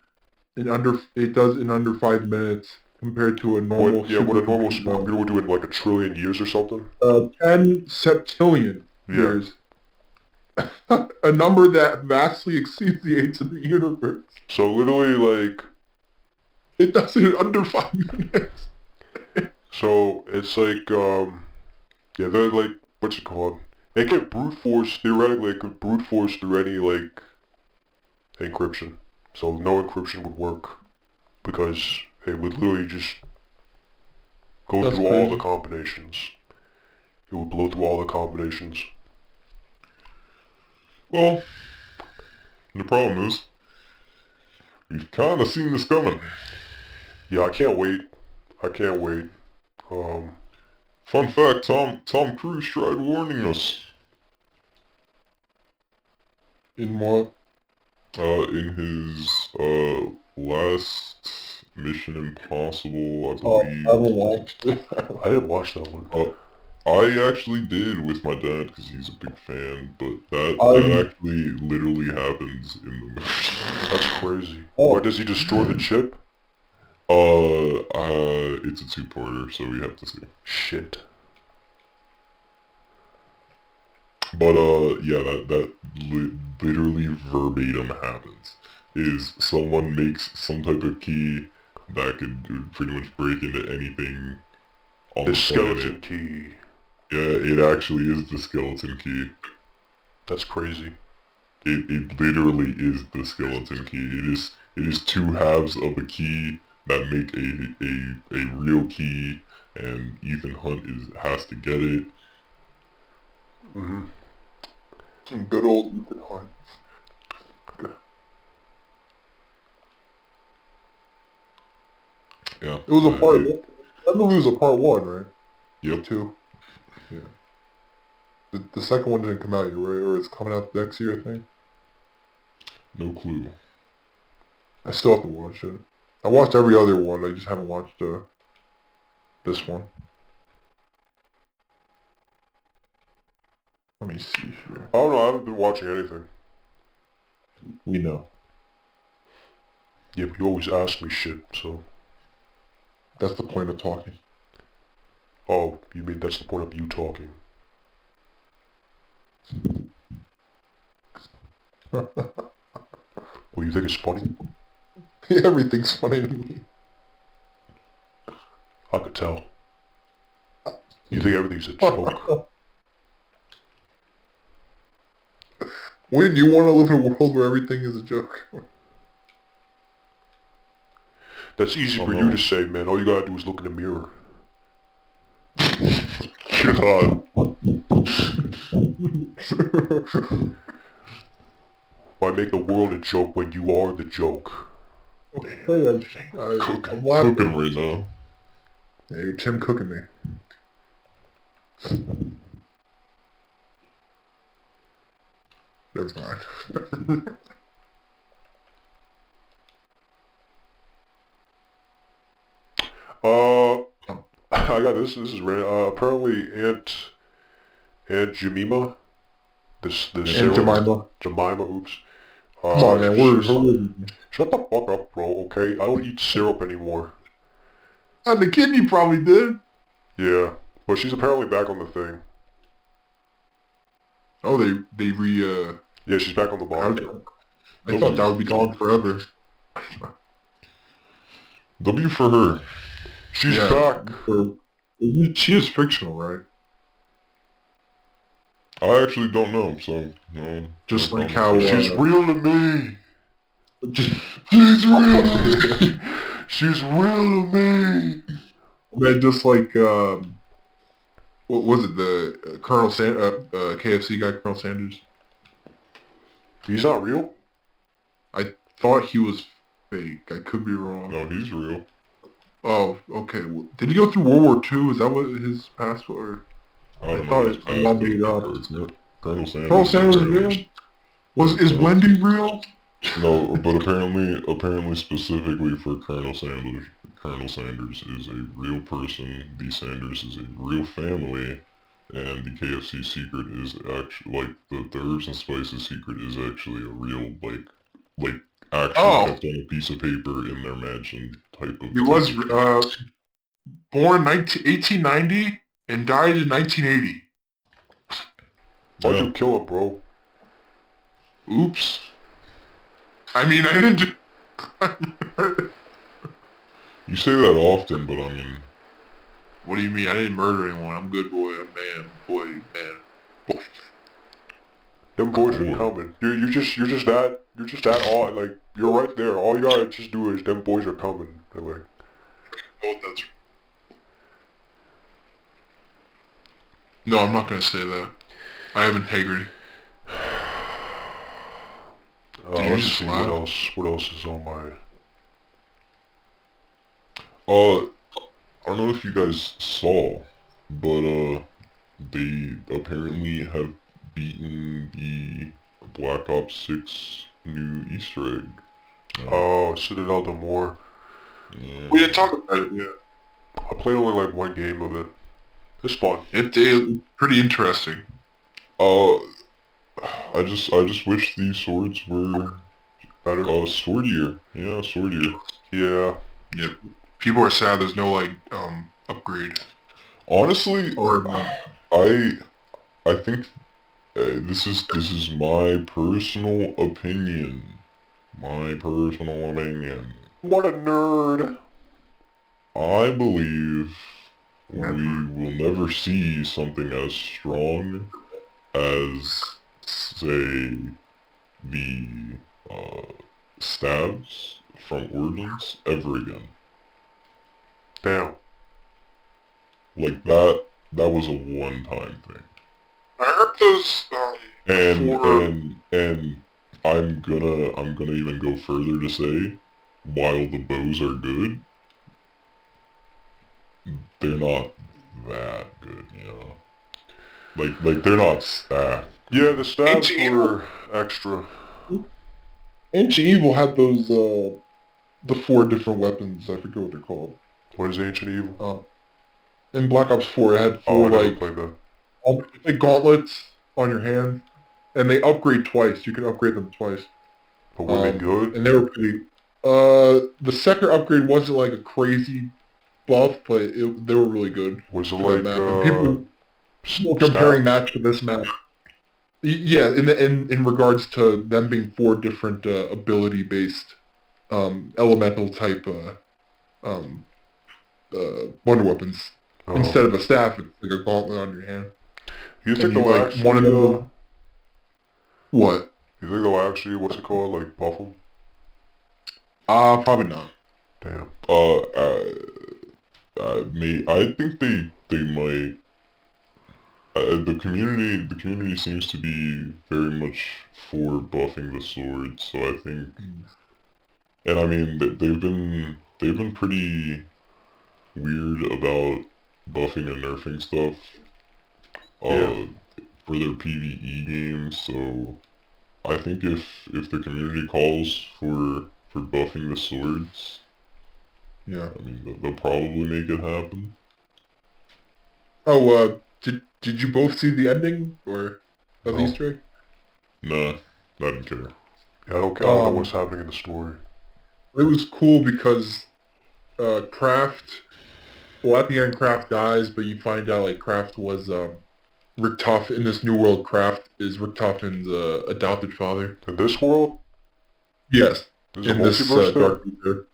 it does in under 5 minutes compared to a normal What a normal supercomputer. supercomputer would do in like a trillion years or something. 10 septillion Yeah. years. A number that vastly exceeds the age of the universe. So literally like, It does it in under 5 minutes. so it's like, yeah, they're like, what's it called? It can brute force, theoretically it could brute force through any like encryption. So no encryption would work because it would literally just go That's through all the crazy. combinations. It would blow through all the combinations. Well, the problem is, we've kind of seen this coming. Yeah, I can't wait. I can't wait. Fun fact, Tom Cruise tried warning us. In what? In his, last Mission Impossible, I Oh, I believe. haven't watched it. I didn't watch that one. I actually did with my dad because he's a big fan, but that I'm, actually literally happens in the movie. That's crazy. oh, What, does he destroy the chip? It's a two-parter, so we have to see. Shit. But yeah, that literally verbatim happens. Is someone makes some type of key that could pretty much break into anything on The the skeleton planet. key. Yeah, it actually is the skeleton key. That's crazy. It literally is the skeleton key. It is two halves of a key that make a real key, and Ethan Hunt has to get it. good old Ethan Hunt. Yeah. It was a part. That movie was a part one, right? Yep. Two. Yeah. The second one didn't come out yet, right? Or it's coming out next year, I think. No clue. I still have to watch it. I watched every other one. I just haven't watched this one. Let me see here. I don't know, I haven't been watching anything. We know. Yeah, but you always ask me shit, so... That's the point of talking. Oh, you mean that's the point of you talking? Well, you think it's funny? Everything's funny to me. I could tell. You think everything's a joke? When you want to live in a world where everything is a joke? That's easy for you to say, man. All you gotta do is look in the mirror. God. Why make the world a joke when you are the joke? I'm Cooking laughing. right now. Yeah, you're Tim cooking me. Never mind. I got this. This is random. Apparently, Aunt Jemima, this And Sarah, Jemima. Jemima. Oops. Come on, man. Shut the fuck up, bro. Okay, I don't eat syrup anymore. And the kid you probably did. Yeah, but she's apparently back on the thing. Oh, they Yeah, she's back on the bottom. I thought that would be gone forever. W for her. She's Yeah. back. She is fictional, right? I actually don't know, so no. Just no like problem. how She's real to me. she's real to me. She's real to me. Man, just like what was it? The Colonel KFC guy, Colonel Sanders. He's not real. I thought he was fake. I could be wrong. No, he's real. Oh, okay. Did he go through World War II? Is that what his passport? I don't I know. thought his it passport, lumped it up. but it's not. Colonel Sanders. Colonel Sanders is real? Is Wendy real? No, but apparently specifically for Colonel Sanders is a real person. The Sanders is a real family, and the KFC secret is actually like the herbs and spices secret is actually a real like actually kept on a piece of paper in their mansion type of. He was born 1890 and died in 1980. Why'd Yeah. you kill him, bro? Oops. I mean, I didn't do... You say that often, but I mean, What do you mean? I didn't murder anyone. I'm a good boy. I'm man. Boy, man. Boy. Them boys are coming. You're just that all like you're right there. All you gotta just do is them boys are coming. They're like, Oh, that's... No, I'm not gonna say that. I have integrity. Did you let's just see laugh? what else is on my. I don't know if you guys saw, but they apparently have beaten the Black Ops 6 new Easter egg. Oh, Citadel de More. Yeah. We didn't talk about it yet. I played only like one game of it. It's fun. It's pretty interesting. I just wish these swords were Better. swordier. Yeah, swordier. Yeah. Yeah. People are sad there's no like upgrade. Honestly, Or I think this is my personal opinion. My personal opinion. What a nerd. I believe we will never see something as strong as, say, the stabs from Origins ever again. Damn. Like that was a one-time thing. I heard those And I'm gonna even go further to say, while the bows are good, they're not that good, you know. Like they're not stacked. Yeah, the stabs Ancient were extra. Ancient Evil had those the 4 different weapons. I forget what they're called. What is Ancient Evil? In Black Ops 4, it had 4 I never like played that. gauntlets. on your hand, and they upgrade twice. You can upgrade them twice. But were they good? And they were pretty. The second upgrade wasn't like a crazy buff, but they were really good Was it for that like, map. And people were stats? comparing that to this map. Yeah, in regards to them being 4 different ability-based elemental type um, wonder weapons. Oh. Instead of a staff, it's like a gauntlet on your hand. You think And you, they'll like, actually, one of them. What? you think they'll actually, what's it called, like, buff them? Probably not. Damn. I think they might. The community seems to be very much for buffing the sword, so I think, and I mean they've been pretty weird about buffing and nerfing stuff, for their PvE games. So I think if the community calls for buffing the swords, Yeah. I mean they'll probably make it happen. Oh, did you both see the ending or of the No. Easter egg? Nah, I didn't care. Yeah, I don't know what's happening in the story. It was cool because Kraft. Well, at the end, Kraft dies, but you find out like Kraft was Rick Toff in this new world. Kraft is Rick Toffin's adopted father. In this world? Yes, There's a in this multiverse there? Dark Ether.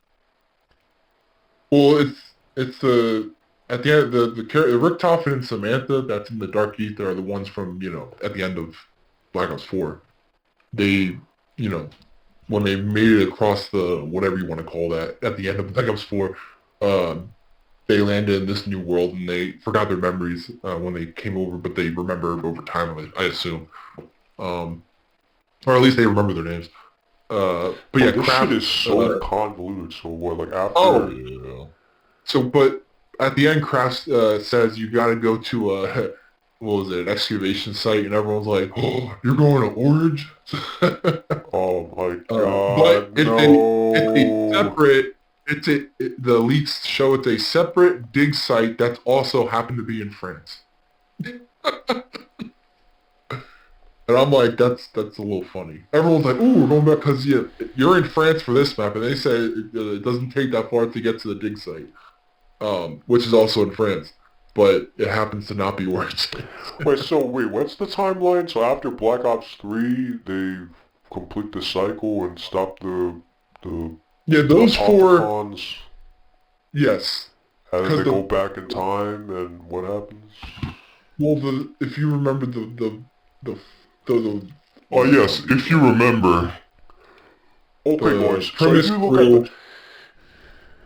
Well, it's the at the end the Rick Toffin and Samantha that's in the Dark Ether are the ones from at the end of Black Ops 4. They when they made it across the whatever you want to call that at the end of Black Ops 4, they landed in this new world and they forgot their memories when they came over, but they remembered over time, I assume, or at least they remember their names. But yeah, this Kraft shit is so convoluted. So what, like after? Oh. Yeah. So, but at the end, Kraft says you got to go to a what was it, an excavation site, and everyone's like, "Oh, you're going to Orange?" Oh my But god, no. it's a separate. The leaks show it's a separate dig site that's also happened to be in France. And I'm like, that's a little funny. Everyone's like, "Ooh, we're going back because you're in France for this map," and they say it doesn't take that far to get to the dig site, which is also in France, but it happens to not be Orange. Wait, what's the timeline? So after Black Ops 3, they complete the cycle and stop the Yeah, those 4. automatons, Yes. and then 'Cause they go back in time, and what happens? Well, if you remember the Oh yes, if you remember. Okay, boys. So premise if you look at crew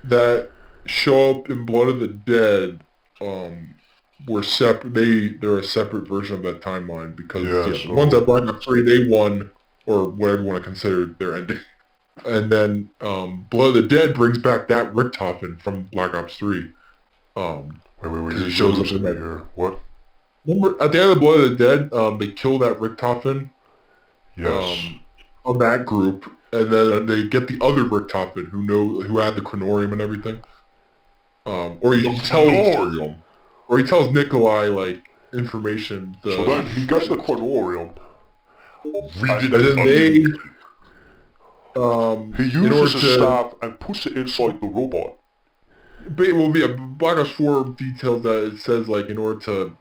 that show up in Blood of the Dead, were separate. They're a separate version of that timeline because Yeah, the ones that Black Ops 3 they won, or whatever you want to consider their ending. And then Blood of the Dead brings back that Rick Toffin from Black Ops 3. wait, because you it shows up losing in me that. here. What? Remember, at the end of Blood of the Dead, they kill that Rick Toffin. Yes. Of that group, and then they get the other Rick Toffin who had the chronorium and everything. Or he tells Nikolai like information. So then he gets the chronorium. And then they He in order uses a to staff and puts it inside the robot. Black Ops 4 details that it says like in order to,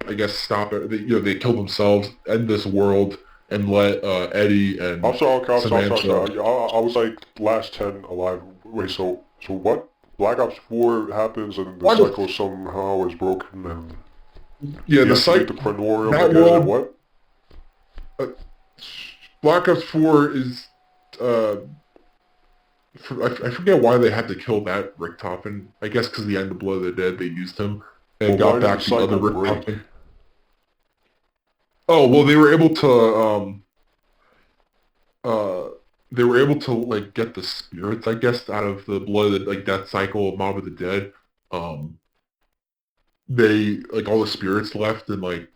I guess, stop it. They kill themselves, end this world, and let Eddie and I'm sorry. Samantha. I was like last 10 alive. Wait, so what? Black Ops 4 happens and the cycle somehow is broken and Yeah, you the have to site. get the chronorium that again world- and what? Black Ops 4 is. I forget why they had to kill that Rick Toppin. I guess because the end of Blood of the Dead, they used him and Well, got why back did the the other cycle Rick break? Toppin. Oh well, they were able to like get the spirits, I guess, out of the blood of like that cycle of Mob of the Dead. They like all the spirits left, and like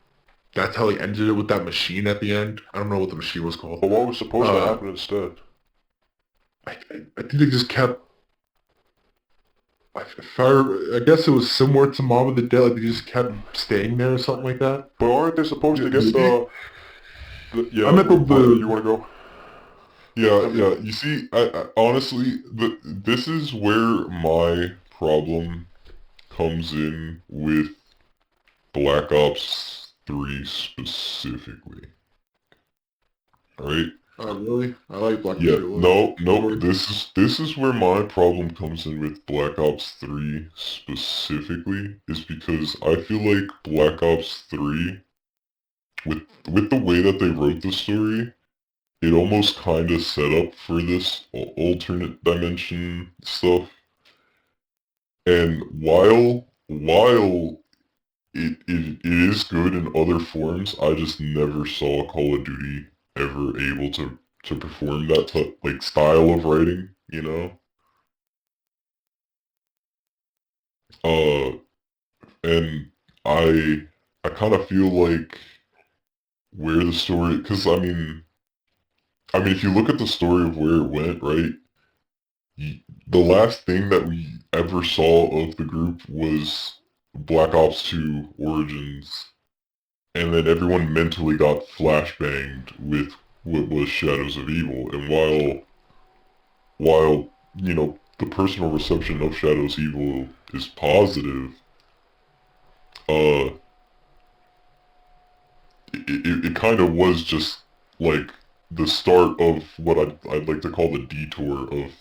that's how they ended it with that machine at the end. I don't know what the machine was called. But what was supposed to happen instead? I think they just kept. I guess it was similar to Mom of the Dead, like they just kept staying there or something like that. But aren't they supposed to get yeah, I meant you want to go? Yeah. You see, I honestly, this is where my problem comes in with Black Ops 3 specifically. Right? Really? I like Black Ops Yeah, 2. no, this is where my problem comes in with Black Ops 3 specifically, is because I feel like Black Ops 3, with the way that they wrote the story, it almost kind of set up for this alternate dimension stuff. And while it is good in other forms, I just never saw Call of Duty ever able to perform that like style of writing, you know? Uh, and I kind of feel like where the story, because I mean, if you look at the story of where it went, right? The last thing that we ever saw of the group was Black Ops 2 Origins, and then everyone mentally got flashbanged with what was Shadows of Evil. And while the personal reception of Shadows of Evil is positive, uh, it kind of was just like the start of what I'd like to call the detour of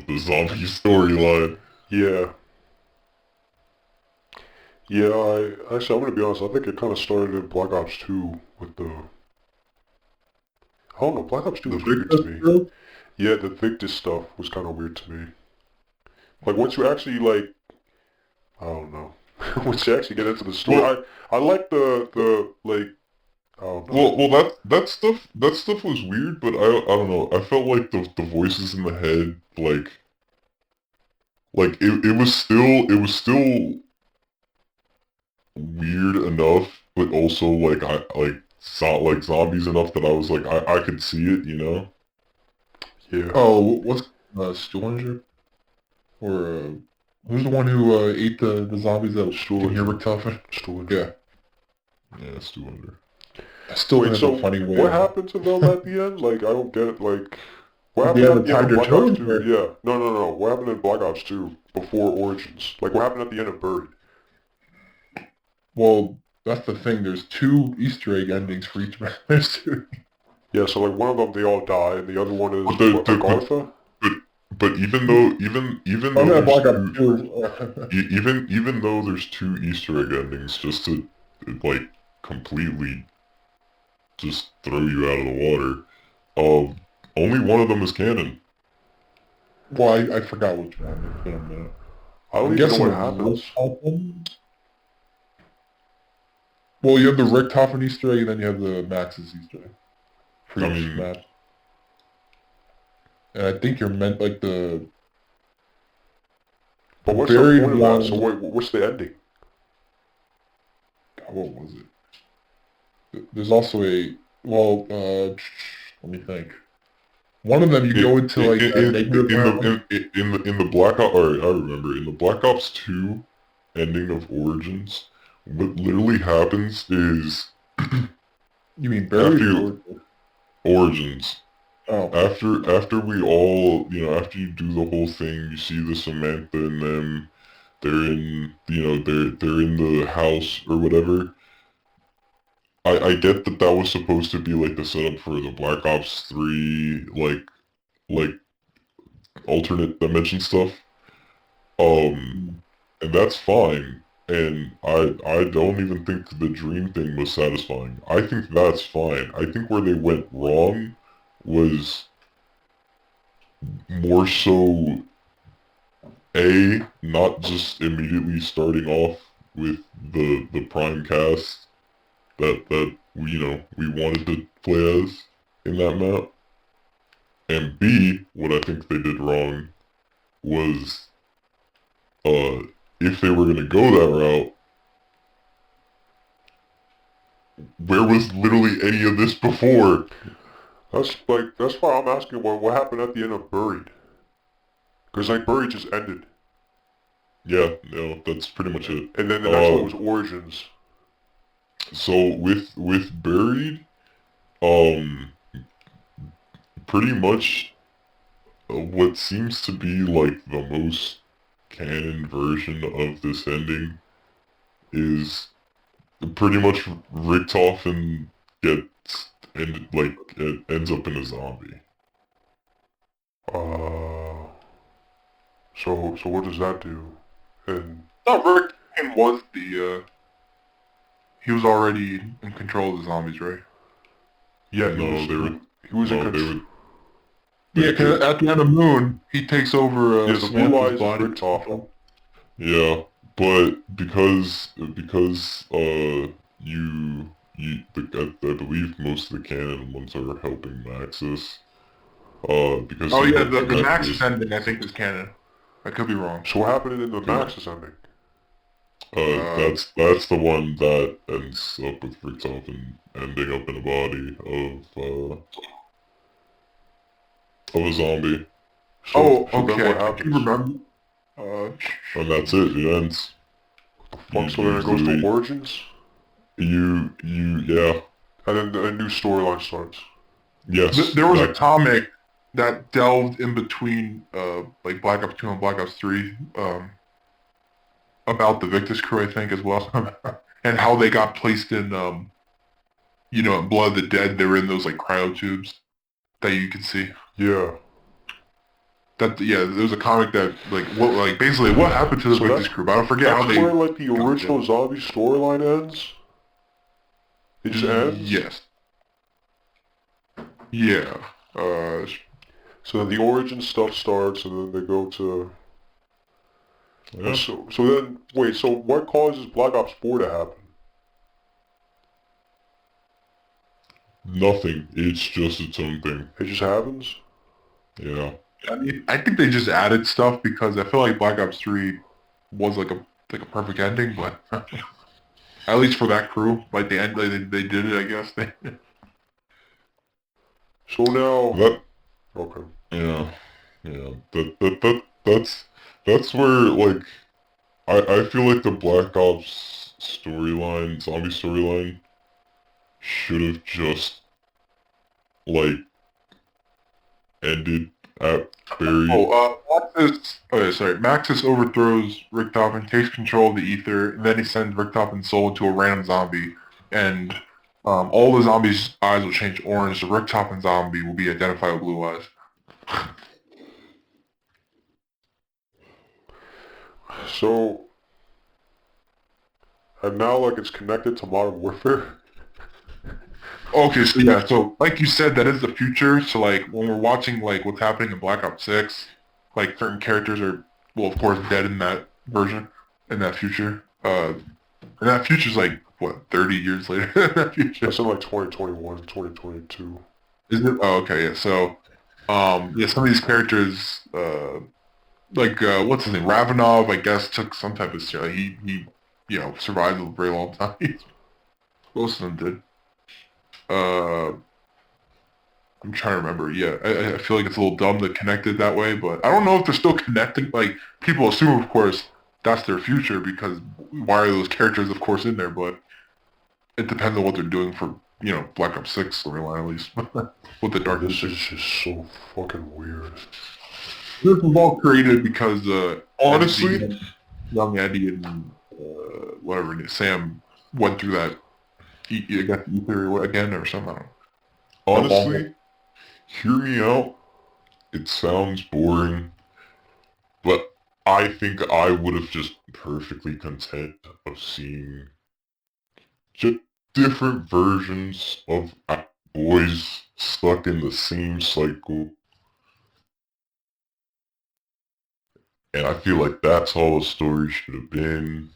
the zombie storyline. Yeah. Yeah, I'm gonna be honest, I think it kind of started in Black Ops 2 with I don't know, Black Ops 2 The was weird to me. Victor? Yeah, the Victus stuff was kind of weird to me. Like, once you actually, like, I don't know. Once you actually get into the story, Well, I like like, I don't know. well, that stuff was weird, but I don't know. I felt like the voices in the head, like it was still weird enough, but also like like zombies enough that I was like I could see it, you know. Yeah, Oh, what's Stillinger? Or who's the one who ate the zombies that can hear Stillinger. Rick Toughen? Stillinger. Yeah. Yeah, it's too under. I still Wait, think that's a so funny way what of... happened to them at the end? Like, I don't get it. Like, what They happened at haven't the end tied of their Black Ops toes 2? there. Yeah. No. What happened in Black Ops 2 before Origins? Like, what happened at the end of Buried? Well, that's the thing. There's two Easter egg endings for each man. There's two. Yeah, so like one of them they all die, and the other one is But the, what, the Agartha? but but even I'm though at there's Black Ops two 2. even though there's two Easter egg endings, just to like completely just throw you out of the water, only one of them is canon. Well, I forgot which one. It's been a minute. I don't I'm even know guessing what the happens. Rick Toughen. Well, you have the Rick Toughen Easter egg, and then you have the Max's Easter egg for I each mean, match. And I think you're meant like the But what's the buried point of that? So one. what's the ending? God, what was it? There's also a let me think. One of them you go into like a negative realm. in the Black Ops, or I remember in the Black Ops 2 ending of Origins, what literally happens is You mean after buried you, or Origins, oh after we all, after you do the whole thing, you see the Samantha and them, they're in, they're in the house or whatever. I get that that was supposed to be like the setup for the Black Ops 3, like alternate dimension stuff. Um, and that's fine. And I don't even think the dream thing was satisfying. I think that's fine. I think where they went wrong was more so not just immediately starting off with the prime cast that we wanted to play as in that map. And B, what I think they did wrong was uh if they were gonna go that route, where was literally any of this before? That's why I'm asking what happened at the end of Buried. Because like Buried just ended. Yeah, no, that's pretty much it. And then the next one was Origins. So with Buried, um, pretty much what seems to be like the most canon version of this ending is pretty much Richtofen gets and like it ends up in a zombie. So what does that do? And No, Rick was he was already in control of the zombies, right? yeah, No, they were he was in no, they control. were Yeah, because at the end of Moon, he takes over Yeah, the blue Samantha's eyes is body. Richtofen. yeah, but because I believe most of the canon ones are helping Maxis. Because Oh he yeah, helped the connect Maxis with ending I think is canon. I could be wrong. So what happened in the Yeah. Maxis ending? That's the one that ends up with Richtofen ending up in a body of a zombie. So then okay. what I happens? can remember. Uh, And that's it, it ends. Fuck, so then it goes to literally- Origins? yeah. And then a new storyline starts. Yes. there was a that- comic that delved in between like Black Ops 2 and Black Ops 3 about the Victus crew, I think, as well. And how they got placed in in Blood of the Dead. They were in those like cryo tubes that you could see. Yeah. There was a comic that basically what happened to the So Victus crew. But I don't forget how That's they. where like the original zombie storyline ends? It just ends? Yes. Yeah. So then the origin stuff starts and then they go to... yeah. So then, wait, so what causes Black Ops 4 to happen? Nothing. It's just its own thing. It just happens? Yeah. I mean, I think they just added stuff because I feel like Black Ops 3 was like a perfect ending, but at least for that crew, like the end, they did it, I guess. So now... That Okay. yeah. Yeah. That's where like I feel like the Black Ops storyline, zombie storyline, should have just like ended at Buried. Maxis overthrows Richtofen, takes control of the ether, and then he sends Richtofen's soul into a random zombie, and all the zombies' eyes will change orange. The Richtofen zombie will be identified with blue eyes. So... And now like it's connected to Modern Warfare? Okay, so yeah, so like you said, that is the future. So like when we're watching like what's happening in Black Ops 6, like certain characters are, well, of course, dead in that version, in that future. And that future's like what, 30 years later. That future. That's in like 2021, 2022. Isn't it? Oh, okay, yeah. So, yeah, some of these characters, what's his name, Ravenov, I guess, took some type of he survived a very long time. Most of them did. I'm trying to remember. Yeah, I feel like it's a little dumb to connect it that way, but I don't know if they're still connecting. Like, people assume, of course, that's their future because why are those characters, of course, in there? But it depends on what they're doing for, Black Ops 6 storyline, at least, with the Dark This Future. is just so fucking weird. This was all created because, Honestly, young Eddie and, whatever, Sam went through that, I got the ether again or something. I don't know. honestly, hear me out. It sounds boring, but I think I would have just perfectly content of seeing just different versions of boys stuck in the same cycle. And I feel like that's all the story should have been.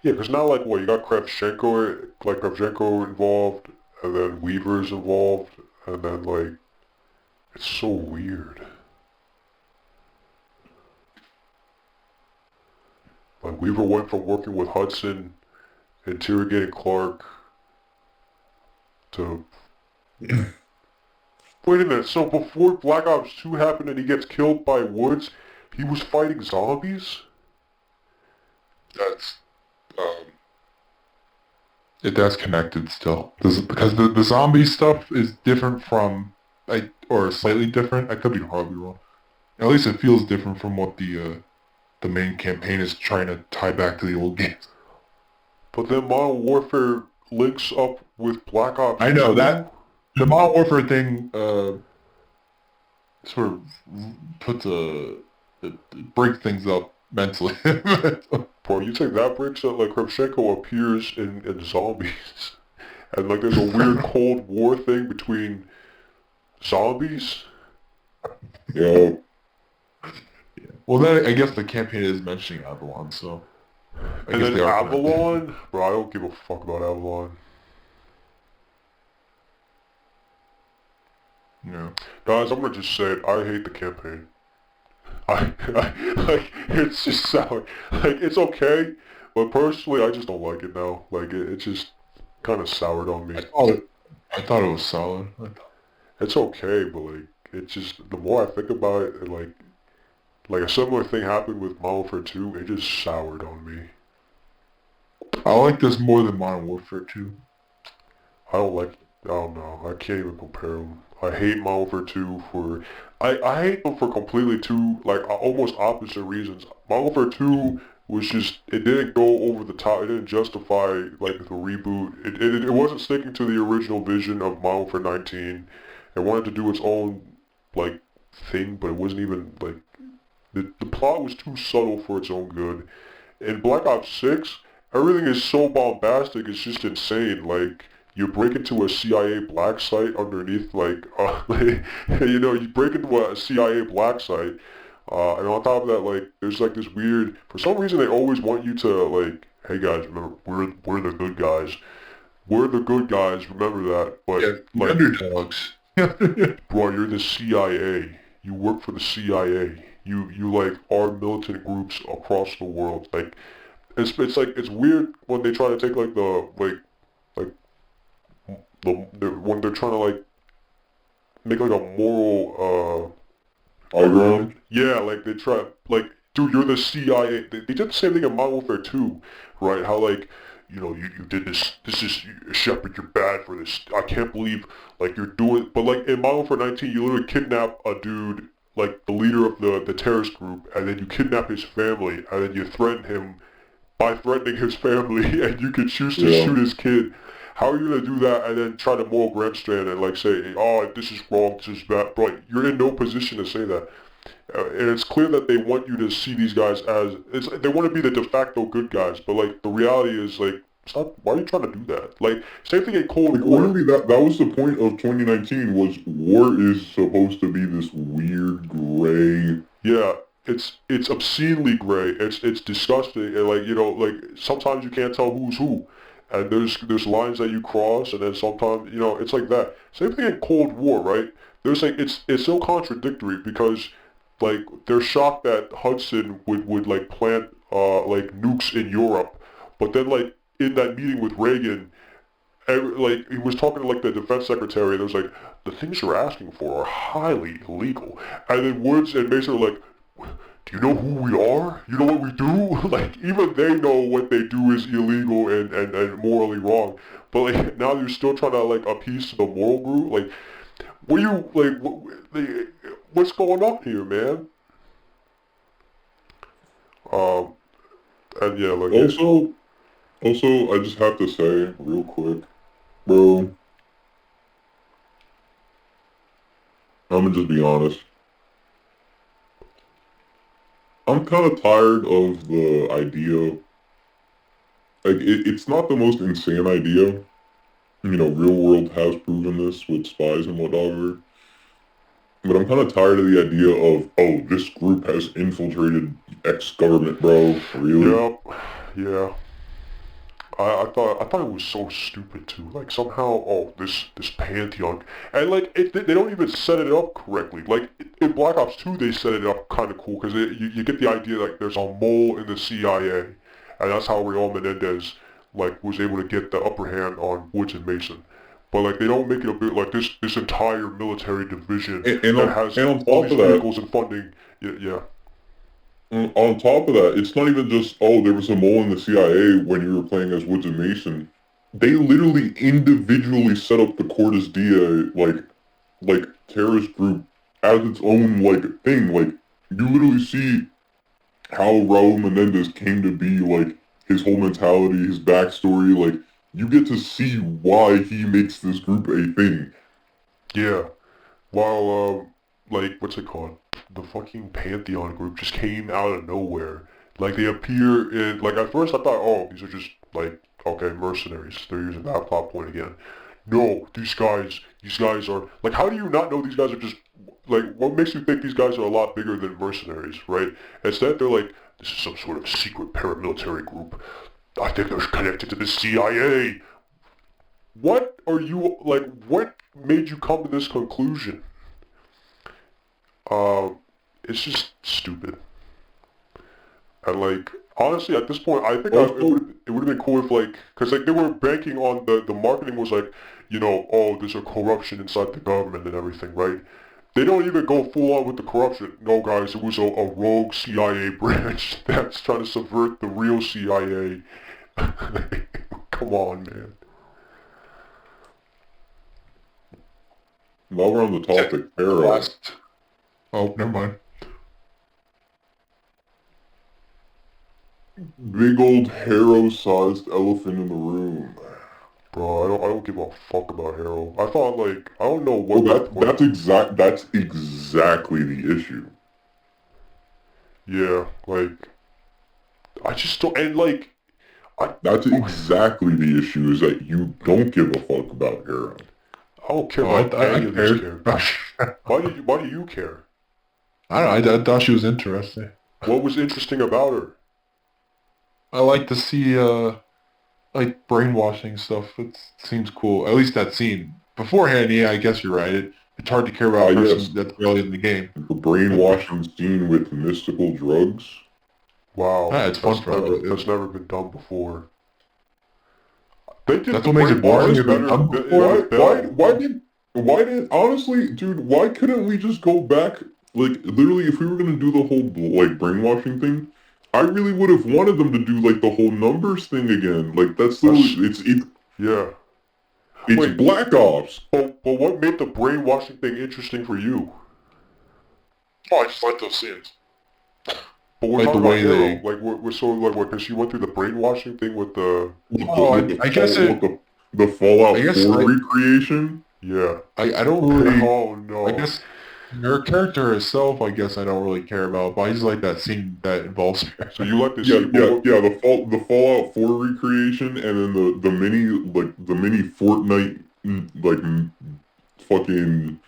Yeah, because now like what, you got Kravchenko involved, and then Weaver's involved, and then like, it's so weird. Like Weaver went from working with Hudson, interrogating Clark, to... Wait a minute, so before Black Ops 2 happened and he gets killed by Woods, He was fighting zombies? That's that's connected still. Because the zombie stuff is different from or slightly different. I could be horribly wrong. At least it feels different from what the main campaign is trying to tie back to the old games. But then Modern Warfare links up with Black Ops I know 2? that the Modern Warfare thing sort of puts it breaks things up mentally. Bro, you think that breaks up, like, Kravchenko appears in Zombies, and, like, there's a weird Cold War thing between zombies? Yeah. Well, then I guess the campaign is mentioning Avalon, so I And guess then they are Avalon? Bro, I don't give a fuck about Avalon. Yeah. Guys, I'm gonna just say it, I hate the campaign. Like, it's just sour. Like, it's okay, but personally, I just don't like it now. Like, it just kind of soured on me. I thought it was solid. It's okay, but, like, it's just, the more I think about it, like a similar thing happened with Modern Warfare 2, it just soured on me. I like this more than Modern Warfare 2. I don't know, I can't even compare them. I hate Modern Warfare 2 for, I hate them for completely two, like, almost opposite reasons. Modern Warfare 2 was just, it didn't go over the top, it didn't justify, like, the reboot. It wasn't sticking to the original vision of Modern Warfare 19. It wanted to do its own, like, thing, but it wasn't even, like, the plot was too subtle for its own good. In Black Ops 6, everything is so bombastic, it's just insane. Like, you break into a CIA black site underneath, like, you know, you break into a CIA black site, and on top of that, like, there's, like, this weird, for some reason they always want you to, like, hey guys, remember, we're the good guys. We're the good guys, remember that, but, Yeah, like, underdogs. bro, you're the CIA. You work for the CIA. You like are militant groups across the world. Like it's like it's weird when they try to take like like when they're trying to like make like a moral Ironic. yeah, like they try like dude, you're the CIA. They did the same thing in Modern Warfare 2, right? How like you know you did this is Shepard, you're bad for this. I can't believe like you're doing but like in Modern Warfare 19 you literally kidnap a dude like the leader of the terrorist group and then you kidnap his family and then you threaten him by threatening his family and you can choose to Yeah. shoot his kid. How are you gonna do that and then try to moral grandstand and like say, oh, this is wrong, this is bad, bro? You're in no position to say that. And it's clear that they want you to see these guys as they want to be the de facto good guys, but like the reality is like, stop. Why are you trying to do that? Like same thing in Cold Like, War. literally, that was the point of 2019, was war is supposed to be this weird, gray... Yeah, it's obscenely gray. It's disgusting, and like you know, like sometimes you can't tell who's who, and there's lines that you cross, and then sometimes you know it's like that. Same thing in Cold War, right? There's like it's so contradictory because like they're shocked that Hudson would like plant like nukes in Europe, but then like in that meeting with Reagan, like he was talking to like the defense secretary, and it was like the things you're asking for are highly illegal, and then Woods and Mason are like, do you know who we are? You know what we do? Like even they know what they do is illegal and morally wrong, but like now you're still trying to like appease to the moral group. Like what you like? What's going on here, man? Um, and yeah, like Also, I just have to say, real quick, bro, I'm gonna just be honest. I'm kind of tired of the idea. Like, it's not the most insane idea. You know, real world has proven this with spies and whatever. But I'm kind of tired of the idea of, oh, this group has infiltrated ex-government, bro. Really? yep, yeah. I thought it was so stupid too. Like somehow, oh, this pantheon, and like they don't even set it up correctly. Like in Black Ops 2, they set it up kind of cool because you get the idea like there's a mole in the CIA, and that's how Raul Menendez like was able to get the upper hand on Woods and Mason. But like they don't make it a bit like this entire military division And that has on all top these of that, vehicles and funding. Yeah, yeah. On top of that, it's not even just, oh, there was a mole in the CIA when you were playing as Woods and Mason. They literally individually set up the Cortes Dia, like terrorist group as its own, like, thing. Like, you literally see how Raul Menendez came to be, like, his whole mentality, his backstory, like, you get to see why he makes this group a thing. Yeah. While, like, what's it called? The fucking Pantheon group just came out of nowhere. Like, they appear in, like, at first I thought, oh, these are just, like, okay, mercenaries. They're using that plot point again. No, these guys are, like, how do you not know these guys are just, like, what makes you think these guys are a lot bigger than mercenaries, right? Instead, they're like, this is some sort of secret paramilitary group. I think they're connected to the CIA. What are you, like, what made you come to this conclusion? Uh, it's just stupid. And like, honestly, at this point, I think it would have been cool if like, cause like they were banking on the marketing was like, you know, oh, there's a corruption inside the government and everything, right? They don't even go full on with the corruption. No, guys, it was a rogue CIA branch that's trying to subvert the real CIA. Come on, man. While we're on the topic, Arrow. Oh, never mind. Big old Harrow-sized elephant in the room. Bro, I don't give a fuck about Harrow. I thought like I don't know Well, what that's exactly the issue. yeah, like I just don't and like That's exactly the issue, is that you don't give a fuck about Harrow. I don't care Oh, about any of these cared. characters. Why do you care? I don't know. I thought she was interesting. What was interesting about her? I like to see like brainwashing stuff. It seems cool. At least that scene. Beforehand, yeah, I guess you're right. It's hard to care about a person Yes. that's early in the game. The brainwashing scene with mystical drugs. Wow, It's fun for her. that's never been done before. They did That's the what makes it boring. brainwashing better. Why did, honestly, dude, why couldn't we just go back, like, literally, if we were gonna do the whole, like, brainwashing thing, I really would have wanted them to do, like, the whole numbers thing again. Like, that's literally, Yeah. it's Wait. Black Ops. But what made the brainwashing thing interesting for you? Oh, I just like those scenes. But we're Like talking the about way Hero. they- Like we're so like what? Because she went through the brainwashing thing with the I guess the Fallout I guess 4 I- recreation. yeah. I don't really... Oh no. I guess her character herself, I guess I don't really care about, but I just like that scene that involves her. So you like this? Yeah. The Fallout 4 recreation, and then the mini Fortnite fucking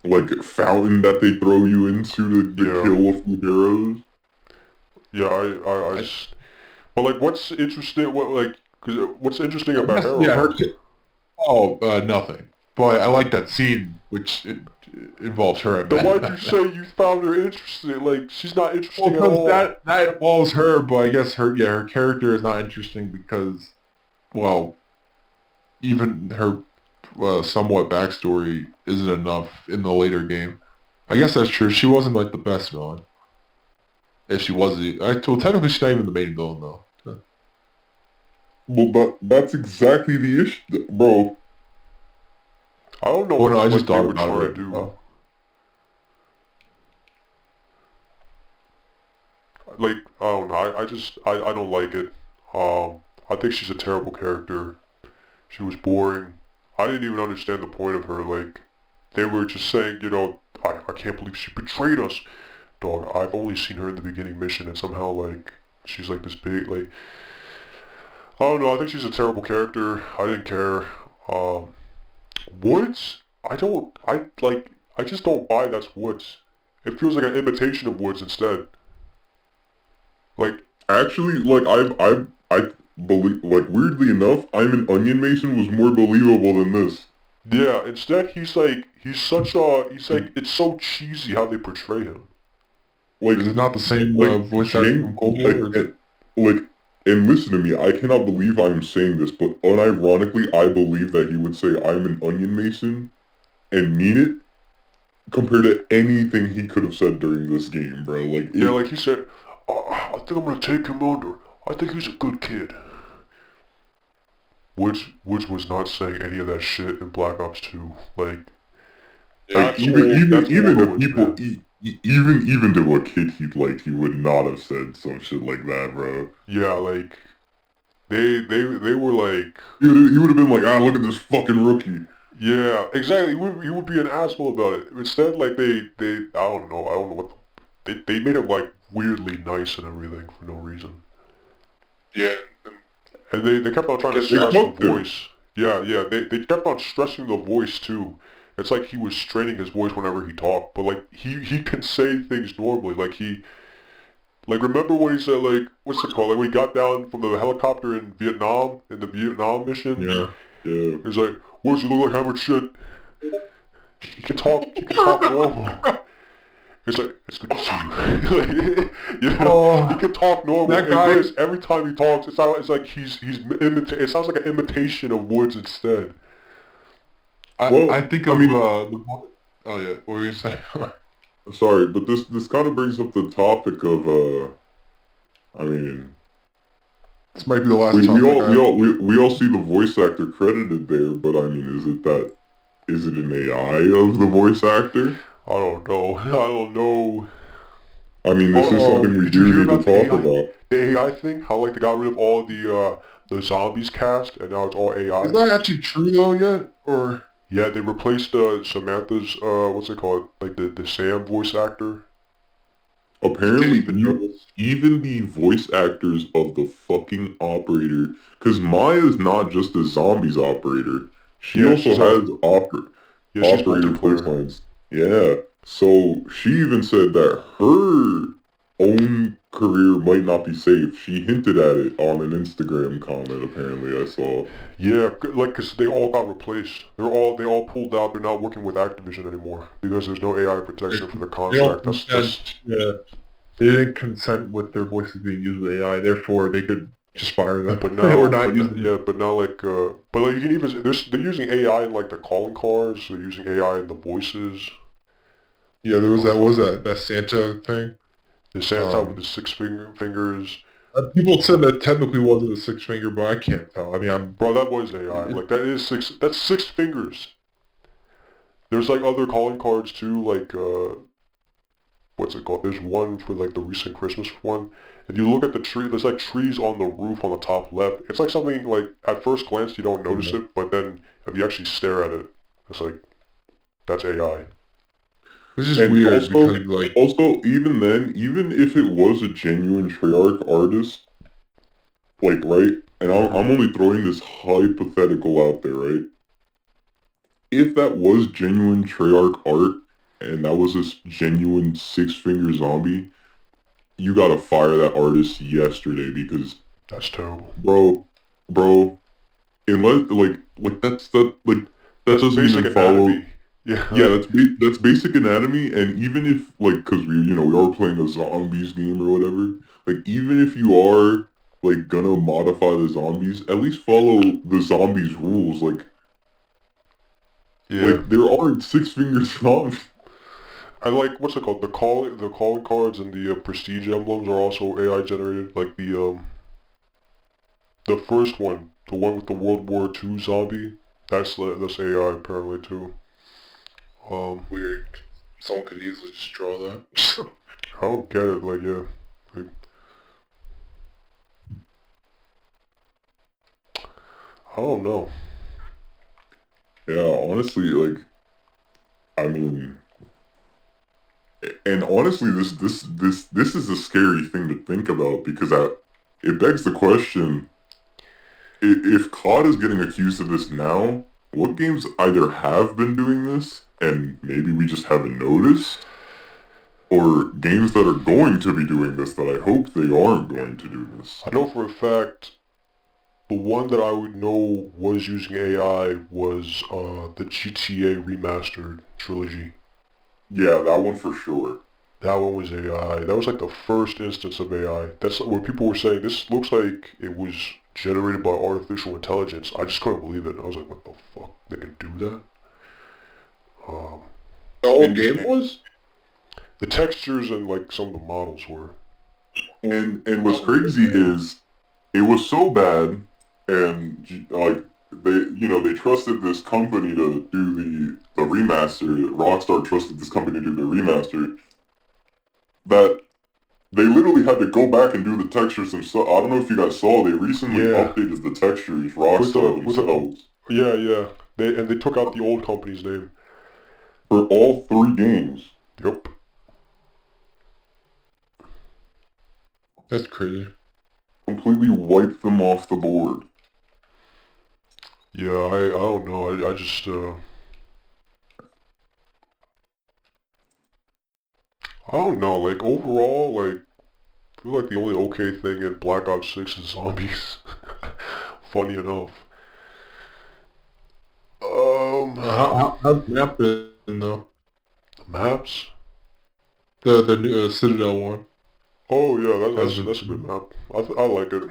like fountain that they throw you into to Yeah. kill a few heroes. Yeah, I just. But like, what's interesting? What like? Cause what's interesting about Hero? Yeah, nothing. But I like that scene, which involves her. Then why'd you say you found her interesting? Like, she's not interesting at Well, all. that involves her, but I guess her character is not interesting because, well, even her somewhat backstory isn't enough in the later game. I guess that's true. She wasn't like the best villain. If she was, well, technically she's not even the main villain though. Well, but that's exactly the issue, bro. I don't know Well, no, I what just they thought were about trying it to right do. now. Like, I don't know. I don't like it. I think she's a terrible character. She was boring. I didn't even understand the point of her. Like, they were just saying, you know, I can't believe she betrayed us. Dog, I've only seen her in the beginning mission, and somehow, like, she's like this big, like, I don't know. I think she's a terrible character. I didn't care. Woods? I just don't buy that's Woods. It feels like an imitation of Woods instead. Like, Actually, like I believe, like, weirdly enough, I'm an Onion Mason was more believable than this. yeah, instead he's like, he's like, it's so cheesy how they portray him. Like, Is it not the same voice actor Jane- from Cold War? like, and listen to me, I cannot believe I'm saying this, but unironically, I believe that he would say I'm an Onion Mason and mean it compared to anything he could have said during this game, bro. Like, Yeah, like he said, I think I'm gonna take him under. I think he's a good kid. Woods was not saying any of that shit in Black Ops 2. Like, Like that's old even the Woods, people, man. even to a kid he liked, he would not have said some shit like that, bro. Yeah, like, they were like, He would have been like, ah, look at this fucking rookie. yeah, exactly. He would be an asshole about it. Instead, like, I don't know what, they made him, like, weirdly nice and everything for no reason. Yeah. And they kept on trying to Because They stress the fucked him. voice. Yeah, yeah, they kept on stressing the voice too. It's like he was straining his voice whenever he talked, but like he can say things normally. Like remember when he said like what's it called? Like when he got down from the helicopter in Vietnam in the Vietnam mission, Yeah. Yeah. he's like, "What you look like hammered shit?" He can talk normal. It's like, it's good to see you. Like, you know, he Oh, can talk normal. that And guy. this, every time he talks, it's like it sounds like an imitation of Woods instead. I Well, think I of mean, oh yeah, what were you saying? sorry, but this kind of brings up the topic of I mean, This might be the last we topic all I we have. all we all see the voice actor credited there, but I mean, is it an AI of the voice actor? I don't know. I don't know. I mean, this is Oh, something we did you do hear need to about the talk AI? about. The AI thing? How like they got rid of all the zombies cast and now it's all Is AI? that actually true though yet? Or Yeah, they replaced Samantha's what's it called? Like the Sam voice actor. She didn't Apparently, even know. even the voice actors of the fucking operator, because Maya's not just a zombies operator. She Yeah, also has she's operator voice multiplayer. lines. Yeah. So she even said that her own career might not be safe. She hinted at it on an Instagram comment, apparently, I saw. Yeah, like, cause they all got replaced. They all pulled out. They're not working with Activision anymore because there's no AI they, protection for the they don't contract. That's consent. Yeah, they didn't consent with their voices being used with AI. Therefore, they could just fire them but or now, not use them. yeah, but now like you can even they're using AI in like the calling cards. They're using AI in the voices. Yeah, there was that. What was that Santa thing? The Santa with Um, the fingers. People said that technically wasn't a six finger, but I can't tell. I mean, Bro, that was AI. Like that is six. That's six fingers. There's like other calling cards too. Like what's it called? There's one for like the recent Christmas one. If you look at the tree, there's like trees on the roof on the top left. It's like something like at first glance you don't notice it, but then if you actually stare at it, it's like that's AI. it's just And weird because like also, even then, even if it was a genuine Treyarch artist, like, right? And I'm only throwing this hypothetical out there, right? If that was genuine Treyarch art, and that was this genuine six-finger zombie, you gotta fire that artist yesterday because, That's terrible. bro, bro, unless, that That's doesn't basic even follow. anatomy. Yeah, Yeah, like that's basic anatomy, and even if, like, cause we are playing a zombies game or whatever, like, even if you are, like, gonna modify the zombies, at least follow the zombies rules, yeah. like, there aren't six-finger zombies. I like what's it called? The calling cards and the prestige emblems are also AI generated. Like the first one, the one with the World War II zombie, that's AI apparently too. weird. Someone could easily just draw that. I don't get it. Like yeah, like, I don't know. Yeah, honestly, like, I mean, and honestly, this is a scary thing to think about because it begs the question, if COD is getting accused of this now, what games either have been doing this and maybe we just haven't noticed, or games that are going to be doing this that I hope they aren't going to do this? I know for a fact the one that I would know was using AI was the GTA remastered trilogy. Yeah, that one for sure. That one was AI. That was like the first instance of AI. That's where people were saying this looks like it was generated by artificial intelligence. I just couldn't believe it. I was like, what the fuck? They can do that? Um, The whole And game was? the textures and like some of the models were. And what's crazy is it was so bad, and like they trusted this company to do the remaster. Rockstar trusted this company to do the remaster. That they literally had to go back and do the textures themselves. I don't know if you guys saw. They recently Yeah. updated the textures. With the- Rockstar with the- themselves Yeah. They took out the old company's name. for all 3 games. Yep. That's crazy. Completely wiped them off the board. Yeah, I don't know. I just I don't know. Like overall, like I feel like the only okay thing in Black Ops 6 is zombies. Funny enough. How's the map been though? Maps. The new Citadel one. Oh yeah, Has that's a been. good map. I like it.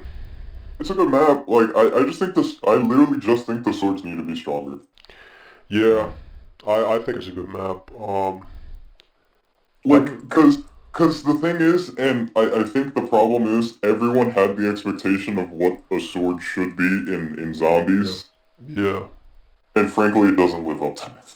It's a good map. Like I just think this. I literally just think the swords need to be stronger. Yeah, I think it's a good map. Like, cause the thing is, and I think the problem is, everyone had the expectation of what a sword should be in zombies, Yeah. and frankly, it doesn't live up to it.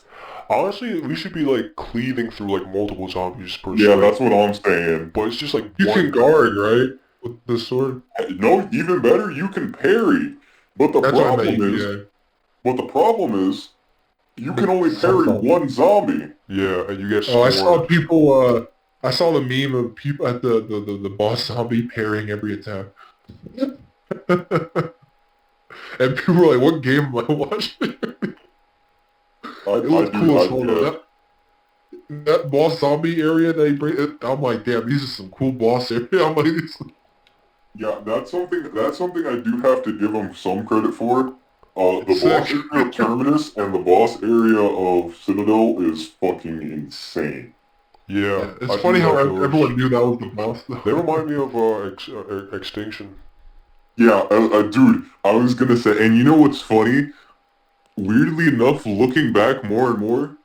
Honestly, we should be like cleaving through like multiple zombies per Yeah, strike. that's what I'm saying. But it's just like You one. can guard, right? With the sword. No, even better, you can parry. But the That's what I problem meant. is, Yeah. but the problem is, you can only parry Sometimes. one zombie. Yeah, and you get Oh, I scored. saw people. I saw the meme of people at the boss zombie parrying every attack. And people were like, "What game am I watching?" I It looks do, cool as I, hell. yeah. That boss zombie area that he bring, I'm like, damn, these are some cool boss area. I'm like, Yeah, that's something I do have to give them some credit for. The Sick. boss area of Terminus and the boss area of Citadel is fucking insane. Yeah, it's I funny do how like those. everyone knew that was the boss though. They remind me of Extinction. Yeah, dude, I was gonna say, and you know what's funny? Weirdly enough, looking back more and more,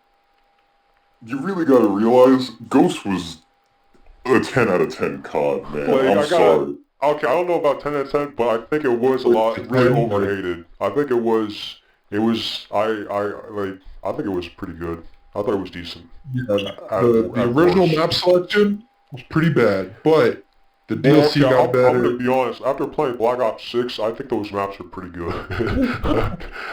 you really gotta realize Ghost was a 10 out of 10 COD, man. Like, I'm I got- sorry. Okay, I don't know about 10 out of 10, but I think it was a lot really 10, like- overhated. I think it was I think it was pretty good. I thought it was decent. Yeah, At the original worst. map selection was pretty bad, but the Well, DLC okay, got I'm better. gonna be honest. After playing Black Ops 6, I think those maps are pretty good.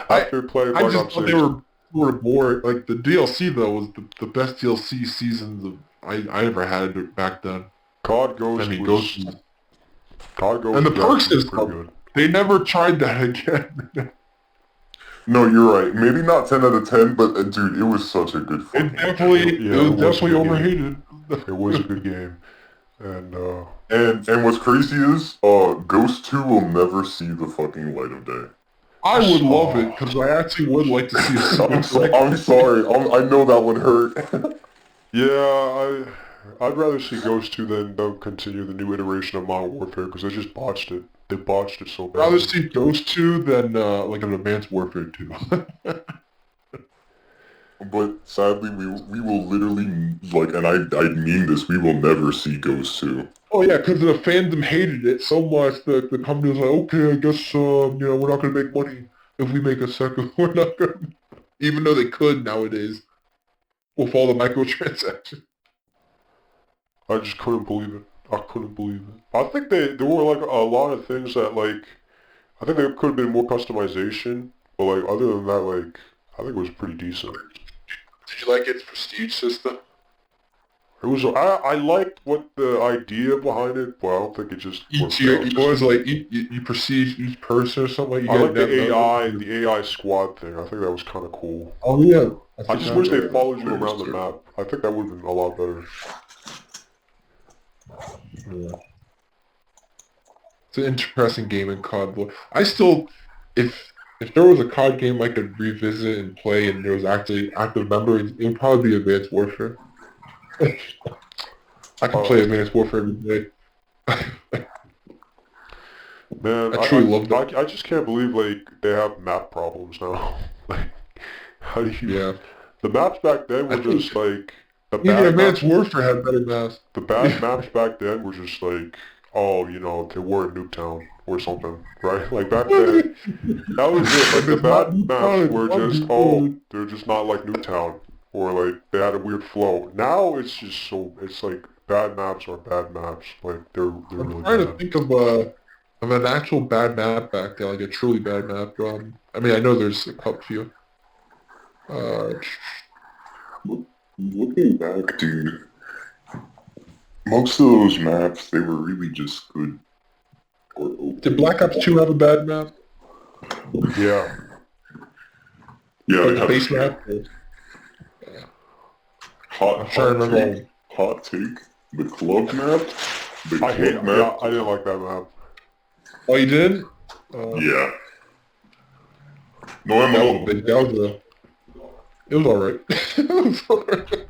After playing I Black just Ops thought 6, they were sort of bored. Like the DLC though was the best DLC seasons of I ever had back then. COD Ghost I mean, was Ghost. COD Ghost And the was perks actually is pretty up. good. They never tried that again. No, you're right. Maybe not 10 out of 10, but dude, it was such a good It fucking definitely, Yeah, it it was was a definitely good game. overhated. It was a good game, and And what's crazy is, Ghost 2 will never see the fucking light of day. I would love it because I actually would like to see a I'm, sequel. I'm sorry. I know that would hurt. yeah, I'd rather see Ghost 2 than them continue the new iteration of Modern Warfare because they just botched it. They botched it so I'd rather bad. see Ghost 2 than like an Advanced Warfare 2. But sadly, we will literally, like, and I mean this, we will never see Ghost 2. Oh yeah, because the fandom hated it so much that the company was like, okay, I guess we're not gonna make money if we make a second. We're not gonna, even though they could nowadays with all the microtransactions. I just couldn't believe it. I couldn't believe it. I think there were like a lot of things that like I think there could have been more customization, but like other than that, like I think it was pretty decent. Did you like its prestige system? It was I liked what the idea behind it, but I don't think it just worked Each year, out. it was like you prestige each person or something. Like you I get like the that AI, number. the AI squad thing. I think that was kind of cool. Oh yeah. I just wish they Yeah, followed you that's around the true. map. I think that would have been a lot better. Yeah. It's an interesting game in COD. But I still, if there was a COD game I could revisit and play, and there was actually active members, it would probably be Advanced Warfare. I can play Advanced Warfare every day. Man, I truly love that. I just can't believe like they have map problems now. Like, how do you? Yeah. The maps back then were I think- just like the Even bad Advanced maps. Warfare had better maps. The bad maps back then were just like oh, you know, okay, we're in Nuketown or something, right? Like back then, that was it. Like the It's not bad maps were not just, good. they're just not like Nuketown, or like they had a weird flow. Now it's just it's like bad maps are bad maps. Like they're I'm really trying to bad. think of an actual bad map back there, like a truly bad map. I mean, I know there's a couple few. Uh, Looking back, dude, most of those maps, they were really just good or okay. did Black Ops 2 have a bad map? Yeah. Yeah, Like they the had base a map? hot trying to remember. take. Hot take. The club map. The I hate, club yeah, map. I didn't like that map. Oh, you did? Yeah. No, That was a big. That was a. It was alright. It was alright.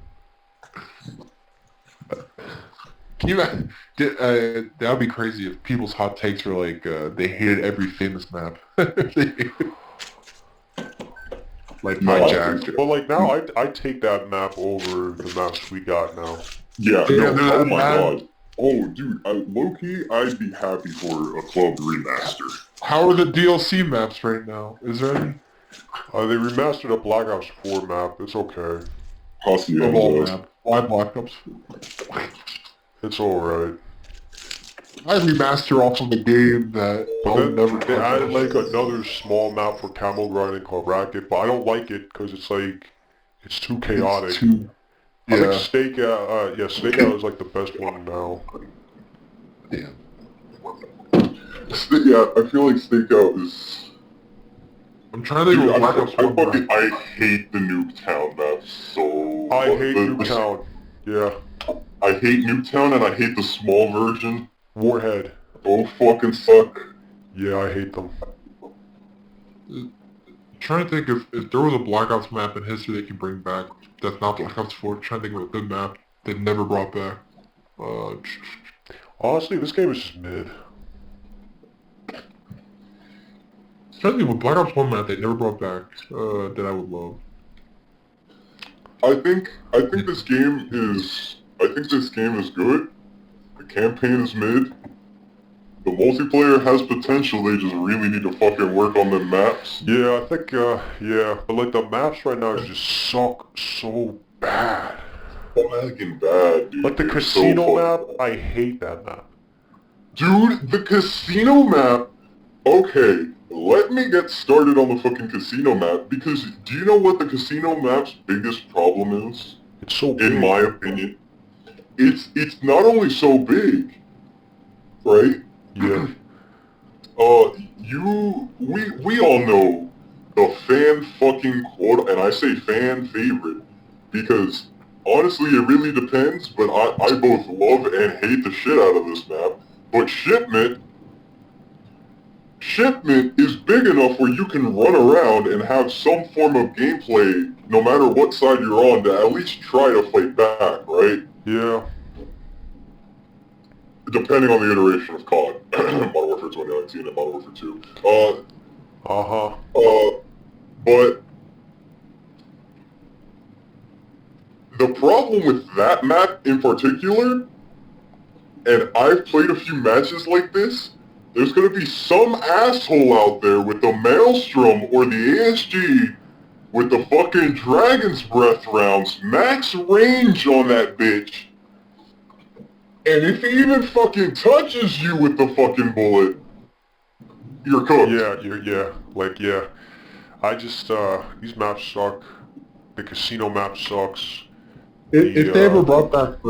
Can you imagine? That would be crazy if people's hot takes were like they hated every famous map. Like hijacked. But like now, I take that map over the maps we got now. Yeah, Yeah, no, they're oh that my bad. god. Oh, dude, low-key, I'd be happy for a club remaster. How are the DLC maps right now? Is there any? They remastered a Black Ops 4 map. It's okay. Of all Haciendas. map. Why Black Ops? It's alright. I remaster off of the game that But I'll then never they touch. added like another small map for camel grinding called Racket, but I don't like it because it's like, it's too chaotic. It's too, I think yeah. Stakeout is like the best one now. Yeah. Yeah, I feel like Stakeout is... I'm trying to think Dude, of Black Ops 1 map. I hate the Nuketown map so... I hate Nuketown. Yeah. I hate Nuketown and I hate the small version. Warhead. Both fucking suck. Yeah, I hate them. I'm trying to think if there was a Black Ops map in history they can bring back that's not Black Ops 4. I'm trying to think of a good map they never brought back. Honestly, this game is just mid. I'm trying to think of a Black Ops 1 map they never brought back that I would love. I think this game is... I think this game is good. The campaign is mid. The multiplayer has potential, they just really need to fucking work on the maps. Yeah, I think, yeah. But like the maps right now just suck so bad. Fucking bad, dude. Like the They're casino so map, fucking- I hate that map. Dude, the casino map... Okay, let me get started on the fucking casino map, because do you know what the casino map's biggest problem is? It's so big. In my opinion. It's not only so big, right? Yeah. We all know the fan fucking quote, and I say fan favorite, because honestly it really depends, but I both love and hate the shit out of this map, but Shipment is big enough where you can run around and have some form of gameplay, no matter what side you're on, to at least try to fight back, right? Yeah. Depending on the iteration of COD. Modern Warfare 2019 and Modern Warfare 2. Uh-huh. But the problem with that map in particular, and I've played a few matches like this, there's gonna be some asshole out there with the Maelstrom or the ASG with the fucking Dragon's Breath rounds, max range on that bitch. And if he even fucking touches you with the fucking bullet, you're cooked. Yeah. I just, these maps suck. The casino map sucks. If they ever brought back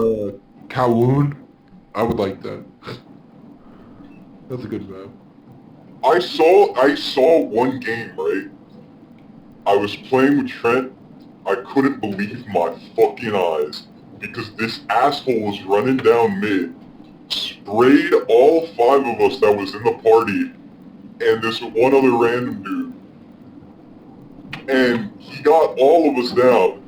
Kowloon, I would like that. That's a good map. I saw one game, right? I was playing with Trent. I couldn't believe my fucking eyes. Because this asshole was running down mid, sprayed all 5 of us that was in the party, and this one other random dude. And he got all of us down.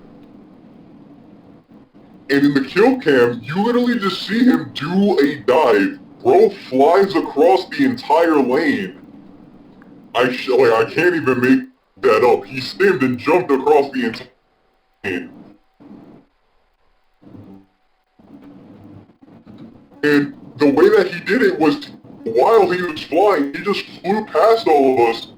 And in the kill cam, you literally just see him do a dive. Bro flies across the entire lane. I can't even make that up. He stemmed and jumped across the entire lane. And the way that he did it was while he was flying, he just flew past all of us,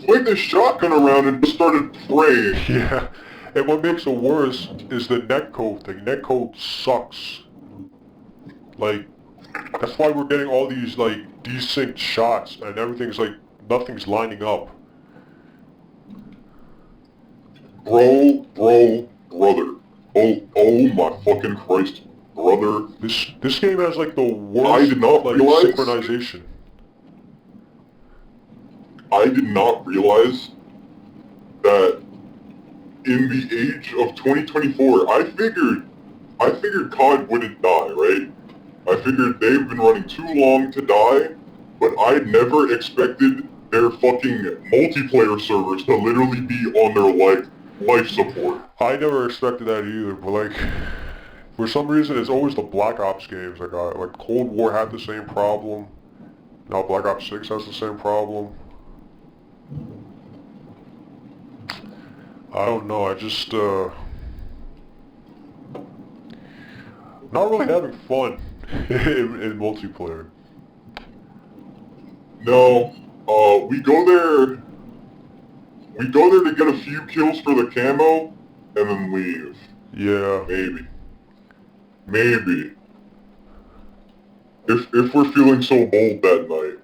flicked his shotgun around, and just started praying. Yeah, and what makes it worse is the netcode thing. Netcode sucks. Like, that's why we're getting all these, like, desynced shots, and everything's like, nothing's lining up. Brother. Oh my fucking Christ, brother. This game has, like, the worst, I did not realize... synchronization. I did not realize that in the age of 2024, I figured COD wouldn't die, right? I figured they've been running too long to die, but I never expected their fucking multiplayer servers to literally be on their life support. I never expected that either, but like, for some reason it's always the Black Ops games. Like Cold War had the same problem. Now Black Ops 6 has the same problem. I don't know, I just, not really having fun in multiplayer. No, we go there to get a few kills for the camo, and then leave. Yeah. Maybe. If we're feeling so bold that night.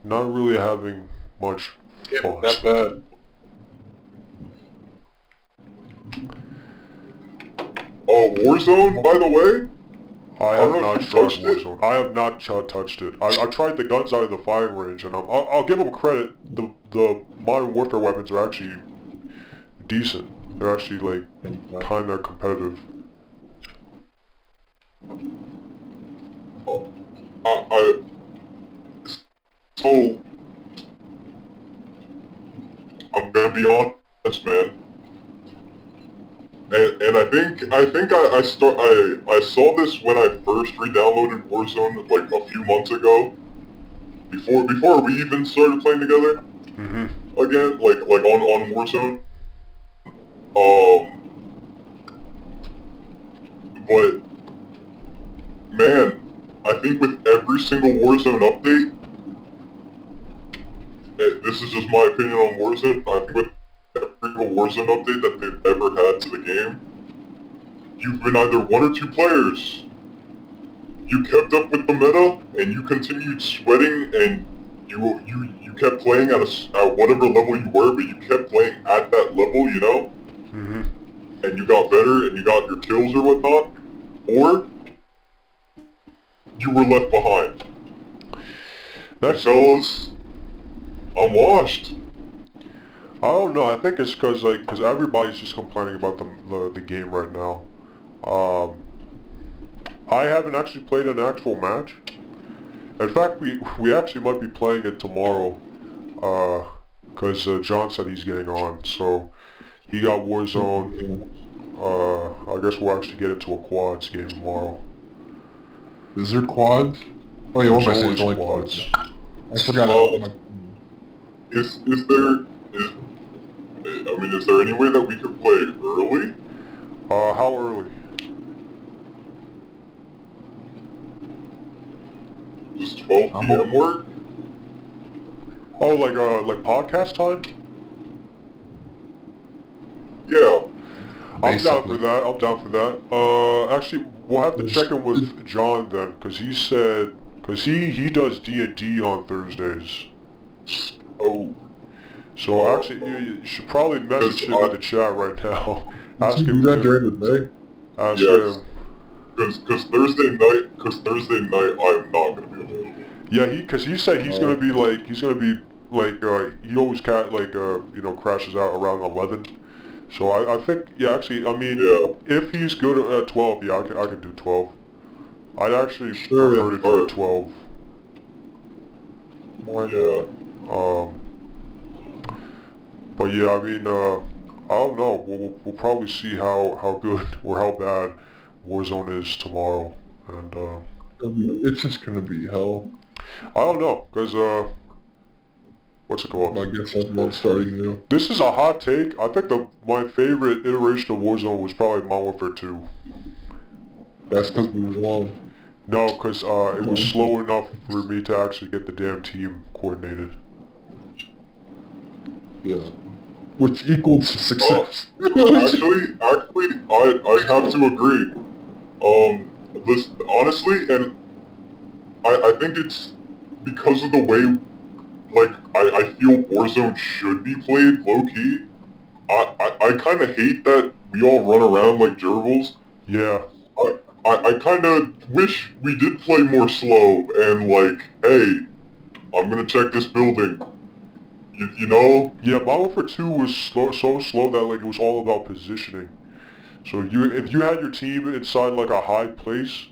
Not really having much fun. That bad. Warzone, by the way? I have not tried Warzone. I have not touched it. I tried the guns out of the firing range, and I'll give them credit. The Modern Warfare weapons are actually decent. They're actually, like, kind of competitive. So, I'm gonna be honest, man. And I think I saw this when I first re-downloaded Warzone like a few months ago. Before we even started playing together. Mm-hmm. Again, like on Warzone. But man, I think with every single Warzone update, this is just my opinion on Warzone, I think with every single Warzone update that they've ever had to the game, you've been either one or two players. You kept up with the meta, and you continued sweating, and you kept playing at whatever level you were, but you kept playing at that level, you know? Mm-hmm. And you got better, and you got your kills or whatnot, or you were left behind. Fellas, I'm washed. I don't know. I think it's because everybody's just complaining about the game right now. I haven't actually played an actual match. In fact, we actually might be playing it tomorrow, because John said he's getting on. So he got Warzone. I guess we'll actually get into a quads game tomorrow. Is there quads? Oh yeah, what am I saying? It's only quads. I forgot. Is there any way that we could play early? How early? Just 12 p.m. work? Oh, like podcast time? Yeah. I'm down for that. Actually, we'll have to check in with John then, because he said, he does D&D on Thursdays. Oh. So actually, you should probably message him in the chat right now. Ask him. Do that during the day? Ask him. Because Thursday night I'm not gonna be available. Yeah, because he said he always crashes out around 11. So I think, yeah, actually, I mean, if he's good at 12, yeah, I can do 12. I'd actually prefer to do 12. Yeah. But yeah, I mean, I don't know. We'll probably see how good or how bad Warzone is tomorrow, and it's just gonna be hell. I don't know, cause what's it called? I guess I'm not starting new. This is a hot take. I think my favorite iteration of Warzone was probably Modern Warfare 2. That's because we won. No, because it was slow enough for me to actually get the damn team coordinated. Yeah. Which equals success. Actually, I have to agree. Listen, honestly, and I think it's because of the way, like, I feel Warzone should be played, low-key. I kind of hate that we all run around like gerbils. Yeah. I kind of wish we did play more slow and like, hey, I'm gonna check this building. You know? Yeah, Modern Warfare 2 was so slow that like it was all about positioning. So if you had your team inside like a high place,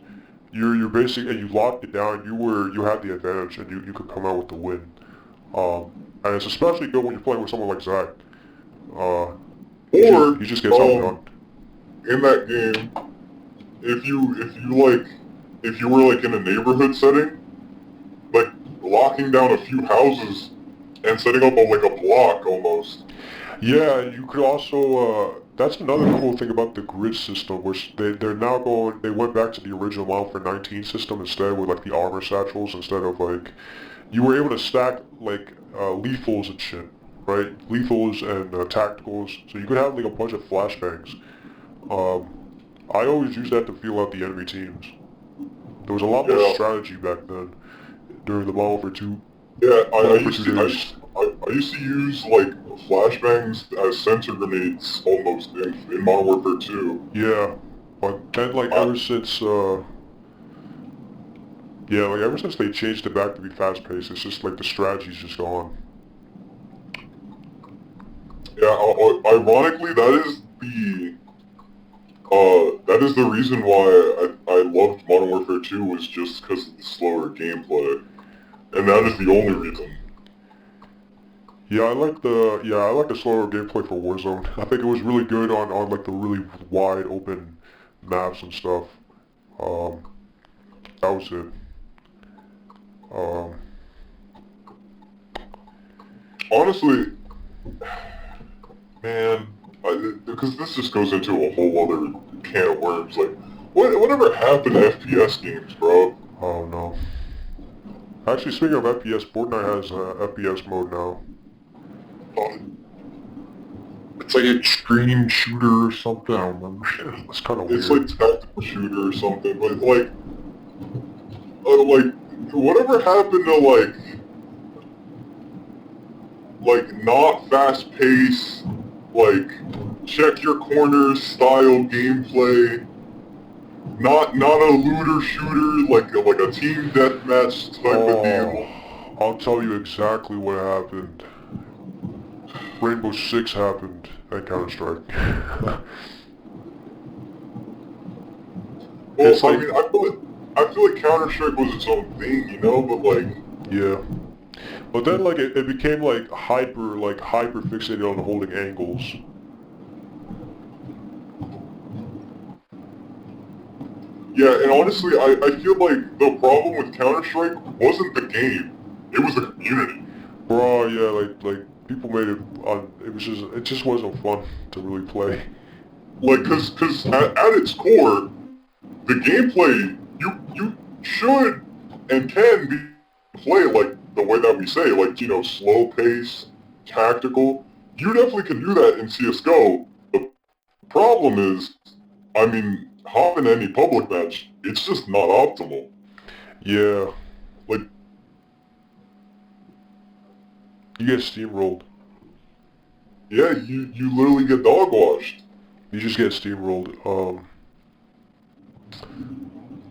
you're basic and you locked it down, you had the advantage and you could come out with the win. And it's especially good when you're playing with someone like Zach. Uh, Or, he just gets outdone. in that game, if you were like in a neighborhood setting, like locking down a few houses and setting up like a block almost. Yeah, you could also, that's another cool thing about the grid system, which they went back to the original Modern Warfare 19 system instead with like the armor satchels instead of like, you were able to stack like lethals and shit, right? Lethals and tacticals, so you could have like a bunch of flashbangs. Um, I always used that to feel out the enemy teams. There was a lot more strategy back then during the Modern Warfare 2. Yeah, Days. I used to use like flashbangs as sensor grenades almost in Modern Warfare 2. Yeah, but then like ever since they changed it back to be fast paced, it's just like the strategy's just gone. Yeah, ironically, that is the reason why I loved Modern Warfare 2 was just because of the slower gameplay, and that is the only reason. Yeah, I like the slower gameplay for Warzone. I think it was really good on like the really wide open maps and stuff. Um, that was it. Um, Honestly, man, because this just goes into a whole other can of worms. Like, whatever happened to FPS games, bro? oh no. Actually, speaking of FPS, Fortnite has FPS mode now. It's like extreme shooter or something. I don't remember. It's kind of weird. It's like tactical shooter or something, but like whatever happened to like not fast paced, like check your corners style gameplay, not a looter shooter like a team deathmatch type of deal. I'll tell you exactly what happened. Rainbow Six happened at Counter-Strike. Well, It's like, I mean, I feel like Counter-Strike was its own thing, you know, but like, yeah. But then like it became like hyper fixated on holding angles. yeah, and honestly, I feel like the problem with Counter-Strike wasn't the game, it was the community. Bro, yeah, like people made it it just wasn't fun to really play. Like, cause at its core, the gameplay, you should and can play like the way that we say, like, you know, slow pace, tactical. You definitely can do that in CSGO. The problem is, I mean, hopping any public match, it's just not optimal. Yeah, Like, you get steamrolled. yeah, you literally get dog washed. You just get steamrolled.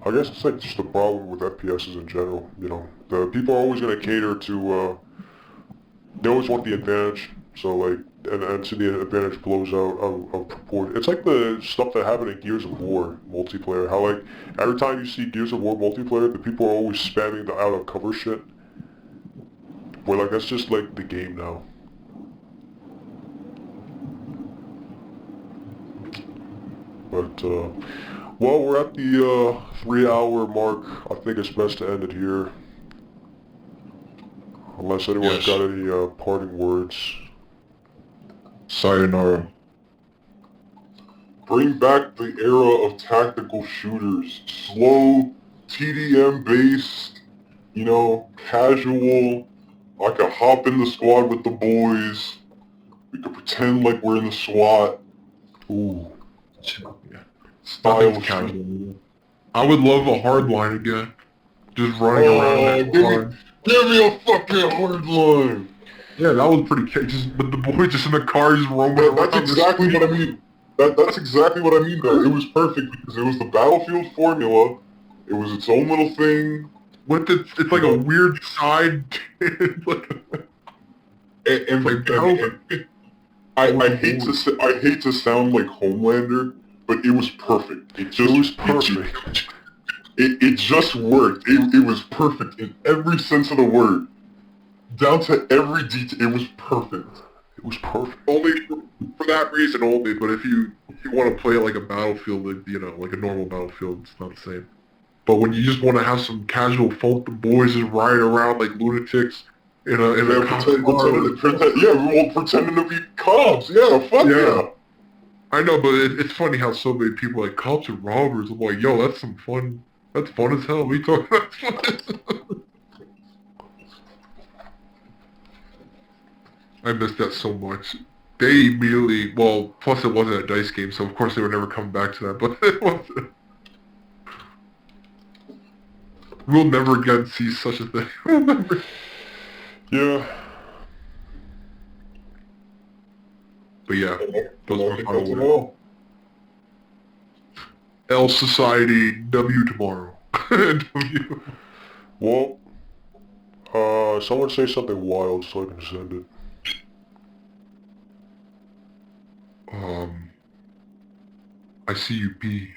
I guess it's like just the problem with FPSs in general, you know. The people are always gonna cater to they always want the advantage, so like and so the advantage blows out of proportion. It's like the stuff that happened in Gears of War multiplayer, how like every time you see Gears of War multiplayer, the people are always spamming the out of cover shit. Where like that's just like the game now. But well, we're at the 3 hour mark. I think it's best to end it here. Unless anyone's got any parting words. Sayonara. Bring back the era of tactical shooters. Slow, TDM based, you know, casual. I could hop in the squad with the boys. We could pretend like we're in the SWAT. Ooh, Yeah. style Nothing's shit. casual. I would love a hard line again. Just running around Oh, that hard. give me a fucking hard line. Yeah, that was pretty just but the boy just in the car just roaming around. That's exactly what I mean. That's exactly what I mean though. It was perfect because it was the Battlefield formula. It was its own little thing. With it's like a weird side like I hate to sound like Homelander, but it was perfect. It was perfect. It just worked. It was perfect in every sense of the word. Down to every detail. It was perfect. It was perfect. only for that reason only, but if you want to play it like a battlefield, like, you know, like a normal battlefield, it's not the same. But when you just want to have some casual fun, the boys just riding around like lunatics in a cop car. Pretending to be cops. Yeah, fuck yeah. I know, but it's funny how so many people are like cops and robbers. I'm like, yo, that's some fun. That's fun as hell. We talking about I missed that so much. They immediately, well, plus it wasn't a dice game, so of course they would never come back to that, but it wasn't. We'll never again see such a thing. We'll never. Yeah. But yeah, those I are think final that's words. all. L Society, W tomorrow. W. Well, someone say something wild so I can send it. I see you pee.